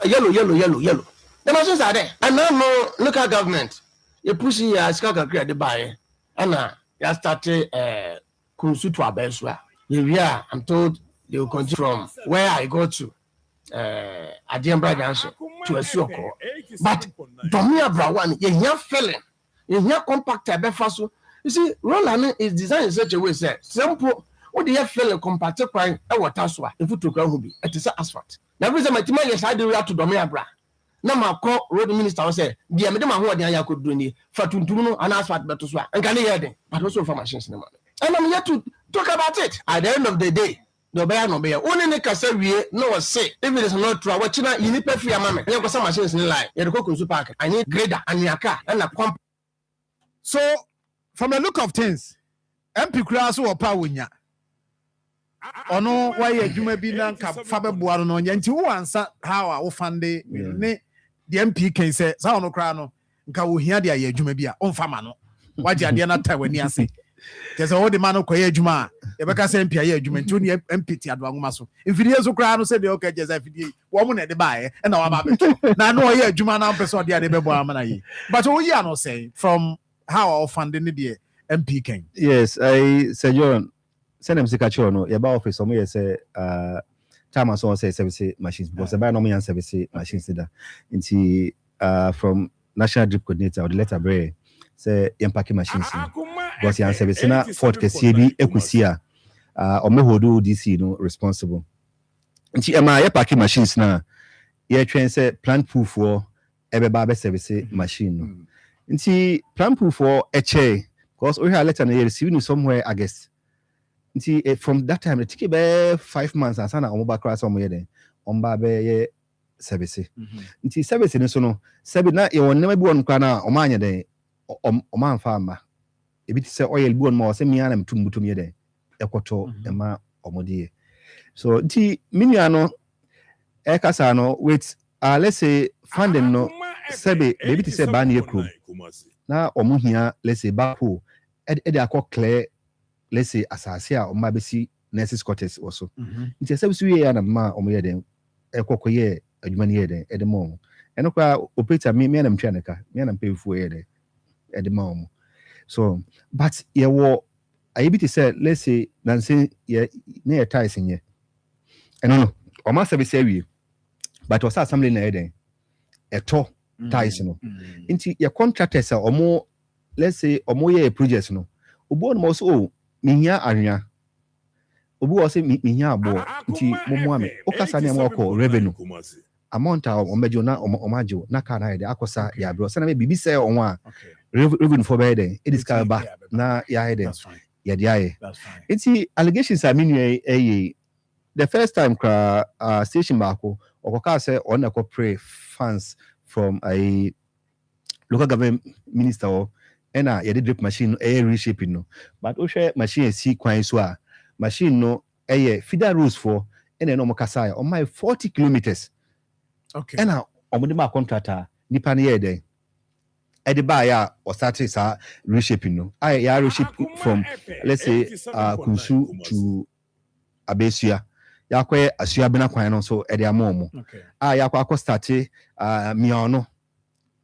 Yellow. The machines are there. And now no local government. You push your skaka create the buy. And you started Kunsu to Abeswa. Yeah, I'm told they will continue from where I go to Adiambra Junction to a Suoko. But Domia Brawan, you're feeling. You're compact Abefaso. You see, Roland is designed in such a way, sir. Simple. What do you feel compact crying? I want Taswa, if you took a hobby, it is asphalt. Now, reason my team is I do to Domia Bra. Now, my road minister say, dear Madame, what I could do any for Tuntuno and asphalt better swap and can hear them, but also for machines. And I'm here to talk about it. At the end of the day, no bear no bear. Only the Cassaria no say, if it is not true, what you need pay for your mamma. You have some machines in line. You're going to park. I need grader and your car and a pump. So, from the look of things, MP Krasu or Pawunya. Ono why adwuma bi na nka fa beboa no nya nti wo ansa how a wo fande ne the MP can say sa ono kra no nka wo hia de aye adwuma bi a onfa ma no waje ade na ta wani ase je say wo de ma no koye adwuma e beka say MP aye adwuma nti oni MP ti ado anwoma so mfidie so kra no say de okay je say fidie wo mo na de baaye na wa ba beto na no oye adwuma na person de ade beboa ma na ye but wo yi ano say from how I fande ne de MP can. Yes, I said John send them to no your office some say time and so on say service machines because the buy no me service machines there into from national drip coordinator or the letter bray say impacking machines because your service na Fort KCB ekusia or me hold DC no responsible into your packing machines na your train say plant proof for every barber service machine no into plant proof for a chair because we have letter na receive somewhere I guess. From that time, it took about 5 months and sana omoba class omo then omba be service. Nti service ni so no service na e won never be won kwa na omanya den oman farmer. E bi say oil bi won ma say mi ana mtumbutum ye den ekoto ema omodie. So nti minia no e kasa no with let's say funding no sebe maybe to say ban ye krum. Na omuhia let's say bapo e dey akọ clear let's say asase a omma besi nurses quarters also nti say we ya na ma omoye den ekokoye adwuma ne ye den edemo eno kwa operator me na mtwa neka me na mpemfu ye den edemo so but ye wo ayibiti say let's say nanse ye na ye ties nye eno no omma service awie but was assembly na ye den eto ties no nti ye contractors a omo let's say omo ye projects no obo no so mihia anya obi wo say mihia abo nti momo ame okasa ne amako revenue amount a omejo na omajo na ka na ide akosa ya bro say na bibi say onwa revenue for by then it is ka ba na ya ide ya dia nti allegations are mean the first time station bako okoka say on na pray funds from a local government minister and a drip machine air reshaping no but share machine see kwan so a machine no feeder rules for and no mokasa on my 40 kilometers okay and omode ma contractor nipa na ye den the buyer or started reshaping no I reshape from let's say Kunsu to Abesia yakwe asua bena kwan no so e de amomo yakwa akọ start miano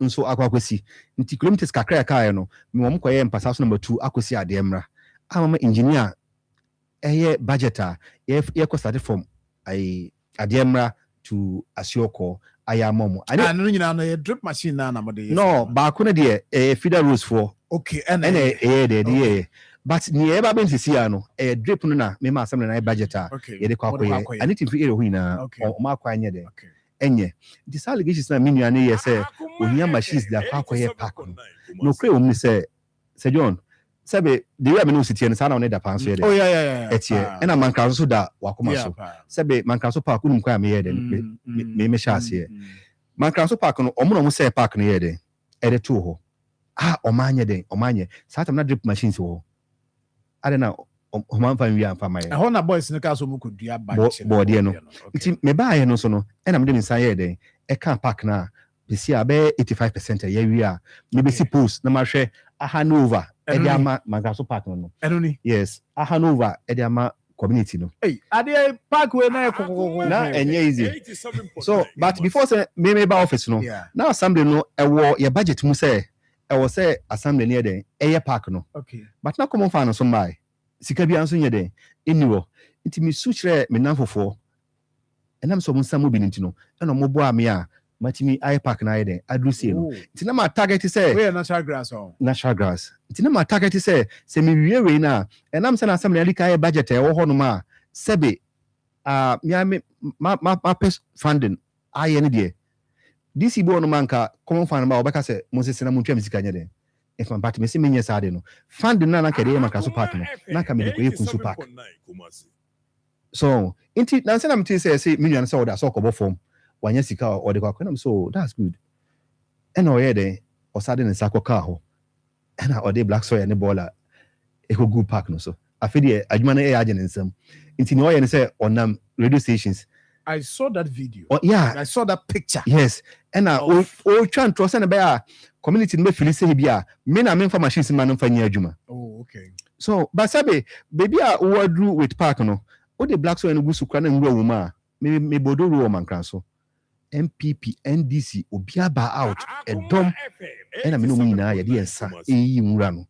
nso akwakwesi nti kilometers kakra ya kai no mi wom koye mpasa so number 2 akosi ade mra amama engineer eye budgeter ye ko start from ade mra to asioko ayamomo ani no nyina no ye drip machine na mo de no ba ko ne de feeder rows for okay and de but ni eba ben sisi ya no drip no na me ma asem na budgeter ye de kwa koye anything fi ere ho ina o ma kwa anye de enye this allegations na menu ane ye say ohia machines da kwa koye pack no kre omni say John sebe the way me no city en sa na on da pan so ye de oh yeah etie ena manka so da wakoma so sebe manka so pack unum kwa me ye de me sha ase manka so pack no omo say pack no ye de e de to ho omanye sa tam na drip machines ho ade na o man fa wi amfa mai ho na boys no ka so mu kodua ba body no nti me ba ye no so no e na me de nsan ye den e kan pack na be si abe 85% ye wi a me be si post na ma hwe Hanover e de ama magaso pack no enoni yes Hanover e de ama community no ade pack we na kokoko na enye easy so but before say me ba office no now assembly no e wo your budget mu say e wo say assembly near den e ye pack no okay but na common fan so mai sika bia nso nye den eniwo nti mi suchere me nanfofo enam so mun samu bi ntino eno mo bo ame a matimi I pack na yeden adrusie no nti na ma target say we natural grass nti na ma target say me wie we na enam se na assembly alika ye budget e wo ho no ma sebe ma pes funding aye ne de DC bo no manka common fan ma obeka say mo se na mun twa misika nye den if my party me see me nyesa de no fund na kede maka so park no na ka me de ko Kunsu park so inti na say na me say me nwan say o da so kobo form wanya sika o de kwa na so that's good and o ye de o sade ne sako ka ho and o de black soil ne baller e ko good park no so afede adwuma na e agye ne nsam inti ne o ye ne say onam radio stations. I saw that video. Oh, yeah. I saw that picture. Yes. And o try and trust and be community me feel say bia me na me for machines man no fanya adwuma. Oh, okay. So, but sabe baby a we do with park no. O the black soil no go sukra na nwura wo ma. Me bodo ro man kran so. MPP NDC obia ba out edom. And me no mu nyina ye de ensa eyi nwura no.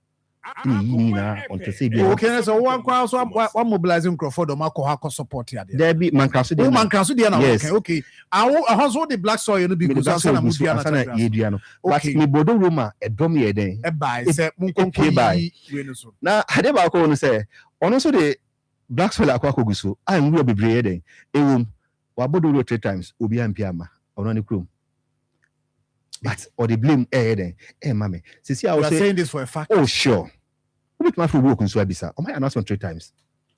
Ni na on to say bia. Okay, so one kwa so one mobilizing Crawford o makọ support ya there. There be man kran so dey. Man kran so dey na okay. I so the black soil no be go so na mu dia na ye dia no. But me bodo ro ma edom ye den. E bai say mun konko yi we no so. Na ade ba ko no say ono so the black soil akwa koguso a nwura bebre ye den. Ewom wa bodo ro 3 times obi ampiama ono ne krom. But or the blame then mame see I was saying this for a fact. Oh sure we make Marfo work Kunsu abisa o my announcement 3 times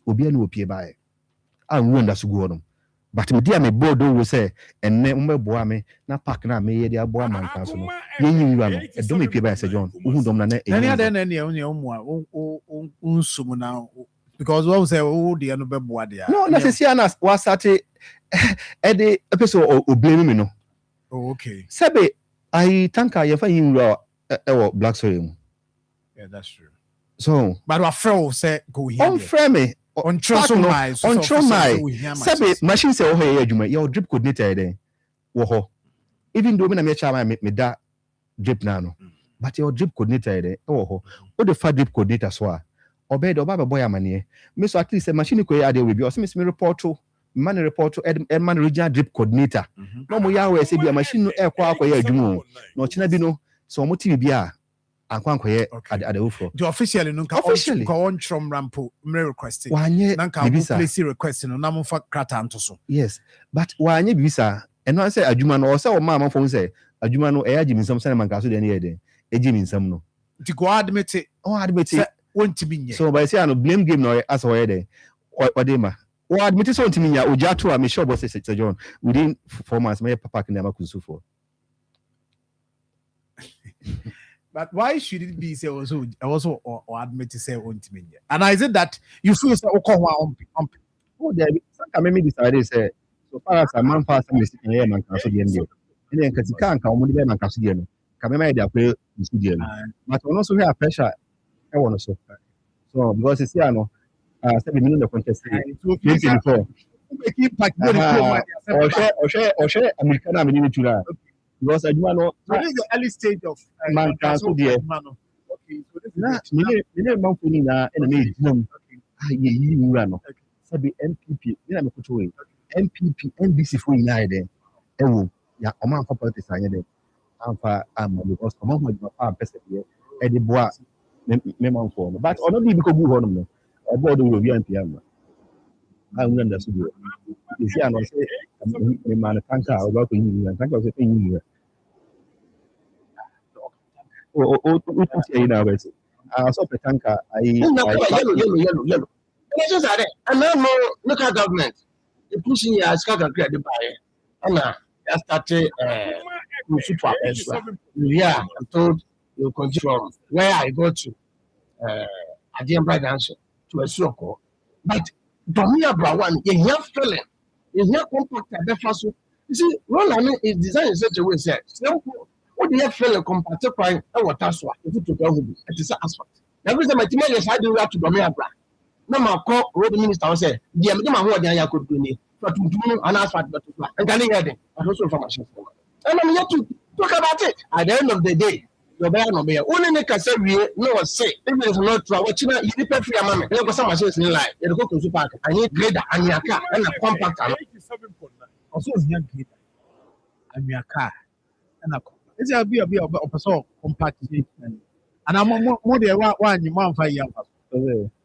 obi anu opie bae an ru nda so go on but me dia me board do say enne mbeboa me na park na me ye dia boa man kan so no yenyi nwa no edom opie bae say John uhu dom na any other na ne o unsum na because what say o dia no beboa dia no na see ana wa start e de episode o blame me no. Oh okay sebe I think I ever in black soil. Yeah, that's true. So, but our friend say go here. On frame on my Sabe machine say oh hey adwuma your drip coordinator there. Wo ho. Even though me na me chairman me da drip na no. But your drip coordinator there wo ho. O the fa drip coordinator so a obey the baba boy amane. Me so at least machine ko ya dey we be o me report to man report to man regional drip coordinator no mo ya we say bi machine no e kwa akoya adwuma no china bi no so mo ti bi a ankwa akoye ade wofo the officially no ka on trom rampo me request na ka place request no na mo fa krata nto so yes but wanye bibisa eno say adwuma no o say o ma amfo say adwuma no e agi minsam say man ka so de ne ye de eji minsam no ti go admit say won't be so by say no blame game no as o ye de o de ma o admit so ntimi ya oja to a me sure boss say John within 4 months me papa can never Kunsu for. But why should it be say also or admit to say ntimi ya and is it that you feel say okwa on oh there some me decide say so far as a man pass me see here man can so dey ndie ene nka sika nka omo dey man can so dey no Kamema dey play studio. But also here pressure I want so. So because it's here no say we know the contest 2024. Keep back or share American amini tura. Because adwuma no so this is the early stage of man can so there. Okay, so this Na me man for ni na na me dinam. Yi wura no. Sabi MPP, me na me kuto we. MPP, NDC for ina there. Ewo ya o man for politics anya there. Amfa am because o man mo pa person here. E dey boa me man for no. But ono bi because bu ho no. E board we be MPP am. I will understand you. You see, I know say me man tanka o ba ko yin tanka say yin. O say na we say. I saw tanka yellow. Elections are there. And now no local government. They pushing your scatter create the buyer. And now I started super extra. Yeah, I'm told you continue from where I go to at the Empire Dance to a circle. But Domia Brawan, you have feeling. You have compact at the first. You see, Roland is designed in such a way that what do you have feeling compact crying and what that's what you to go with it is asphalt. Every time I tell you, I do have to Domia Bra. No, my call road minister say, dear, my word, I could do it. But to do an asphalt, but and can you hear it? I also from my chef. And I'm here to talk about it. At the end of the day, your bear no bear. Only make us say we no say. If it is not true, what you you pay free amount. You go some machines in line. You go to super. I need grader and your car and a compact. Also, is young grader and your car and a compact. It's a be a person compact. And I'm more there one you man for young.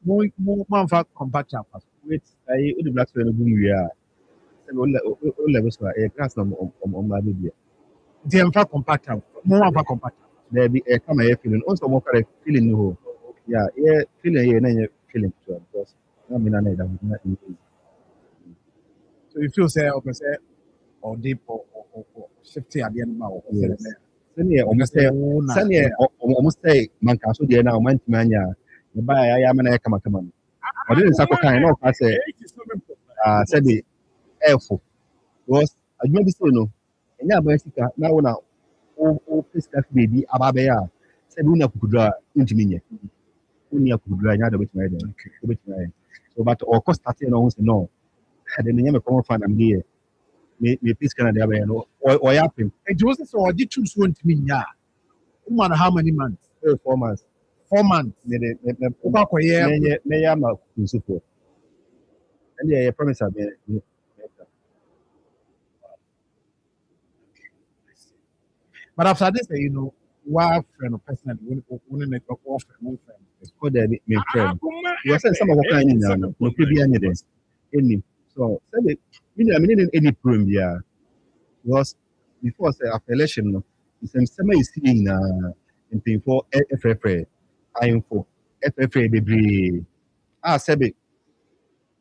More man for compact. Wait, I would black to we are. Levels are a class on my baby. The emphatic compact. More for compact. There be a come here feeling also more correct feeling no. Yeah, feeling here feeling to because I mean I not easy. So you feel say or deep or 50 at the end of Senior almost say man can so there now man mania. The buy I am an come. I didn't say kind of I say said the airful was I maybe say no. And yeah, Mexica now o physical baby ababea said we na kudra intiminya unia kudra nya da betima dey so but o cost starting no say no the name me come fan am dey me physical na dey no o yapping and you say so o dey choose one intiminya woman how many months 4 months me ba ko ye me ya ma kusupo and yeah promise me but after this, you know, why friend or personally, when they talk off one friend, oh, they me friend. You are saying some of what kind in now, no could be any. So, say me, I mean, any problem, yeah. Because before say after election, no, the same is seeing in paying for FFA, info, FFA, baby. Say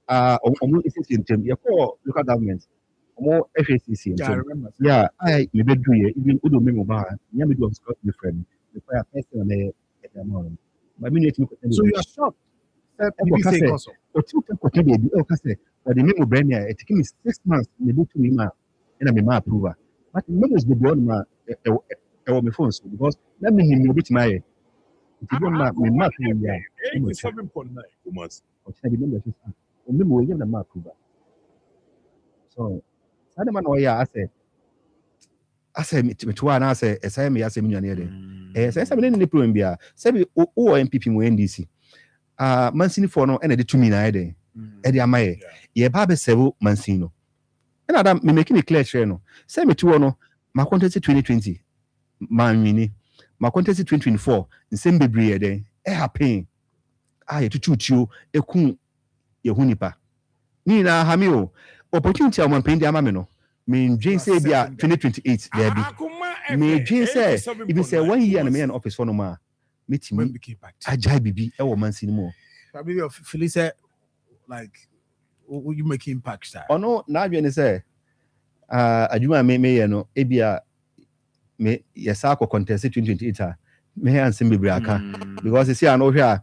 almost it's in term. You call local government. More FACC. Yeah, I remember. Yeah, I maybe do it. Even Udo Memba, Yami do Scott different. The fire person and the amount. But we need to so you are shocked. Or 2 baby, or the memo brand here, it took me 6 months, maybe 2 months, and I'm a approver. But the members be beyond my phone because let me hear bit my. If you don't mark me, mark me, yeah. 87.9 Kumasi. Or tell the members, remember, we give them mark approver. So, I man or yeah, I say me to an answer as I may ask me near there. As I mean, any problem be say o MPP mo NDC. Mancini for no and the 2 million day. Eddie Amaye. Ye babe several Mancino. And Adam me making it clear share no. Say me to no, my contest 2020. Man mini. My contest 2024. In same bebre day. Happy. To shoot you a kun ye hunipa. Ni na hamio. Opportunity of one pain the amameno. Me Jane say be 2028 there be. Me Jane say even say 1 year and me an office for no ma. Meet me. Ajay bibi e wo man sinimo. Maybe of Philly say like you make impact star. Oh no, na adwene say adwuma me no ebia me yesa ko contest 2028 me ansem bebre aka because you see an ohwe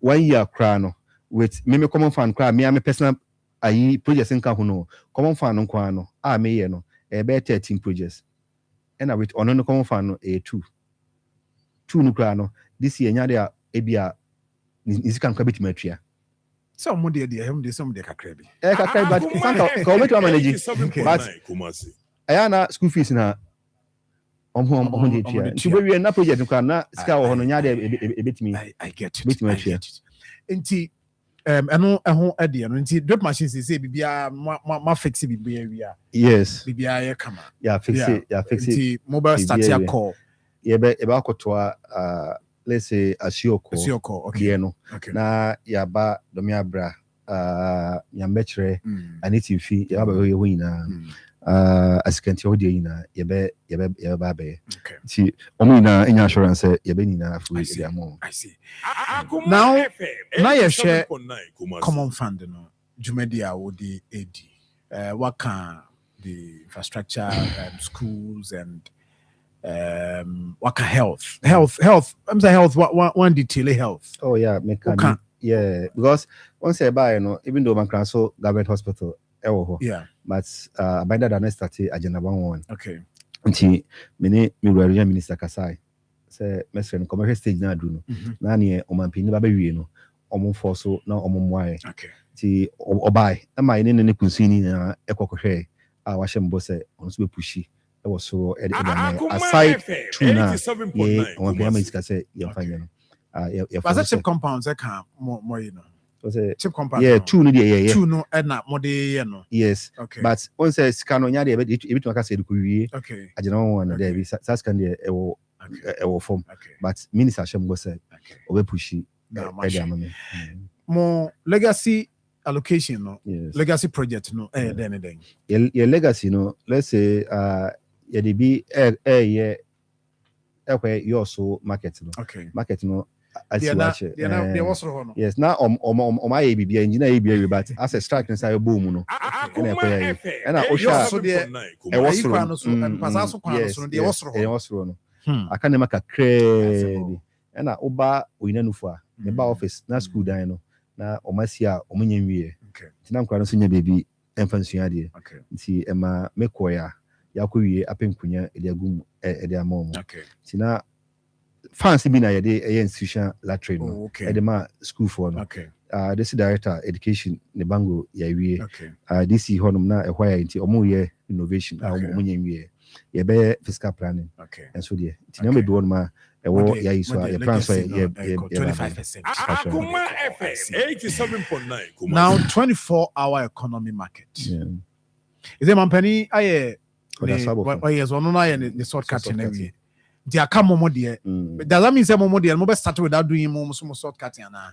1 year kra no with me common fan kra me am personal ayi projects nka ho no common fan no kwa no me ye no be 13 projects and with ono no common fan no 2 two no kra no this year nya dia ebia nisi kan kwa betima atua some de him de some de kakra bi kakra but sanka ka betima manage but ayana school fees na on de tia nti we wie na project kwa na sika wo no nya dia ebetimi I get it betima atua nti eno eho ade no nti drip machine say bibia ma fix bibia wi yes bibia ye kama fix it nti mobile start ya call ebe akotoa let's say asioko okay no na yaba domia bra ya mechre aniti fi yaba we wina asikanti odi yina yebe ba be ti omo ina enya assurance yebe nina afu e amo I see now you share common fund no jumedia wodi edi what can the infrastructure schools and what can health I'm saying health one detail health yeah because once I buy even though man can so government hospital but by that I started agenda 1 okay nti me rural minister kasai say mesre no commercial stage na adu no na ne omampini ba bewie no omo forso na omo moae okay nti obai ama ne kunsini na ekokohwe a wa hyem bo say onso be pushi e wo so e aside tuna ye omampini minister say ye fanya no but chip compounds I can more you know chip compound two no dey two no na more dey no yes okay but on say scan no nya dey e bitu aka say ko wie okay agena one dey bi sas can dey e wo form but minister shem go say obe pushi more legacy allocation no legacy project no then your legacy no let's say ya dey bi your so market no okay market no they was no yes now my bibia engineer ebia but as a strike inside boom no na osha so there e was no so pasa so kwan so there was no aka ne maka crazy na oba oinanufu a me ba office na school dan no na omasia omunye nwie tina nkwa no so nya baby emfansua de nti ema mekoya yakowie apenkunya ediagum ediamom tina fancy be na yede institution latrine no edema school for no this director education ne bango ya wie this honum na ehwa nti omo ye innovation omo nyenwie ye be fiscal planning and so there nti na me be won ma ewo ya iso ya plan so ye 25%. Akoma FM 87.9. Now 24-hour economy market. Is it mampani aye yes one no aye the shortcut in every they are come more there. Does that mean say more there? Mo start without doing more shortcut na.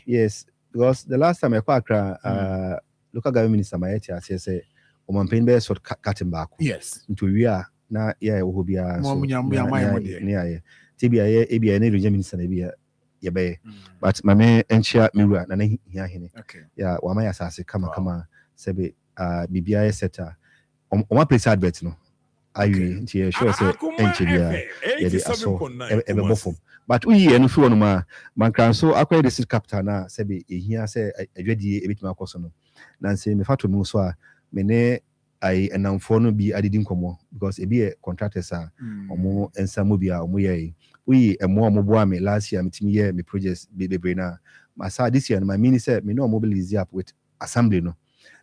Yes, because the last time I Accra, local government minister Mayeti say o mampani be shortcut back. Yes. Into we are na yeah wo bia so. Mo more there. Yeah. Tibia ye ebia na region minister na bia ye be. But mame enchia miru na hia hene. Yeah, wa maya sase kama sebe bibia seta. O ma place advert no. Ayi nti sure say enchibia ye dey aso ebe bofom but uyi enu fi wonu ma man so akwa district capital na sebe ehia say adwadi ebitima akoso no na nse me fato mu so a me ne ai enamfo no bi adidi nkomo because ebi e contractors a omo ensamo bi a omo ye uyi emo omo bo ame last year metimi ye me projects bebre na masa this year my mini say me no mobilize up with assembly no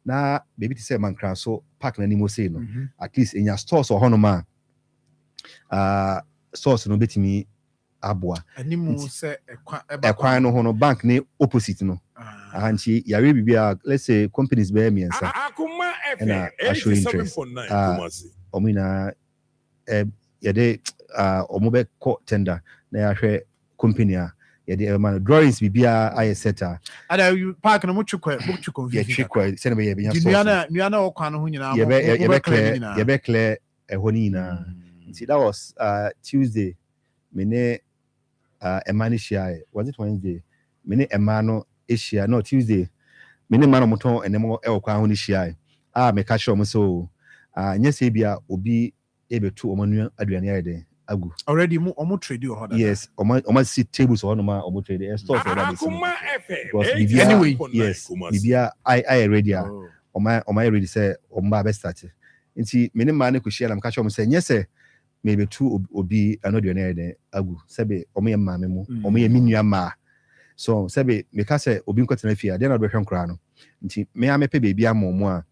na baby to say man so park na nimo say no at least in your stores or honoma stores no betimi aboa animu say ekwan no hono bank ne opposite no anchi yare bibia let's say companies be me nsa Akoma FM 87.9 omina yede omobe ko tender na yahwe company a yede man drawings bibia aye setter ada you park no muchukwa ye chikwa se na be ye benya so nuana okwa no ho nyina ye be clear ehoni na see that was Tuesday mene emani share was it Wednesday mene emano eshia no Tuesday mene mano moton enemo ekwa ho ni share me ka sure mo so nyese bia obi ebetu omanu aduane ayede agu already omo trade you order yes omo sit tables on ma omo trade stores order Akoma FM anyway yes bibia I ready omo ready say omo ba start nti mene ma ne ko share am ka sure mo say nyese maybe two obi another ne agu sebe omo maame mu omo ye minua ma so sebe meka say obi nkotena fie ade na do hwe nkra no nti me amepe baby amomo a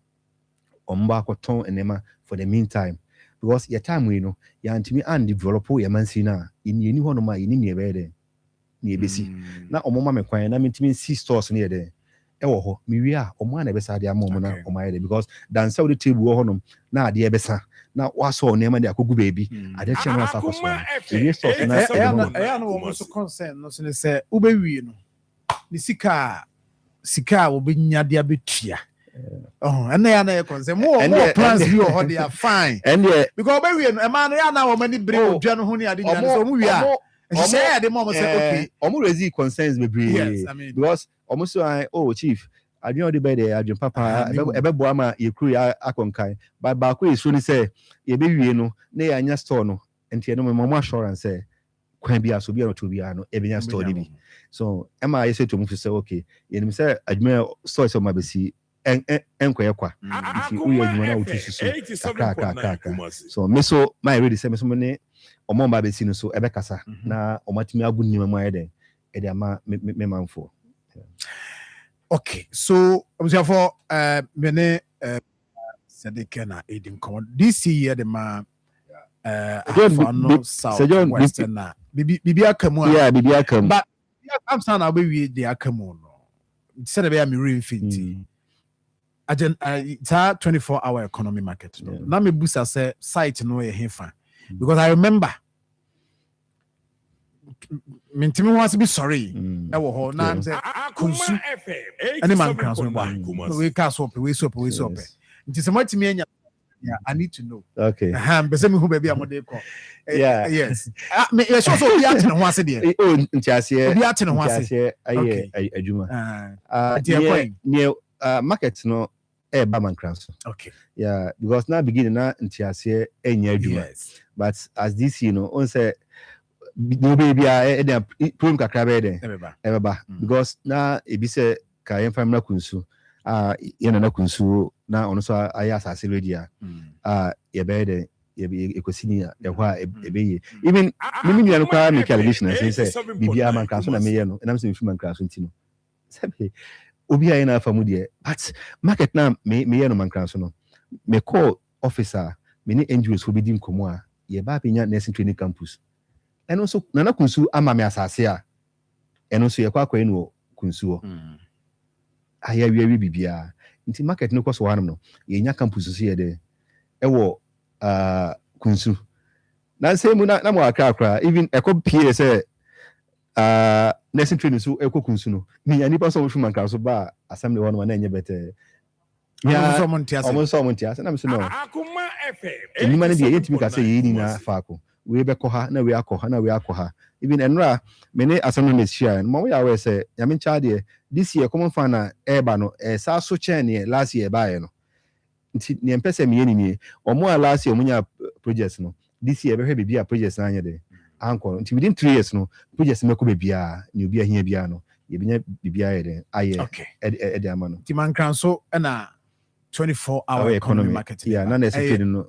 omba akoton enema for the meantime because your time we know ya ntimi and develop your mansi na yeni hono ma yeni ne bede ne ebesi na omoma me kwan na mentimi see stores ne yede ewo ho mewi a omo na ebesa ade amomo na omo yede because dan say the table ho hono na ade ebesa na waso nema de akogu baby ade che no asa koso ewi stores na no wo so concern no so ne say ubewi no ni sika obinya de abetua and they are not concerned. More plans you or they are fine. And because baby, a man, I now many bring John Honey. I didn't know we are. Share the moment say okay. Almost concerns me. Yes, I mean because almost chief. I don't know the better. I jump papa. Ebe boama ye crew akonkai. But baako is really say ye baby no. Ne anya store no. Enti no me assurance say. Kwan bia so bia no to bia no ebenya store ni bi. So Emma I say to move say okay. Ye say adwuma store so ma besi enkoye kwa nti uye adwuma na otusu so aka so me so my ready say me so ne omo ba be si no so ebekasa na omatimi agu nima mu ayede e dey ama me manfo. Okay, so I'm for mene Sadike na Edin come this year the ma South Western na bibi akamu yeah bibi akamu but I'm saying na we the akamu no said be am reinfinity it's a 24-hour economy market. Now me boost say site no e hefa because I remember mentimi wants to be sorry e wo ho na am say kunsu any man can so we can swap we swap it is much me anya yeah I need to know okay be me who baby am dey call yeah yes me so be atene ho ase dey oh ntiase be atene ho ase aye adwuma near market no man crans. Okay. Yeah, because now beginning now ntiase enya adwuma. Yes. But as this on say no baby problem kakra be dey. Ebeba. Because now e be say ka yen family kunsu yen na kunsu na ono so aya asase ready ye be dey ye kwesini ya hwa ebeye even me nua no kwa make allegation say bibia man crans na me ye no na me say man crans ntino. Sabe obi ayi na afa mu de but market na me ye no mankran so no me call officer me ni NGOs who be dim komo a ye ba penya nursing training campus eno so nana kunsu ama me asase a eno so ye kwa no kunsu o aya wi bibia nti market no koso wanum no ye nya campus so ye de ewo kunsu na say mu na mo akra even ekopie say nursing training so kunsu no me anipa so shuma nka so ba assembly one na enye bete yeah so montiase na me so no Akoma FM enima ne de yetimi ka say ye ni na faako we be ko ha na we akọ ha na we akọ ha even enra me ne assembly na share no we are say ya me cha de this year common fan na eba no sa so chain ne last year ba ye no nti ne empese me ye ni omo last year omunya projects no this year be hwe bibia projects na anye de anko nti within 3 years no projects meko bibia ni obi ahia bia no ye binya bibia ye de aye e de amano ti man kan so na 24-hour economy market yeah na necessary no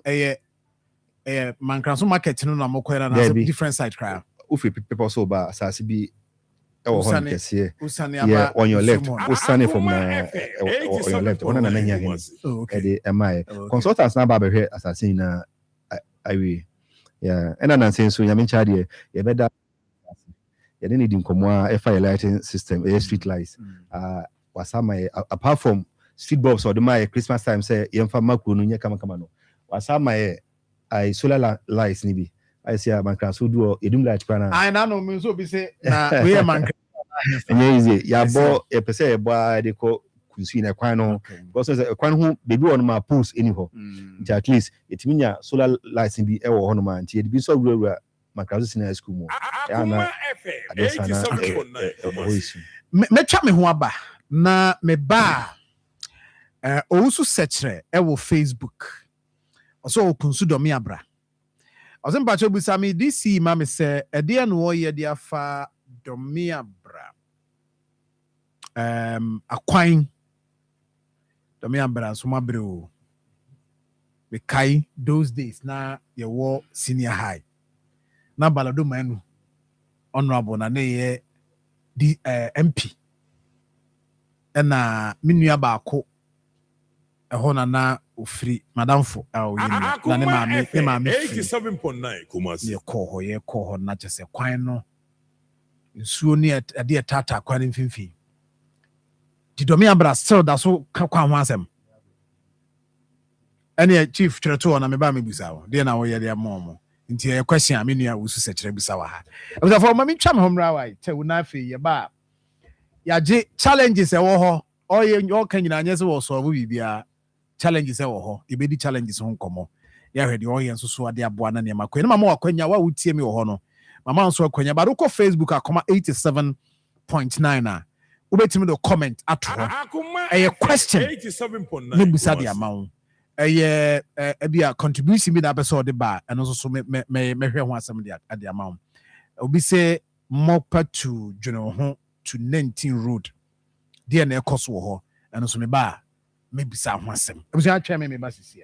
man kan so market no na mokoyra na different side cry ofi people so ba asase bi e wo hon kese yeah on your left usane from na on your left ona na nya hen e de emai consultants na ba be asase na awi yeah and then saying so yamin chade ye better you don't need nkomo fire lighting system street lights wasama apart from street bulbs or the my Christmas time say yemfa makro no nya kama no wasama I solar lights ni bi I say man can so do edum light plan I na no me so be say na we man easy ya bo e pese e bo de ko kunsu na kwan no because say kwan ho baby on ma pools anyhow at least it mean solar lights bi e wo ho no man ti e bi so wura makrazo senior school mo ya na me twa me ho aba na me ba owusu sechere e wo Facebook also kunsu do me abra ozem ba chobu sami DC ma me se e de no wo ye de afa do me abra akwan do me abra so ma bre o mekai those days na yɛwɔ senior high na balado manu honorable na ne yɛ MP ɛna me nua baako ɛhɔ na ofiri madamfo na ne maame 87.9 Kumasi yɛkɔ hɔ na kyɛ sɛ kwan no nsuo ne ade tata kwan mfimfini Didomi abra still da so ka kwa ho asɛm ɛne chief kyerɛto na me ba me busa wo de na wo yɛ de amomo nti yɛ question a me nua wo su sɛ kyerɛ busa wa ha abusafo ma me twa me homra wa te wo na afi yɛ ba yagye challenges ɛwɔ hɔ ɔyɛ ɔka nyina nyɛ sɛ wɔ so wo bibia challenges ɛwɔ hɔ ebedi challenges ho nkɔmɔ yɛ hwɛ de ɔyɛ nso so ade aboa na ne ma kɔ ne mama wakwanya wa wotie me wɔ hɔ no mama nso akwanya ba do kɔ Facebook Akoma 87.9 a wobɛtumi do comment ato hɔ ɛyɛ question 87.9 ne busa de amount ɛyɛ ebia contribution bi na pɛ de ba ɛno nso so mehwɛ ho asɛm de amount obi sɛ mopa to dwene ho to 19 road deɛ na ɛkɔ so wɔ hɔ ɛno nso me ba me busa ho asɛm ebusa atwa me ba sisi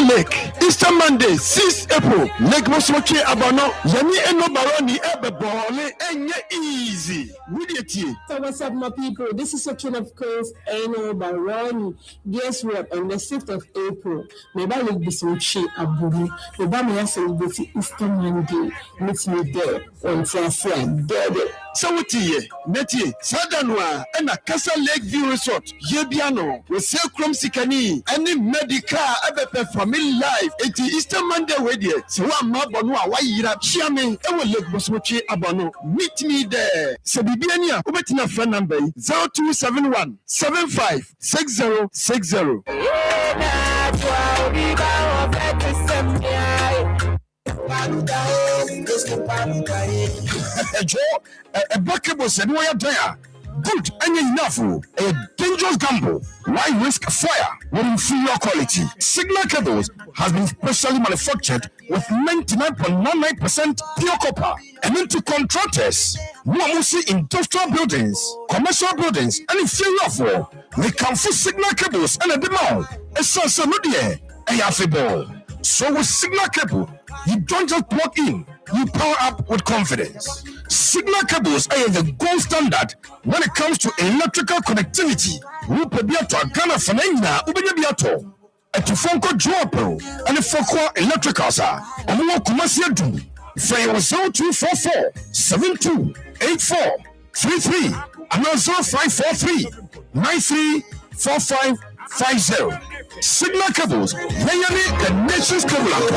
Lake Easter Monday 6 April Lake Mosmoke Abano Yami Eno Baroni Ebebole Enye easy. So what's up my people? This is a king of course Eno Baroni. Guess what? On the 6th of April, maybe Lake Mosmoke Abuni, maybe me celebrate Easter Monday. Meet me there on Thursday. So what ye? Neti Sadanwa and a Casa Lake View Resort. Yebiano we say Krom Sikani any medical ever family life. It is Easter Monday with you. So I'm not Bonua. Why you have Chiame? I will Lake Mosmoke Abano. Meet me there. So Bibiania, Ubetina phone number 0271 756060. A buckable said, "Why are there? Good and enough. A dangerous gamble. Why risk fire with inferior quality? Signal cables has been specially manufactured with 99.99% pure copper and into contractors. Mostly industrial buildings, commercial buildings, and inferior for. We can for signal cables and a demand. It's so no dear. So with signal cable, you don't just plug in, you power up with confidence. Signal cables are the gold standard when it comes to electrical connectivity. Rupebiato, Ghana Fanena, Ubebiato, a Tufonko Joapro, and a Foko Electricals are a more commercial do. Fire 0244 7284 33 and 0543 934550. Signal cables, mainly the nation's cable.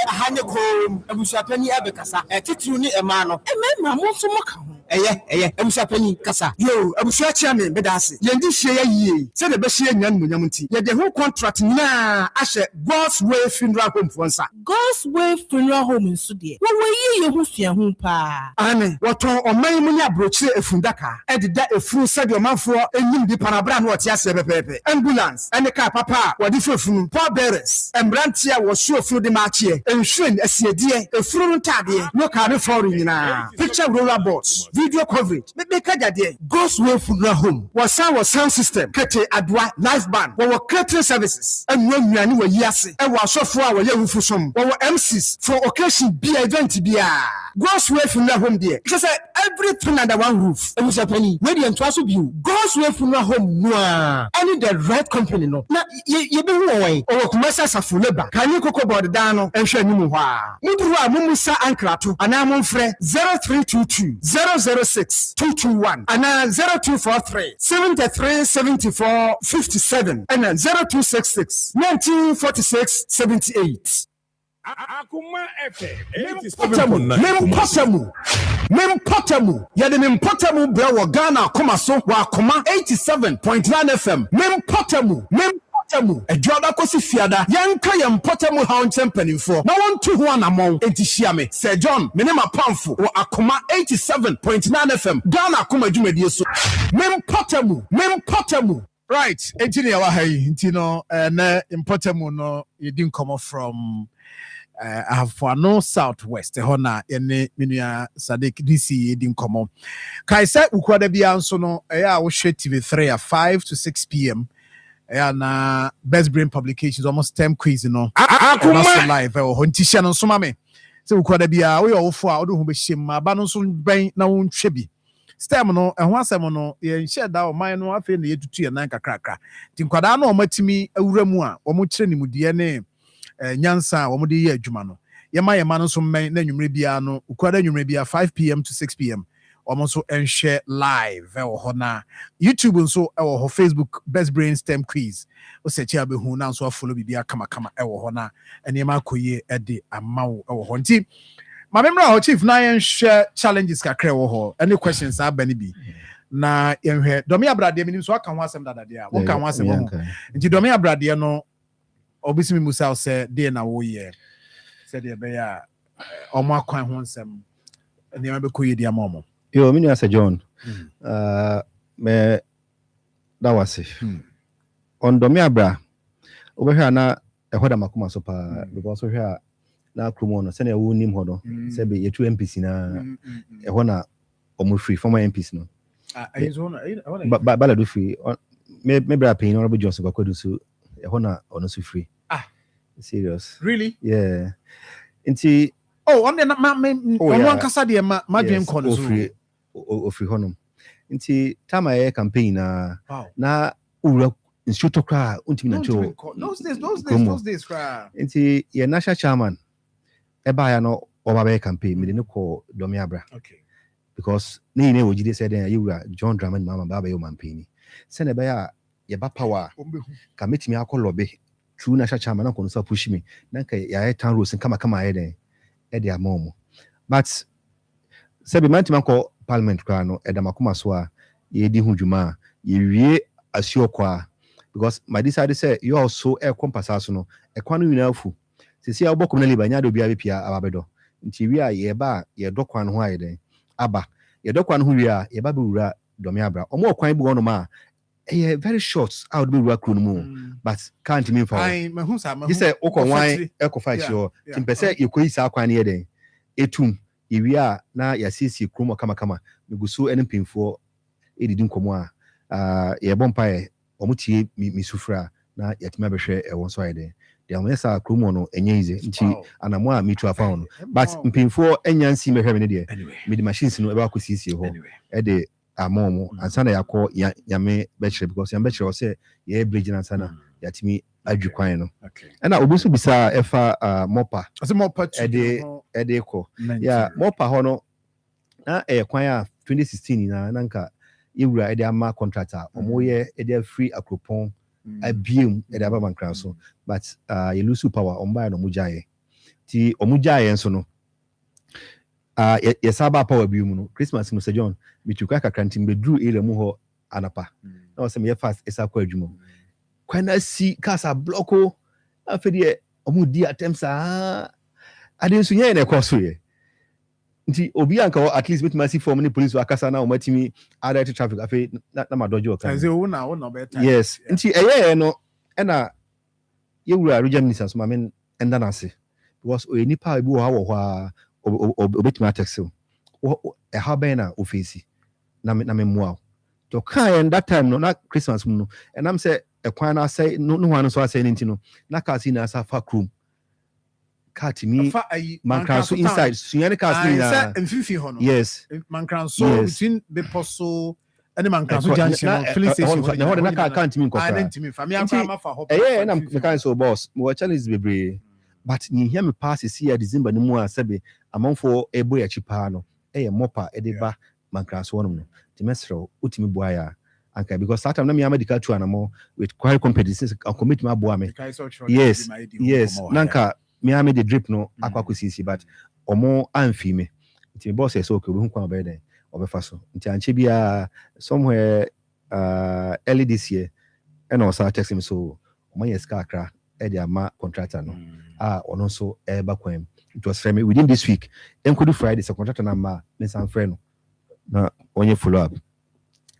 Hanyako, Abusapani Abekasa, a tituni Emano, a man, Monsomoka. Abusapani Kasa. Yo, Abusachaman, Bedasi, Yendi Shea ye, said the Bashir Yan Munamunti. Yet the whole contract na Asher, God's Way Funeral Home for us. God's Way Funeral Home in Sudi. What were you, Hufia Humpa? Anne, what on my munia broche a fundaka, added that a full said your man for a new Panabran, what Yasebepe, ambulance, and a car papa, what different from poor bearers, and Brantia was sure through the march here, and Shin, a CDA, a front tabby, no car foreign picture roller boards. Video coverage. God's Way Funeral Home. Was our sound system. Kete Adwa live band. Our catering services. And when we are new yasi. And our software our young fusum. Our MCs for occasion be a event be a God's Way Funeral Home there. Just everything under one roof. And Mr. Penny, ready and trust you. God's Way Funeral Home. No. Only the right company. No. Now you be away. Our commercial Safuleba. Can you cook about the dano and show you why? Mudua Mumusa Ankratu. And I'm on Fred 0322 006-221 and 0243 73 74 57 and 0266 1946 78. Akoma FM Mempotemu yɛde mempotemu brɛ wɔ Ghana akoma so wɔ Akoma 87.9 FM mempotemu adwada kosi fiada yanka yɛ mpotemu ha nkyɛn mpanimfoɔ na wɔnto ho anamɔn enti hyia me Sir John me ne mapamfo wɔ Akoma 87.9 FM Ghana akoma dwumadie so mempotemu right enti ne yawa ha yi enti no na mpotemu no yɛdi nkɔmɔ from I have for no southwest hona ene menua Sadik DC din komo kai say ukwada bia nso no a wo hwe TV3 at 5 to 6 p.m. na Best Brain Publications almost 10 quiz no Akoma live hontisha no so mame say ukwada bia wo yofo a wo do ho be hyem aba no so ben na wo ntwe bi stem no ehho asem no ye nhye da o man no afi na yetutu ye nan kakrakra ti nkwada na o matimi awura mu a wo mo kire nimude ne nyansa wo mo de ye adwuma no ye ma no so men na nwumre bia no ukwada nwumre bia 5 p.m. to 6 p.m. almost share live na YouTube nso Facebook Best Brain STEM quiz o search ya behu na nso follow bibia kama na enema akoye de amawo nti ma memra ho chief na share challenges kakra any questions abani bi na yenhwe domi abrade minim so aka ho asem dadade a wo ka ho asem ho nti domi abrade no obisimi musa say dey na wo ye said dey be ya omo akwan ho nsem enema be koye di amawo Yo, mini asa John. Me that was it. On domi abra. Over here na ehoda makuma so pa because over here na krumo no sene wo nim hodo. Se be ye 2 MPs na ehona omo free former MPs no. Bala do free. Me bra pay honorable Johnson kwakwadu so ehona ono so free. Serious. Really? Yeah. Inti on the one kasa de ma dream corner so free honum nti time air campaign na ura institute kra untimi na cho those days kra nti ye national chairman e ba ya no oba campaign me ne ko domi abra okay because ne wojide said you were John Dramani mama baba yo campaign se ne ba ya ye ba power ka metimi akolobe true national chairman na ko so push me na ka ya town rules kama ye den e dia mom but Sebi mantima ko parliament kwa no edamakuma so a ye di hudwuma ye wie asio kwa because my decide say you also e kompasa so no e kwa no nyina afu sisi a obokom na libanya do bia bepia ababedo nti wi a ye ba ye dokwan ho ayeden aba ye dokwan ho wi a ye ba be wura domi abra omo okwan bi wono ma e very short out be wura kro no mu but can't mean for I mahu sa mahu you say okon e ko fight yo timpese ye ko isa akwan ye den etum iwia na ya sisi kromo kama migusu ene pinfo edidi nkomo a ye bompae omutie mi sufra na yatima behwe e won so ayede de amesa kromo no enye ize nti anamo a mitu afa no but mpinfo enyansi mehwe ne de midi machines no e ba kosisi ho e de amomo ansana yakọ yame behwe because yame behwe say ye bridge na ansana yatimi adwukwan no na obusu bisa efa mopa ase mopa ede ko ya mopa ho no na kwan a 2016 na nanka yewura ede ama contractor omoye ede free akropon abiem ede aba bankran so but ye lose power omba no mujaye ti omujaye nso no ye saba power bium no Christmas Mr John bituka kakrantim bedru ere mu ho anapa na o se me fast esa kwa adwuma kwana si kasa blocko afedie omudi attempts ade nso nye na ekoso ye nti obi anka at least with mercy form ni police akasa na omatimi direct traffic afi na madojo kan say una better yes nti eye no na yewura region ministers ma men enda na se because o nipa bi wo ha wo ho obetima taxi e ha ben na ofisi na memua to kan that time no na Christmas mu no enam say ekwan na say no hwan so asay ninti no na kasi na safa krum katimi mankranso inside sunyane kasi na mfifi ho no yes mankranso between the poso and mankranso junction filling station na ho na ka kantimi nkofra identity fa me akwa ma fa ho na me kan so boss mo challenge bebre but ni hear me pass this year December ni mu asebe amanfo ebo ya chipa no mopa edeba mankranso no timesro utimi boaya anka because that time na me medical tour na mo with quite competitions commit my boa me yes nanka me am the drip no akwa sisi but omo amfi me nti boss say okay we hu kwa be den obefa so nti anche bia somewhere early this year and also text him so omo yes kakra e dey ama contractor no ono so eba kwam it was frame within this week enkodu Friday so contractor na ma me san frame no na onye follow up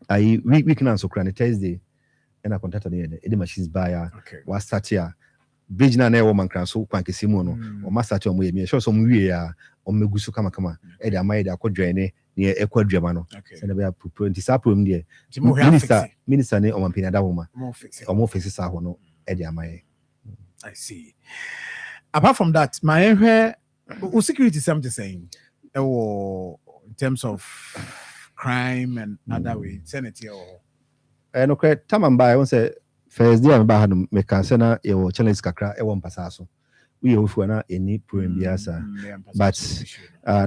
week na so kra Thursday and a contractor there the machines buyer was start here bridge na woman can so kwan kesi mu no o master to mo ye me sure so mo wie ya o megu so kama e de amaye de akodwan ne ekwa aduama no se na be apropro nti sa problem de minister ne o mampina da woma o mo fix sa ho no e de amaye. I see. Apart from that, my security something saying in terms of crime and other way, sanity or no credit tamamba I won't say first day I'm back me can say na e wo challenge kakra e won pasa so we ofu na any problem biasa but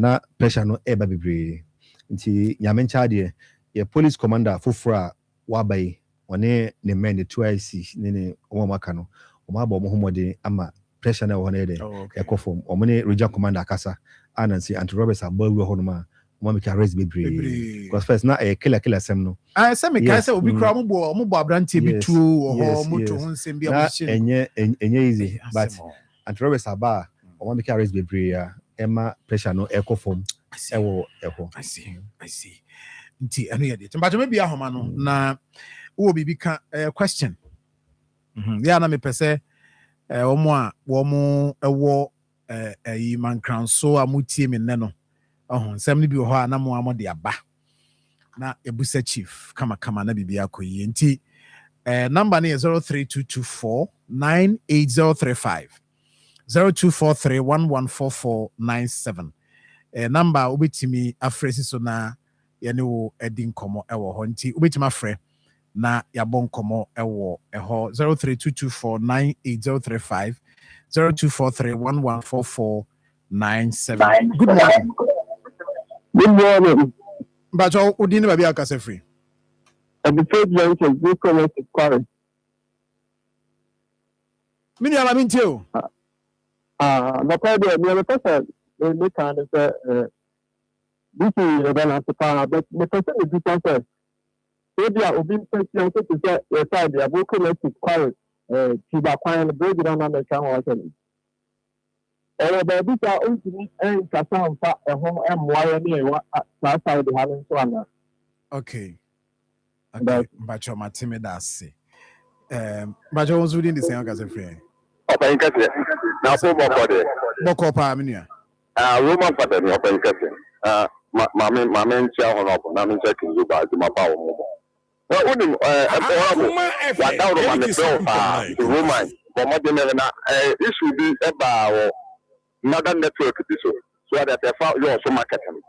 na pressure no e ba bebre nti nyame ncha de ye police commander fofora wabai one ne men the 2IC ne o maka no o ma ba mo homode ama pressure na wo na de e kofom o mo ne regional commander kasa anansi anti robbers abawu ho no ma mo make arrest bebre because first na e killer sem no I say me kai say obi kra mo bo abrantie bi tu o moto ho nsem bi a mo hye enye easy but anti robbers aba o mo make arrest bebre ya ema pressure no e kofom e wo e ho. I see nti anu ye de but maybe ahoma no na wo bibi ka question ya na me pese omo ewo yi man crown so amutie me ne no nsɛm no bi wɔ hɔ a na mo amode aba na ebusa chief kama na bibia koyi nti number no yɛ 03224 98035 0243114497 number obetimi afresi so na yɛne wo edi nkɔmɔ ɛwɔ hɔ nti obetimi afrɛ na yabɔ nkɔmɔ ɛwɔ ɛhɔ 03224 98035 0243114497. Good morning. Good morning. But you didn't have a case free. And the first one is this comment is current. Many are mean too. No problem. The other person, they can say, this is a balance of power, but the person is different. Maybe I will be saying to say, yes, I will comment is current. To the point, break it down and make it. Baby, I only and Cassan at home and wire near what last side the having one. Okay. But you're my timid ass. But you was within the same as a friend. Okay, now for body. Boko Pamina. Woman for the open cutting. My man, chair on up, and I'm checking you by my power. Well, wouldn't the woman for my dinner issue be about. Another network so that they found you also marketing.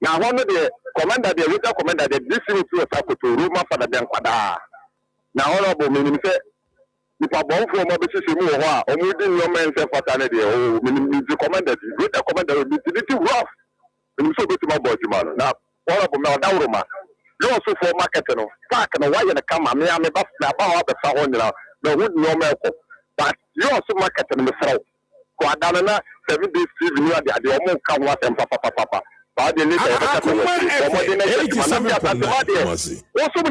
Now one of the commander, the original commander, they listen to a to Roma for the Banquada. Now honorable meaning say if I born from a business or moving your man say fatality or the commander, the commander will be little rough. And so go to my body man. Now honorable Meldauroma. You also for marketing fact and why you come I mean about the sound now. No would no melco. But you also marketing the throat. 7 days you are the almost come what and papa. But the little also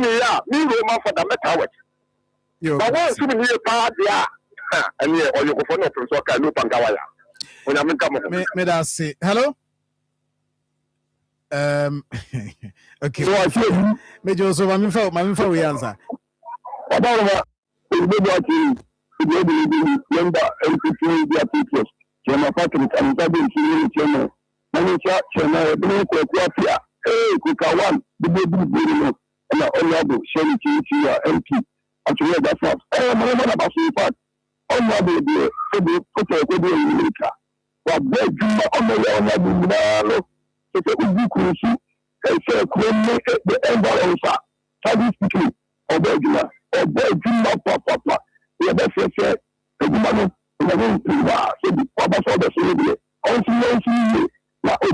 me Roma for the metal. But once you need a part, and yeah, or you go for no from so can loop and Gawaya. When I'm coming, may I say hello? Okay. So I feel Major also my info we answer. About member NPP their teachers. Chairman Patrick and Sabin Chairman. Manager Chairman Kuapia. Hey, Kukawan, the baby, and the honorable Shelly Chia MP. Actually, that's not. Oh, my mother about so far. Honorable, the put a good in America. But they do not honor your honorable. So they will be crucial. They say, make the environment. Study speaking, or regular, or they do not papa. The best say the woman in the room to so the papa saw the celebrity. Also, now is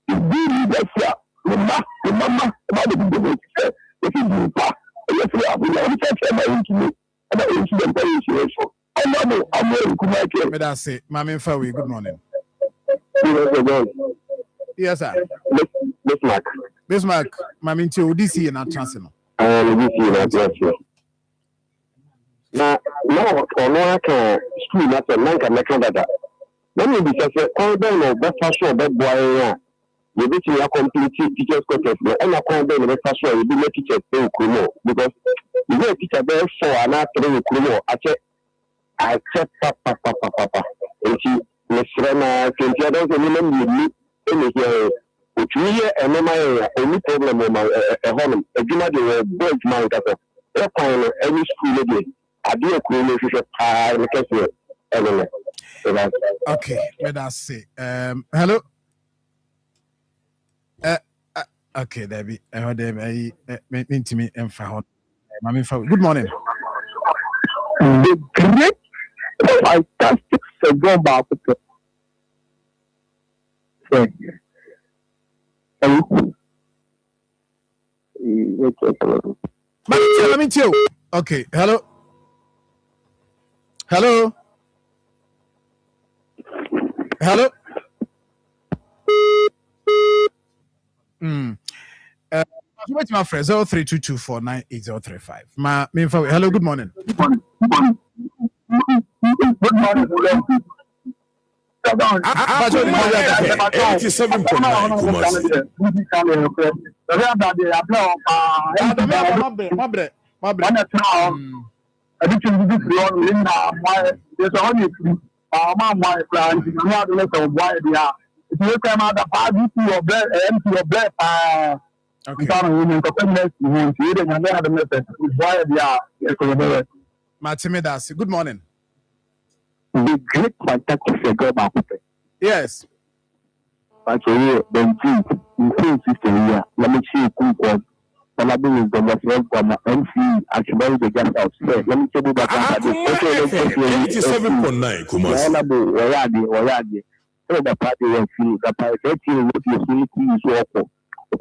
really that's the mama about the people say if you do pa yes we have no church my into and the incident so I'm very good. May I say Mama Fawi, good morning. Yes sir. Bismarck Mama into this year not chance no. This year yes. Now, I can school that a man can make that. Then you be say, "Oh, don't know, but for sure, that boy, you be to complete teachers' courses. And I can't be the first one. You be make teachers pay Kumo because you get teacher there for an after Kumo. I check accept papa. If you friend can you don't remember me here. If you hear a normal any problem with a home, a junior the boys man that any school again. I do a cool Okay, let us see. Hello. Okay, Debbie. I heard them. I mean to me and good morning. The great fantastic second about let me tell you. Okay, hello. Hello. What's my friend? 0322498035. Hello, good morning. Good morning. 87.9. Matimidas, good morning. The great fantastic figure about yes. But you don't think system here. Let me see cool one. When I do is the most from MC actually the guest house. Let me tell you that 87.9 Kumasi. So the party will feel the party will see so awful.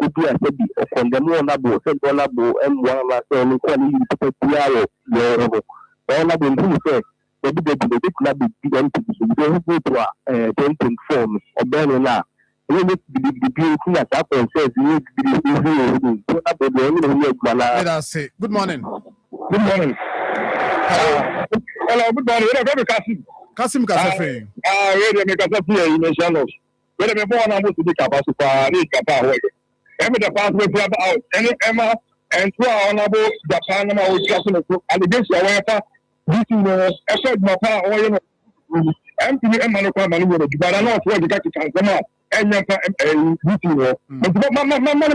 Could be a baby or condemn one labo, send one labo, and one last only quality to put the hour. All of them who say, the big club is big entities, they don't go to a 10.4 or Bernina. We need the beauty as Apple says, you need to be let us say, good morning. Good morning. Hello, good morning. Kasim Kasafe. Radio make us here in the channels. Whether we born able to be capacity, Emma the path we grab out any Emma and throw honorable Japan with Japan and against your wife. This is effort my power or you know. Empty Emma no come money with but I know where the guy can come out and this is but my money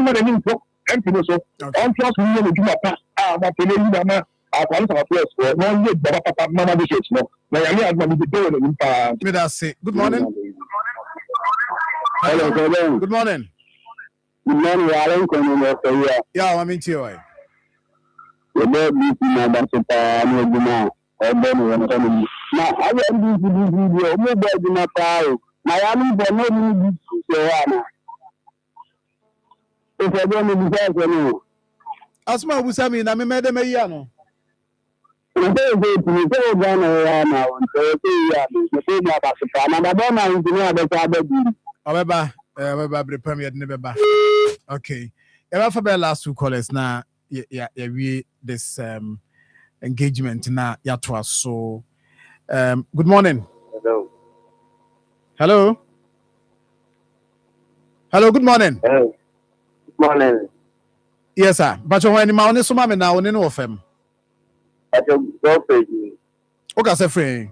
empty so on plus we will do a pass. But I want to first for 1 year Papa Mama Bishop. No, I am the door. Let us say, good morning. Hello, good morning. Good morning, Alan. Yeah, I'm into you. The board is my Basapa, no Duma, or Bonnie and Tommy. Now, I want this video, no board in my power. Miami, but no need to say, if I don't know the you. Asma Busami, I made them a yano. I'm going to go down around now and say, the thing about the farm, and I don't know if you know the However, premier never. Okay. Ever for the last two callers now, we this engagement now yatwa so good morning. Hello, good morning. Good morning. Yes, sir. But when my own so mama now on no FM. I don't go for you. Okay, say free.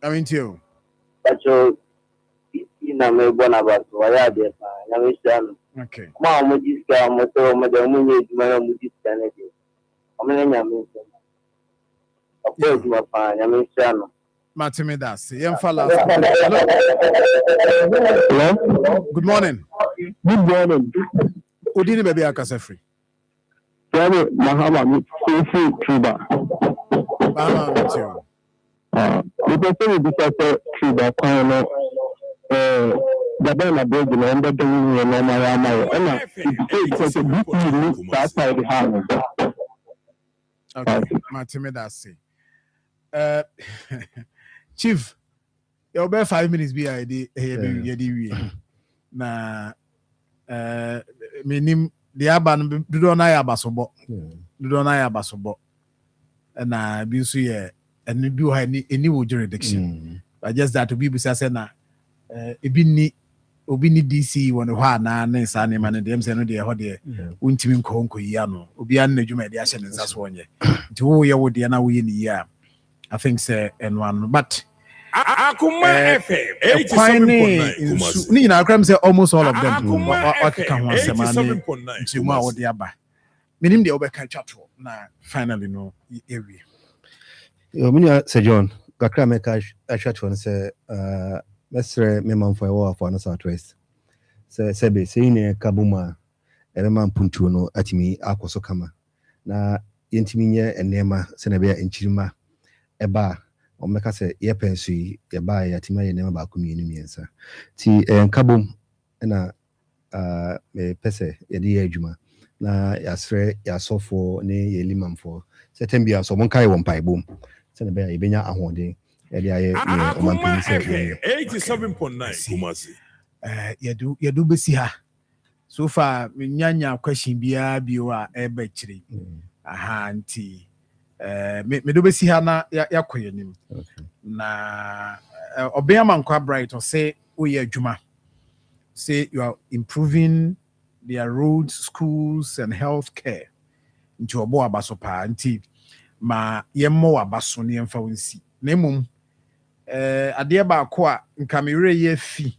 I mean to you. Na me bona ba so ya de pa na me shan okay ma mo ji ska mo to mo de mo ni ma mo ji ska ne de o me nya me so apo ji ma pa nya me shan Matimidas yem fala hello good morning odini baby akasa free Baby mahama mi so tuba mahama mi too because we discuss tuba kwa no the bell of bridge and the doing and my it's a big that side the house. Okay, Matimidas. Chief, you'll be 5 minutes be ID here na minim the aban do na ya basobo do na ya basobo na bi so ye and bi any jurisdiction but just that to be say na ebi ni obi ni DC won ho ana na sa ne ma ne dem se no de ho de untimi nkonko yi ano obi an na dwuma de ahye ne nsa so onye nti wo ye wo de na wo yi ni ya I think say one but Akoma FM 87.9 ni na akram say almost all of them okeka ho asema ne nti mu a wo de aba minim de obeka twato na finally no ewie yo minya se John kakra meka atwato say mesre me manfo e wo afo no Southwest sebe sei ne kabuma ebe man puntuo no atimi akoso kama na yentimi nye enema se na be enchirima eba omeka se ye pensu ye ba ya tima ye enema ba ko miensa ti nkabom na me pese ye di adwuma na yasre yasofo ne ye limamfo se tembia so mon kai won paibom se na be ye benya ahode ye di aye o man pin se 87.9 Kumasi yadu besi ha so far nyanya question bia bio a ebe chiri aha nti me do besi ha na yakoye nim na obia mankwa bright or say oye adwuma say you are improving their roads, schools and health care nti obo abaso pa nti ma yemmo abaso ne emfa wonsi na emum ade ba ko a nka me were ye fi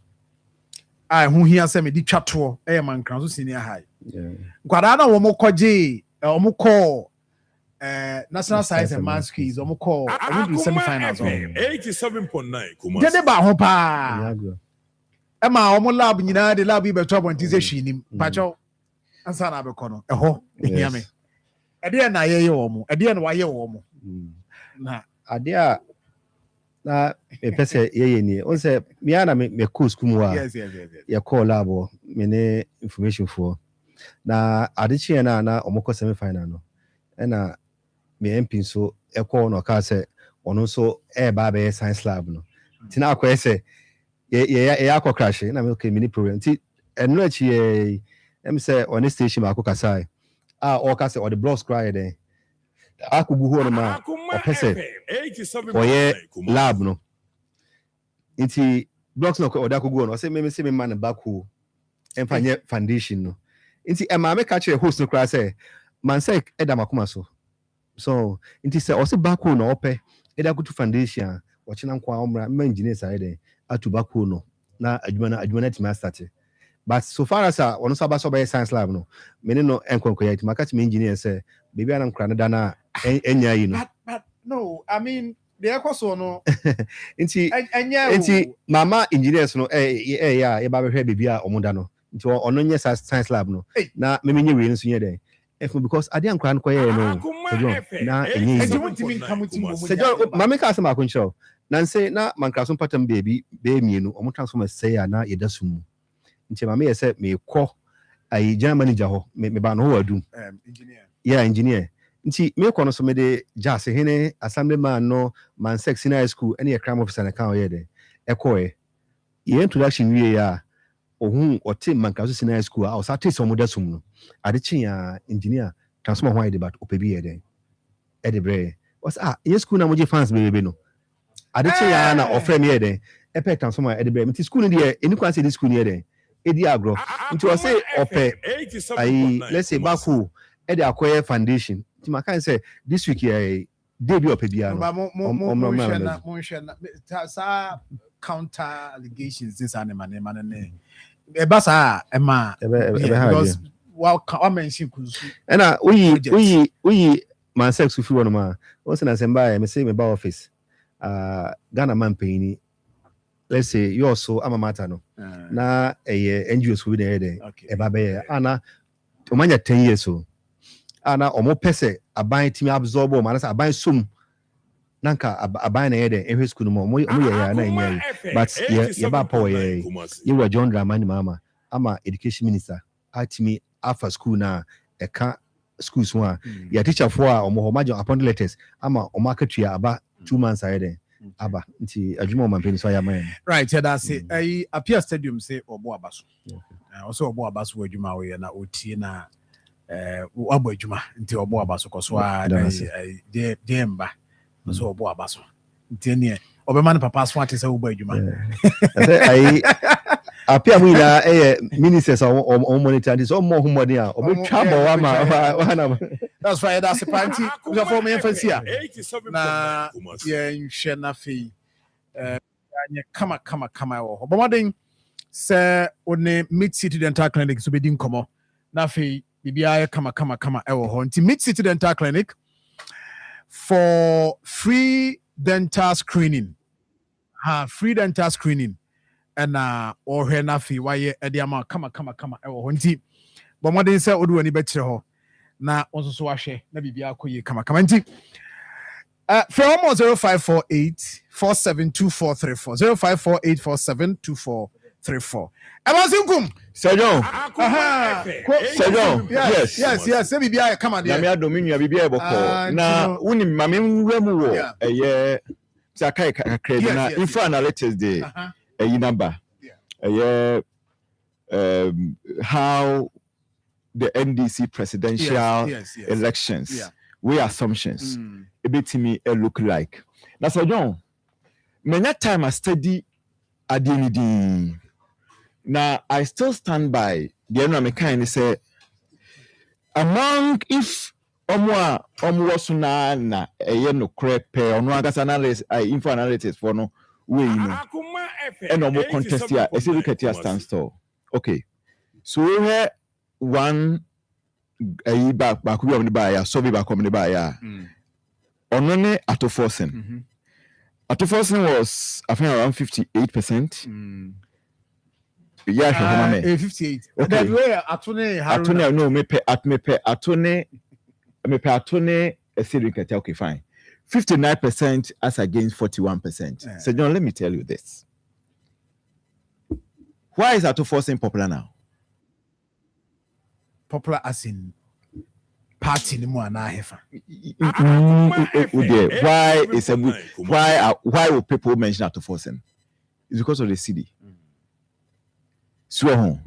hu hia se me di twato man so senior high kwada na wo mokɔgye wo mokɔ national science and maths quiz wo mokɔ wo do semi-finals 87.9 Kumasi gede ba ho pa ma wo lab nyina de lab yi beto abonti ze hwinim pacho ansa na bekɔ no ɛhɔ hia me ɛde na ye wo mo ɛde na waye wo mo na ade a na me pese ye ni on say me ana me course kumwa ye call lab me ne information for na adichie na omoko semi final no na me MP so e call no ka say ono so e ba be science lab no tina akwa say ye akwa crash na me okay mini program ti eno achi em say on station akwa kasai o ka say o the blocks cry there akugu ho no ma opese oye lab no nti blocks no oda akugu no say me say me man back ho emfanye foundation no nti e ma me ka kire host no cry say man say eda makoma so nti say o say back ho no ope eda kutu foundation o china nkwa omra me engineer side atu back ho no na adwuma na tima start but so far as ono so abaso by science lab no me no enkonkoya tima ka me engineer say baby ana nkra na na enya yi no but no I mean the ekoso no nti mama engineers no ya e ba be hwe baby a omoda no nti ono nye science lab no na me menye we nso nye den because ade ankra no koye no na enye yi mama ka asema akoncho na nse na mankraso patam baby be mienu omo transform say ya na yedasum nti mama ye say me kɔ ai general manager ho me ba no ho adum engineer nti me kɔ no so me de jazz hene assemblyman no man section high school any a crime officer na kan ye de ekoe ye introduction wie ya ohun ote mankaso senior high school o sa te so modasum no ade chi ya engineer transform ho ide but opebi ye de e de bre was ye school na moje fans bebe no ade chi ya na ofrem ye de e pe transform e de bre nti school ni de eni kwan se de school ni ye de edi agro nti o say ope ai let's say baku e de akoye foundation nti maka say this week here dey be ope bia no mo sa counter allegations this animal ne e ba sa e ma because wa mention kunsu na we man sex fi wono ma o say na semba me say me ba office Ghana man payini let's say you also ama matter no na NGOs we there e ba be ana o manya 10 years so ana o mo pese aban timi absorb o manasa aban sum nanka aban na ye there ehwe school mo ye ya na enya but ye ba power ye were John Dramani mama ama education minister atimi afa school na eka schools one ya teacher for o mo majo appoint letters ama o market ya aba 2 months ahead there aba nti adwuma man peni so ya man right yeah that's it appear stadium say obo abaso also obo abaso adwuma we na otie na obo adwuma nti obo abaso koso de mba so obo abaso nti ne obema ne papa so ate say obo adwuma appear me na ministers on monitor this or more money or trouble. That's right, that's a party. We for me emphasis here. Na shena fi kama wo. Bomodin say one Mid City Dental Clinic so be din komo. Na fi bibia kama e wo ho. Nti Mid City Dental Clinic for free dental screening. Free dental screening. And or her nafi why ediama kama e wo ho. Nti bomodin say odu ani betre ho. Na also so ahwe na bibia akoye kama nti from 0548 472434 0548 472434 Amazinkum Sejon yes say bibia kama there na me adominu bibia e boko na woni mame nwemu wo eye sakai credit na info analytics dey number how the NDC presidential elections, we assumptions, a bit to me look like. Now, so John, many time I study Adinidi. Now I still stand by the American say among if wasuna na no crepe on one analysis info analysis for no way and no more contest here. I say look at your standstill. Okay, so we have one back we have the buyer, so we back on the buyer. Onone Atoforsen. Atoforsen was I think around 58%. Yeah, 58. Okay. That way Atone no me pe Atone a series okay fine. 59% as against 41%. So John, let me tell you this. Why is Atoforsen popular now? Popular as in party ni mo na hefa. Why is a why will people mention Atoforsen? It's because of the city. So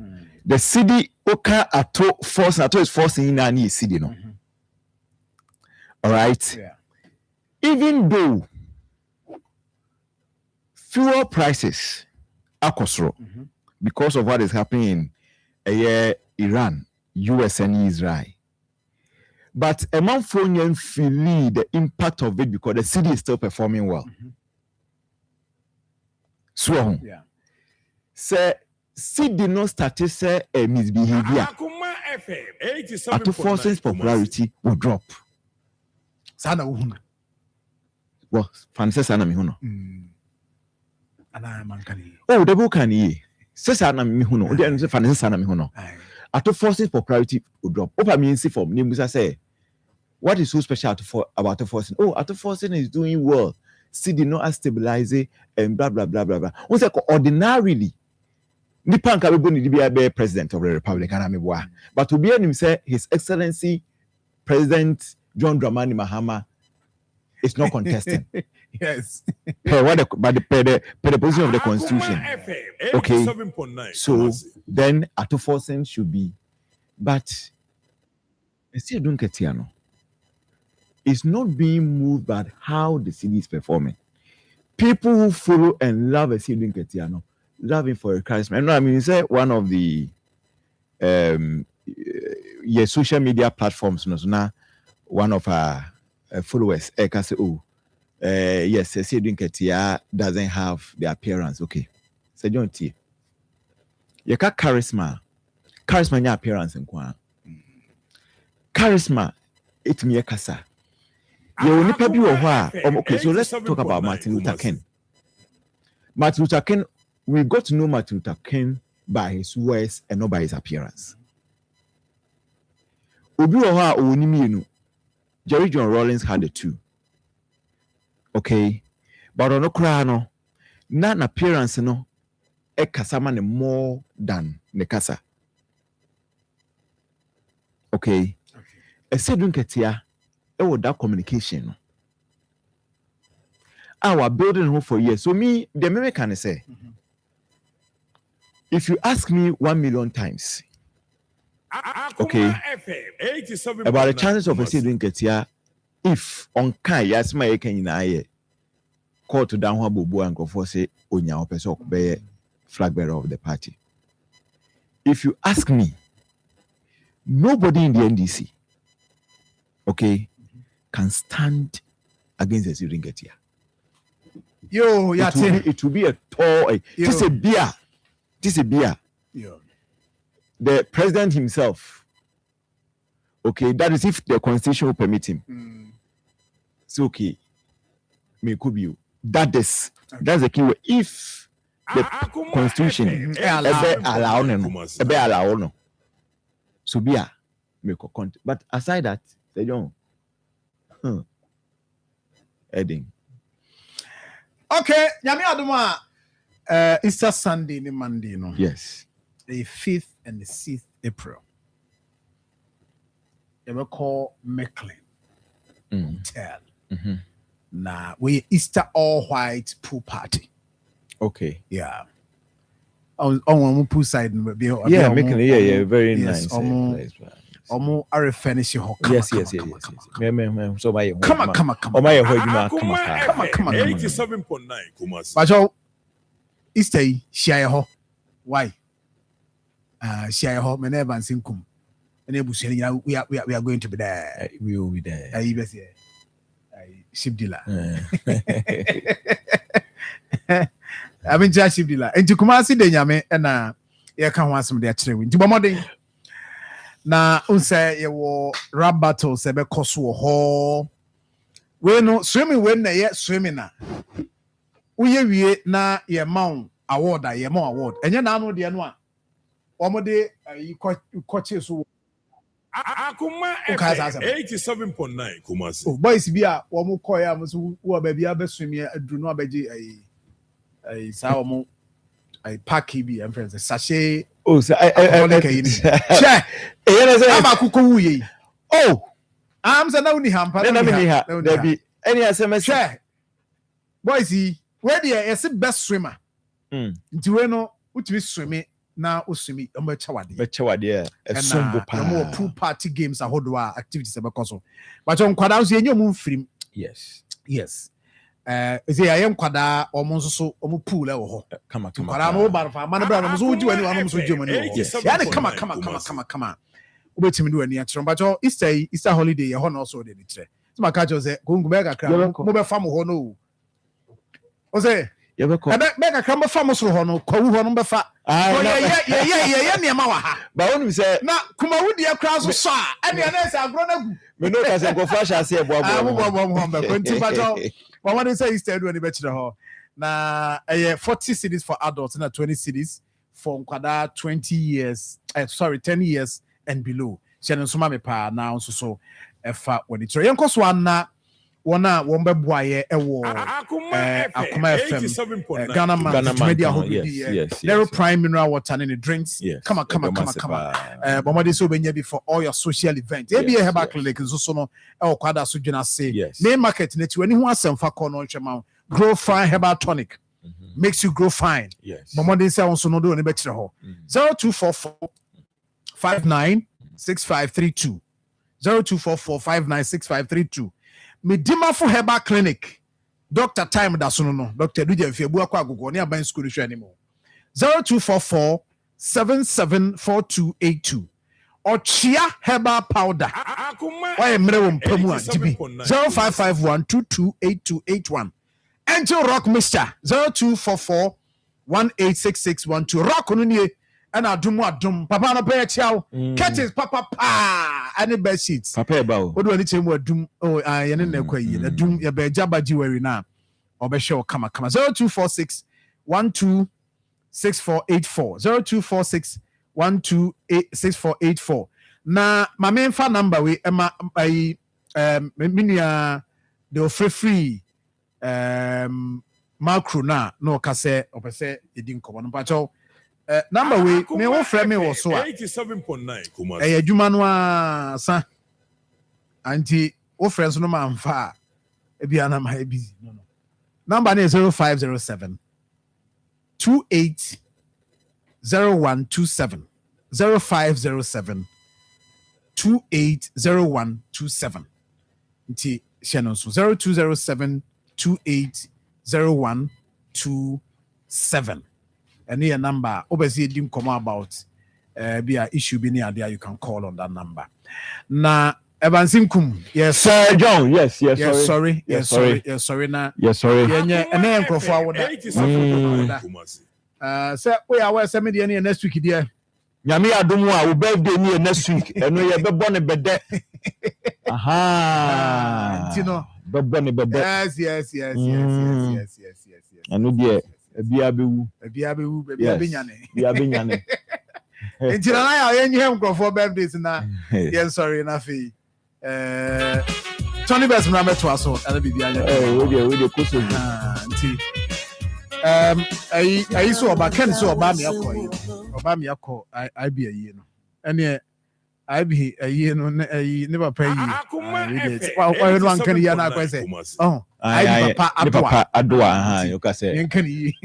the city oka Atoforsen is forcing in any city no. All right. Yeah. Even though fuel prices are costly because of what is happening in Iran, US and Israel. But a Marfo feel the impact of it because the city is still performing well. So, say, city no start to say a misbehavior. Atoforsen's popularity will drop. Sana uhuna. Well, fancy sana mihuno. Ana mankani. Oh, the book can ye. Say sana mihuno. Then say fancy sana mihuno. Atoforsen's popularity will drop. Opa means from Nimusa say, what is so special about Atoforsen? Oh, Atoforsen is doing well. See, did not stabilize and blah blah blah blah blah. Once ordinarily, Nipan Kabibuni be president of the Republic, but to be him say His Excellency President John Dramani Mahama is not contesting. Yes. But the position of the Constitution. Okay. So then Atoforsen should be, but I still don't get here no. It's not being moved by how the city is performing. People who follow and love a city in Ketiano, love him for a charisma. No, I mean, say one of the social media platforms, now one of our followers, can say, yes, a city in Ketia doesn't have the appearance. Okay. So John T. You got charisma in your appearance in Kwan. Charisma, it me a kasa. Okay, so let's talk about Martin Luther King. Martin Luther King, we got to know Martin Luther King by his words and not by his appearance. Jerry John Rawlings had the two. Okay, but on Okrano, non appearance no, a kasama more than the kasa. Okay, a sedun ketia. That communication. Our building home for years. So me, the American say, if you ask me 1 million times, okay, about the chances of a city get here, if on Kai yes my can call to down Bubu and go for say Onya Opeso be flag bearer of the party. if you ask me, nobody in the NDC, okay, can stand against the Ringetia. Yo, yeah, it will be a tall. This is a beer. This is a beer. Yo. The president himself. Okay, that is if the constitution will permit him. It's okay. Me could be. That's the key word. If the constitution allow no, so beer make a content. But aside that, they don't. Heading. Okay, Yami Aduma. Easter Sunday, ni Monday, no. Yes. The 5th and the 6th April. They were called Mecklin Hotel. Now we Easter all white pool party. Okay. Yeah. On pool side, yeah, Mecklin. Yeah, very nice. Omo are finish your yes. So come on. 87.9 Kumasi. Bajo Easter share ho. Why? Share ho me never sinkum. And we are going to be there. We will be there. Ship dealer. I mean just ship dealer. And to Kumasi de nyame na ye kan ho asem de a kire wi. Nti bomodin. Na unse ye wo rap battle se be koso ho. We no swimming when na ye swimming na. Uye wie na ye maun award ye maun award. Enye na anu de no a. Omode koche so Akoma 87.9 Kumasi. Oh boys bi a wo koy am so wo ba bia be swim ye aduru no abaji ai sa wo packy bi am friends sachet. Oh, so I check. I'm a cuckoo. Oh, I'm the no hamper. There be any SMS. Check. Boys, where the best swimmer. Ntiweno, utimi swimming now. Uswimi, Bechawadi, a sumbo more pool party games a hodwa activities about Koso. But on Quadaus, you move free. Yes. Is I am Quada almost so pool or come on. But I'm over for man brother so do anyone so Germany. Come on. Wait to me do any action. But Easter holiday, a also did it. My catcher say, go back a crown, mobile farm hono. Ose, you ever call back a crumb of farmers who hono, call number fat. Yeah, Mawa. But when we say, now, come on with your crowds of saw, and the others are grown up. We know as I go flash, I say, but what they say is when you bet the hall. Now, 40 cities for adults and 20 cities for Kwada 20 years, 10 years and below. Shannon Sumame pa now so when it's young cost one be boy Akoma FM Ghana media Nero prime mineral water and drinks. Come on. But what they so be for all your social events. Maybe a herbal clinic is also no Kwada so jena say main market net when who has some for corner grow fine herbal tonic makes you grow fine. But what they say also no do any better ho 0244 596532 0244 596532. Medima for herbal clinic. Dr. Time da so no. Dr. Duja Fiabu akwa agogo ne aban school hwe animo. 0244 774282. Ochia herbal powder. Why mre wo mpamu a dibi. 0551228281. Angel rock mixture 0244 186612. Rock no nie and adum papa no pay chiao curtains papa any bed sheets papa eba o do ani chemu adum ye ne na kwa yi adum ye be jabaji wari na obe show kama 0246 126484 0246 126484 na ma memfa number we ema minia the free macro na no ka se opese edi nkomo no pacho number we me wo frame me wo so a 87.9 Kumasi. Adwuma no a sa anti wo friends no ma mfa e bia na ma busy no number is 0507 280127 0507 280127 nti channel so 0207 280127 and your number obviously didn't come about be a issue be near there, you can call on that number. Na Evansinkum, yes, Sir John, yes, sorry. Now, yes, sorry. Yeah, and then go forward. Sir, we are send me the next week, dear. Nyame adomu a wo birthday near next week. Eno ye bebo ne bede. Aha. You know, bebo ne bede. Yes. Eno de bia bewu. Bia benyane. Bia benyane. Until I am go for birthdays na. Yes, sorry na fi. Tony Best na meto aso na bibia anya. We dey koso. Nti I so oba ken so oba me akọ I be ayi no ene I be ayi no ne papa yi wa no ankan ya na akwa say oh I papa adoa ha you ka say yenkan yi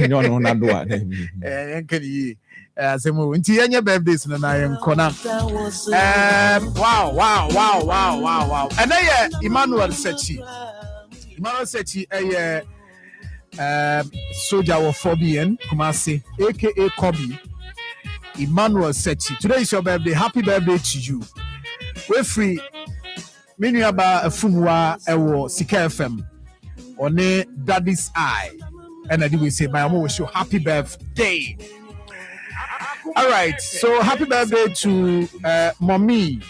no na adoa yenkan yi asemo nti yenye birthdays no na yenko na wow ene ye Emmanuel Sechi soldier of Fobian Kumasi aka Kobe Emmanuel Sechi. Today is your birthday. Happy birthday to you. We're free. Many about a funwa ewo Sika FM on Daddy's Eye. And I do say my mom will show happy birthday. All right, so happy birthday to mommy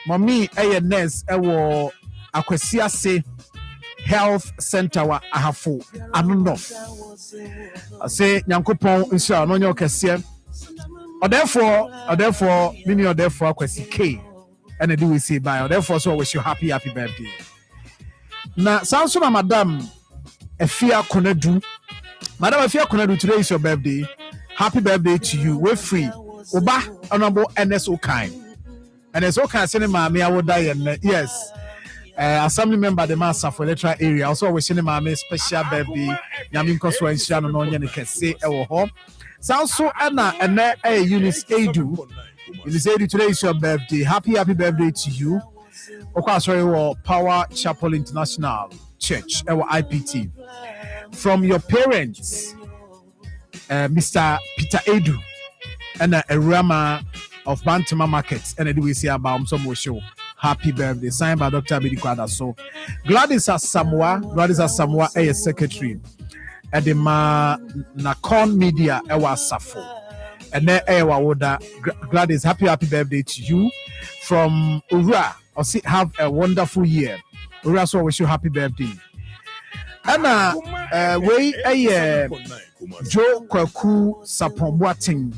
ANS ewo Akwesiase Health Center wa ahafo anonof. I say Nyankopon insha no nyo kese. Therefore mini akwesi K and do we say bye. Therefore so wish you happy birthday. Na sanso na madam Efia Konadu. Madam Efia Konadu, today is your birthday. Happy birthday to you. We're free. Oba honorable NSO kind. NSO kind cinema me I would die yes. Assembly member the master for electoral area also wishing him a special birthday. Yamin Koswa and Shano no yen kese ewo home. Sounds so Anna and Eunice Edu. Eunice Edu, today is your birthday. Happy birthday to you. Okay, sorry, Power Chapel International Church, our IPT. From your parents, Mr. Peter Edu and a Rama of Bantama Markets, and we see about some show. Happy birthday, signed by Dr. Abidikwada. So, Gladys Asamoah, a secretary at the Nakon Media, Ewa Safo, and then Ewa Woda. Gladys, happy birthday to you from Ura. Have a wonderful year. Ura, so wish you happy birthday. Anna, Joe Kwaku Sapomwating.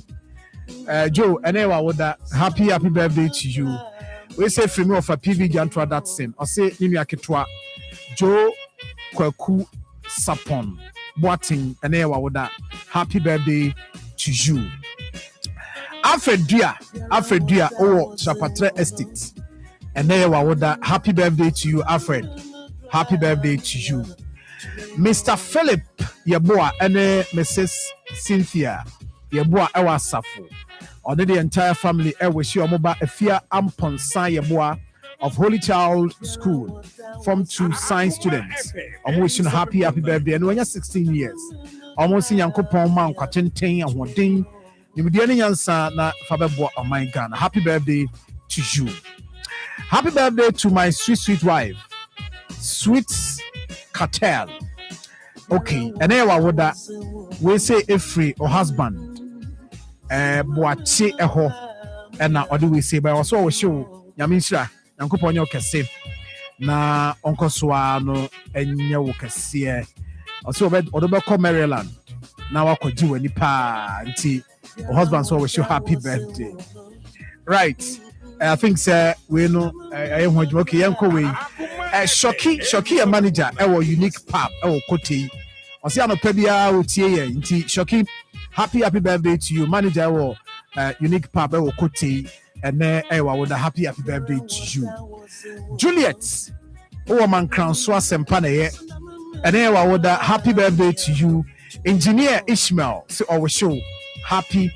Joe, and Ewa Woda, happy birthday to you. We say from me of a PV Jantua that same. I say Nimi Akitwa Joe Kwaku Sapon Boating and Ewa Woda. Happy birthday to you. Afredia or Chapatre Estate. And Ewa Woda. Happy birthday to you, Alfred. Happy birthday to you. Mr. Philip Yaboa and Mrs. Cynthia Yaboa Ewa Safo. Or the entire family, I wish you a mobile Efia Ampon Sayeboa of Holy Child School from 2 science students. I'm wishing happy birthday. And when you're 16 years, almost in Yankopon Man, Quatentain, and one thing, you would be any answer na Fabebo on my gun. Happy birthday to you. Happy birthday to my sweet wife, Sweet Cartel. Okay, and then what that we say if free or husband. Boache eho na odi we say by also we show nyamishra yankopon yo kese na onkosoa no enye wo kese also odo call Maryland na wakoji wani pa nti husband so we show happy birthday right. I think sir we know okay yanko we Shoki a manager our unique pub our kote osi anopa bia otie ye nti Shoki happy birthday to you, manager or unique pub or kote and ewa with a happy birthday to you. Juliet, man crown swas and pane and ewa with a happy birthday to you. Engineer Ishmael, so our show happy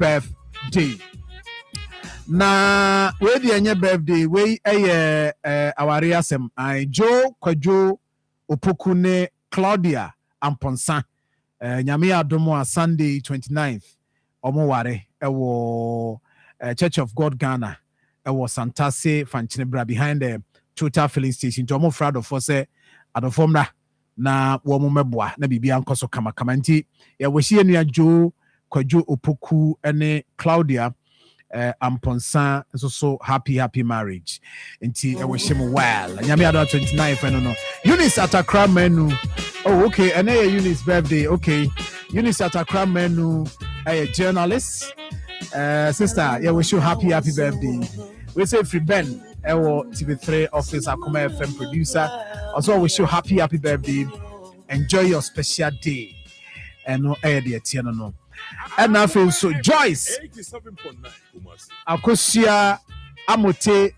birthday. Na we the birthday we our reasem I Joe Kwajo Opokune Claudia Amponsa. Nyame adomo Sunday 29th omo ware ɛwɔ Church of God Ghana ɛwɔ Santase Fanchinebra behind the Total filling station. To ɔmo fra adɔfoɔ sɛ adɔfoɔ mmra na wɔn mmɛboa na biribi ankɔ so kama nti yɛwɔ hyia nua Joe Kwadwo Opoku ne Claudia Amponsa so happy marriage nti wish him well nyame ado 29 fɛ no Eunice Atakra Menu okay and Eunice birthday okay Eunice Atakra Menu a journalist sister wish you happy birthday we say free Ben TV3 office Akoma FM producer also wish you happy birthday enjoy your special day and no the tiano no. And I feel so Joyce 87.9 Akosia Amote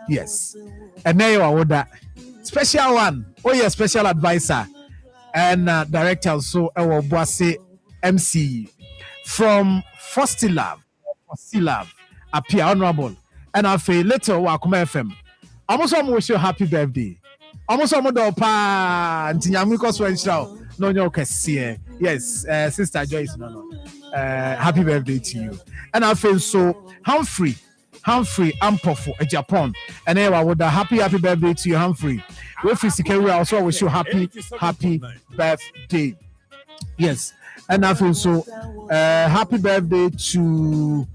yes and now you are that special one special advisor and director also Boise MC from Fostilab appear honorable and I feel later Akoma FM almost wish you happy birthday almost pa ntinyamiko so no yes sister Joyce no happy birthday to you and I feel so Humphrey Ampofo Japan and I would happy birthday to you Humphrey we physically also wish you happy birthday yes and I feel so happy birthday to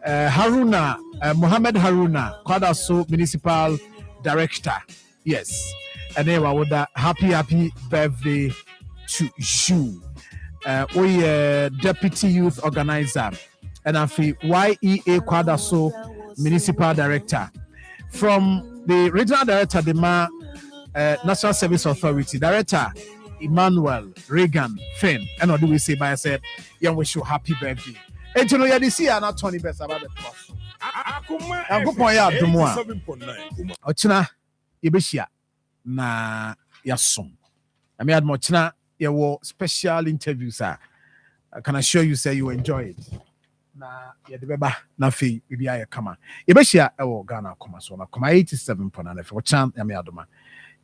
Haruna Mohammed Haruna Kwadaso Municipal Director yes and I would happy birthday to you we deputy youth organizer and I feel YEA Kwadaso Municipal Director from the regional director the National Service Authority Director Emmanuel Reagan Finn and what do we say by I said young wish you happy birthday and you know you see I'm not 20 best about the cross I'm go point out to more ochina yebeshia na yasom I mean mochina your special interviews I can assure you say you enjoy it na ye de beba na fe bibia ye kama yebeshia ewo Ghana Akoma so na Akoma 87.9 for chan ya me adoma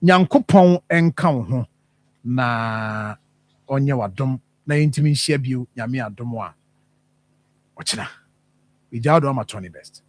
nyankopon enka wo ho na onye wadom na intimi nhia bio nyame adom a ochina we jaw do ma 20 best